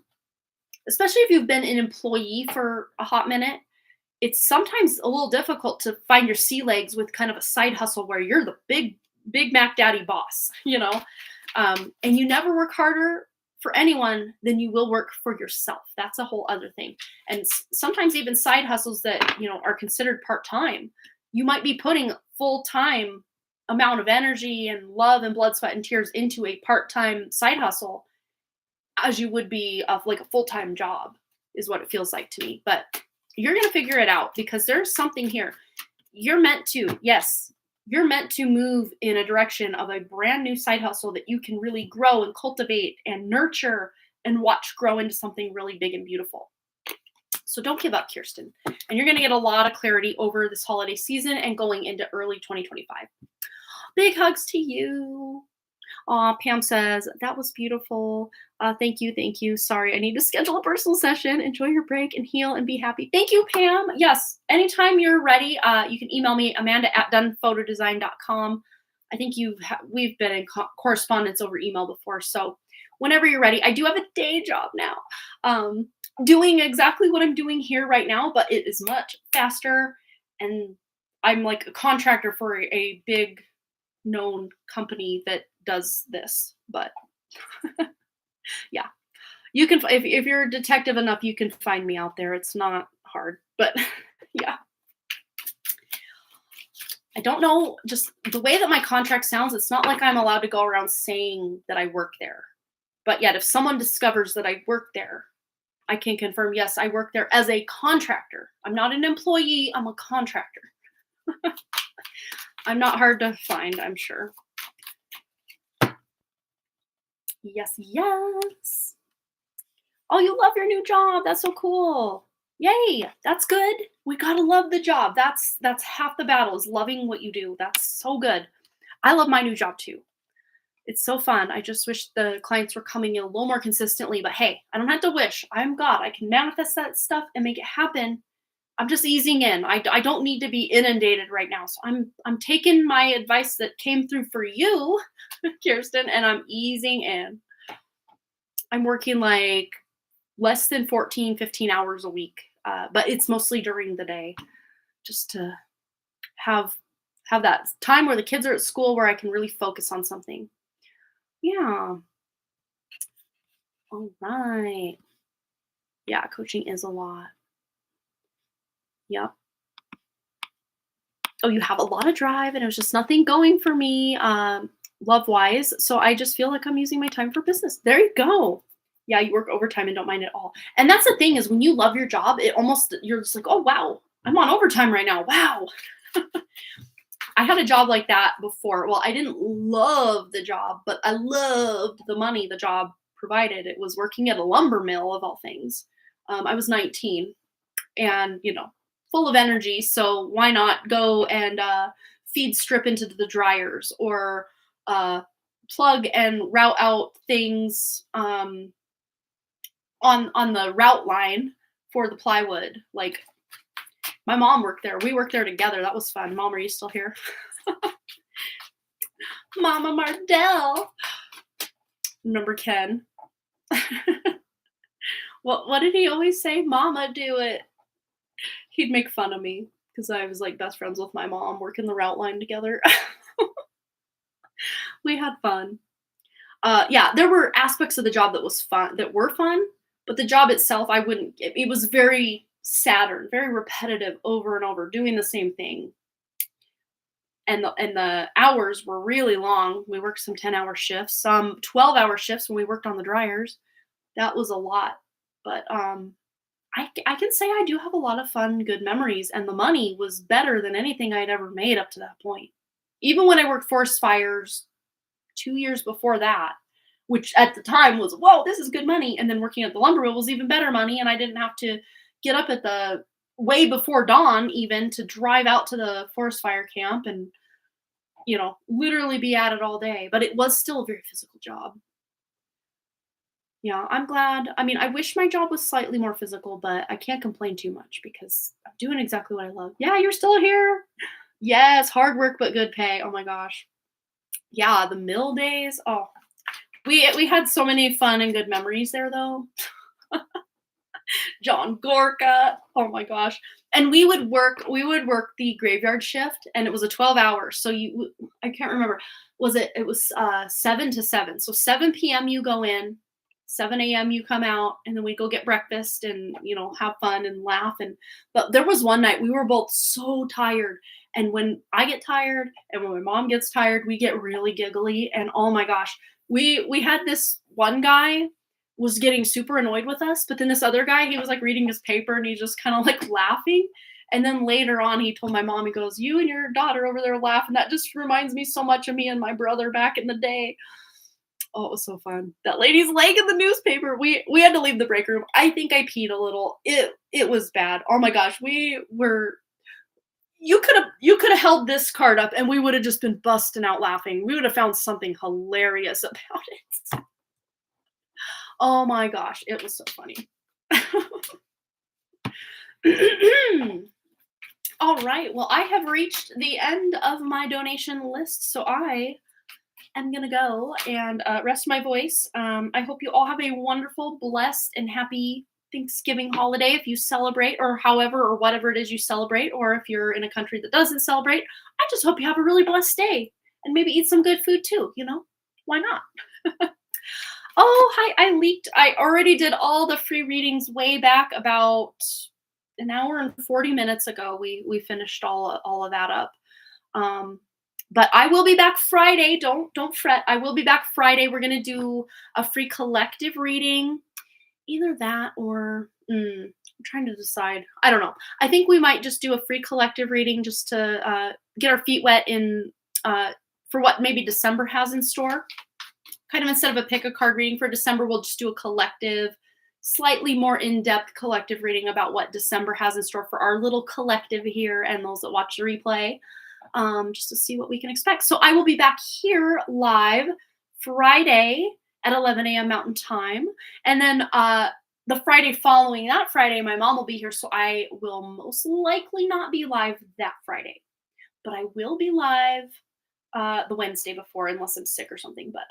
Especially if you've been an employee for a hot minute. It's sometimes a little difficult to find your sea legs with kind of a side hustle where you're the big Mac Daddy boss, and you never work harder for anyone than you will work for yourself. That's a whole other thing. And sometimes even side hustles that, are considered part-time, you might be putting full-time amount of energy and love and blood, sweat, and tears into a part-time side hustle as you would be of like a full-time job is what it feels like to me. But you're going to figure it out because there's something here. You're meant to move in a direction of a brand new side hustle that you can really grow and cultivate and nurture and watch grow into something really big and beautiful. So don't give up, Kirsten. And you're going to get a lot of clarity over this holiday season and going into early 2025. Big hugs to you. Pam says, that was beautiful. Thank you. Sorry, I need to schedule a personal session. Enjoy your break and heal and be happy. Thank you, Pam. Yes, anytime you're ready, you can email me, amanda@dunphotodesign.com. I think we've been in correspondence over email before. So whenever you're ready, I do have a day job now, doing exactly what I'm doing here right now, but it is much faster. And I'm like a contractor for a big known company that does this, but yeah, you can, if you're a detective enough, you can find me out there. It's not hard, but yeah. I don't know, just the way that my contract sounds, it's not like I'm allowed to go around saying that I work there. But yet, if someone discovers that I work there, I can confirm, yes, I work there as a contractor. I'm not an employee, I'm a contractor. I'm not hard to find, I'm sure. Yes. Oh, you love your new job. That's so cool. Yay. That's good. We gotta love the job. That's half the battle, is loving what you do. That's so good. I love my new job too. It's so fun. I just wish the clients were coming in a little more consistently, but hey, I don't have to wish. I'm God. I can manifest that stuff and make it happen. I'm just easing in. I don't need to be inundated right now. So I'm taking my advice that came through for you, Kirsten, and I'm easing in. I'm working like less than 14, 15 hours a week, but it's mostly during the day, just to have that time where the kids are at school where I can really focus on something. Yeah. All right. Yeah, coaching is a lot. Yep. oh, you have a lot of drive, and it was just nothing going for me, love wise. So I just feel like I'm using my time for business. There you go. Yeah, you work overtime and don't mind it all. And that's the thing is when you love your job, it almost, you're just like, oh, wow, I'm on overtime right now. Wow. I had a job like that before. Well, I didn't love the job, but I loved the money the job provided. It was working at a lumber mill of all things. I was 19 and, full of energy. So why not go and feed strip into the dryers or plug and route out things on the route line for the plywood. Like my mom worked there. We worked there together. That was fun. Mom, are you still here? Mama Mardell. Number Ken. What did he always say? Mama, do it. He'd make fun of me because I was like best friends with my mom working the route line together. We had fun. Yeah, there were aspects of the job that were fun, but the job itself, I wouldn't. It was very Saturn, very repetitive, over and over, doing the same thing. And the hours were really long. We worked some 10-hour shifts, some 12-hour shifts when we worked on the dryers. That was a lot, but I can say I do have a lot of fun, good memories, and the money was better than anything I'd ever made up to that point. Even when I worked forest fires 2 years before that, which at the time was, whoa, this is good money. And then working at the lumber mill was even better money. And I didn't have to get up at the way before dawn even to drive out to the forest fire camp and, literally be at it all day. But it was still a very physical job. Yeah, I'm glad. I mean, I wish my job was slightly more physical, but I can't complain too much because I'm doing exactly what I love. Yeah, you're still here. Yes, hard work but good pay. Oh my gosh. Yeah, the mill days. Oh, we had so many fun and good memories there though. John Gorka. Oh my gosh. And we would work the graveyard shift and it was a 12 hours. So I can't remember. It was 7 to 7. So 7 p.m. you go in, 7 a.m. you come out, and then we go get breakfast and, have fun and laugh. But there was one night we were both so tired. And when I get tired and when my mom gets tired, we get really giggly. And oh my gosh, we had this one guy was getting super annoyed with us, but then this other guy, he was like reading his paper and he's just kind of like laughing. And then later on, he told my mom, he goes, "You and your daughter over there laugh, and that just reminds me so much of me and my brother back in the day." Oh, it was so fun. That lady's leg in the newspaper. We had to leave the break room. I think I peed a little. It was bad. Oh my gosh, we were. You could have held this card up, and we would have just been busting out laughing. We would have found something hilarious about it. Oh my gosh, it was so funny. All right, well, I have reached the end of my donation list, so I am going to go and rest my voice. I hope you all have a wonderful, blessed, and happy Thanksgiving holiday if you celebrate, or however or whatever it is you celebrate, or if you're in a country that doesn't celebrate. I just hope you have a really blessed day and maybe eat some good food too, why not? Oh, hi, I already did all the free readings way back about an hour and 40 minutes ago. We finished all of that up. But I will be back Friday. Don't fret. I will be back Friday. We're going to do a free collective reading. Either that or I'm trying to decide. I don't know. I think we might just do a free collective reading just to get our feet wet for what maybe December has in store. Kind of instead of a pick a card reading for December, we'll just do a collective, slightly more in-depth collective reading about what December has in store for our little collective here and those that watch the replay, just to see what we can expect. So I will be back here live Friday at 11 a.m. Mountain Time. And then the Friday following that Friday, my mom will be here, so I will most likely not be live that Friday. But I will be live the Wednesday before, unless I'm sick or something. But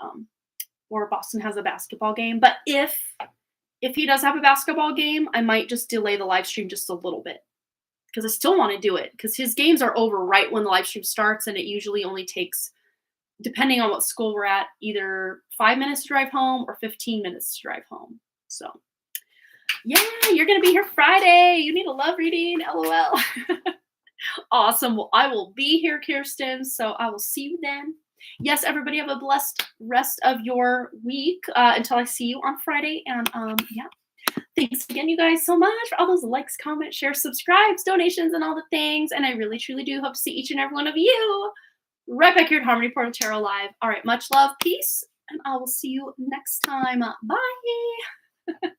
or Boston has a basketball game. But if he does have a basketball game, I might just delay the live stream just a little bit because I still want to do it because his games are over right when the live stream starts, and it usually only takes, depending on what school we're at, either 5 minutes to drive home or 15 minutes to drive home. So yeah, you're going to be here Friday. You need a love reading, LOL. Awesome. Well, I will be here, Kirsten. So I will see you then. Yes, everybody have a blessed rest of your week until I see you on Friday. And yeah, thanks again, you guys, so much for all those likes, comments, shares, subscribes, donations, and all the things. And I really, truly do hope to see each and every one of you right back here at Harmony Portal Tarot Live. All right, much love, peace, and I will see you next time. Bye.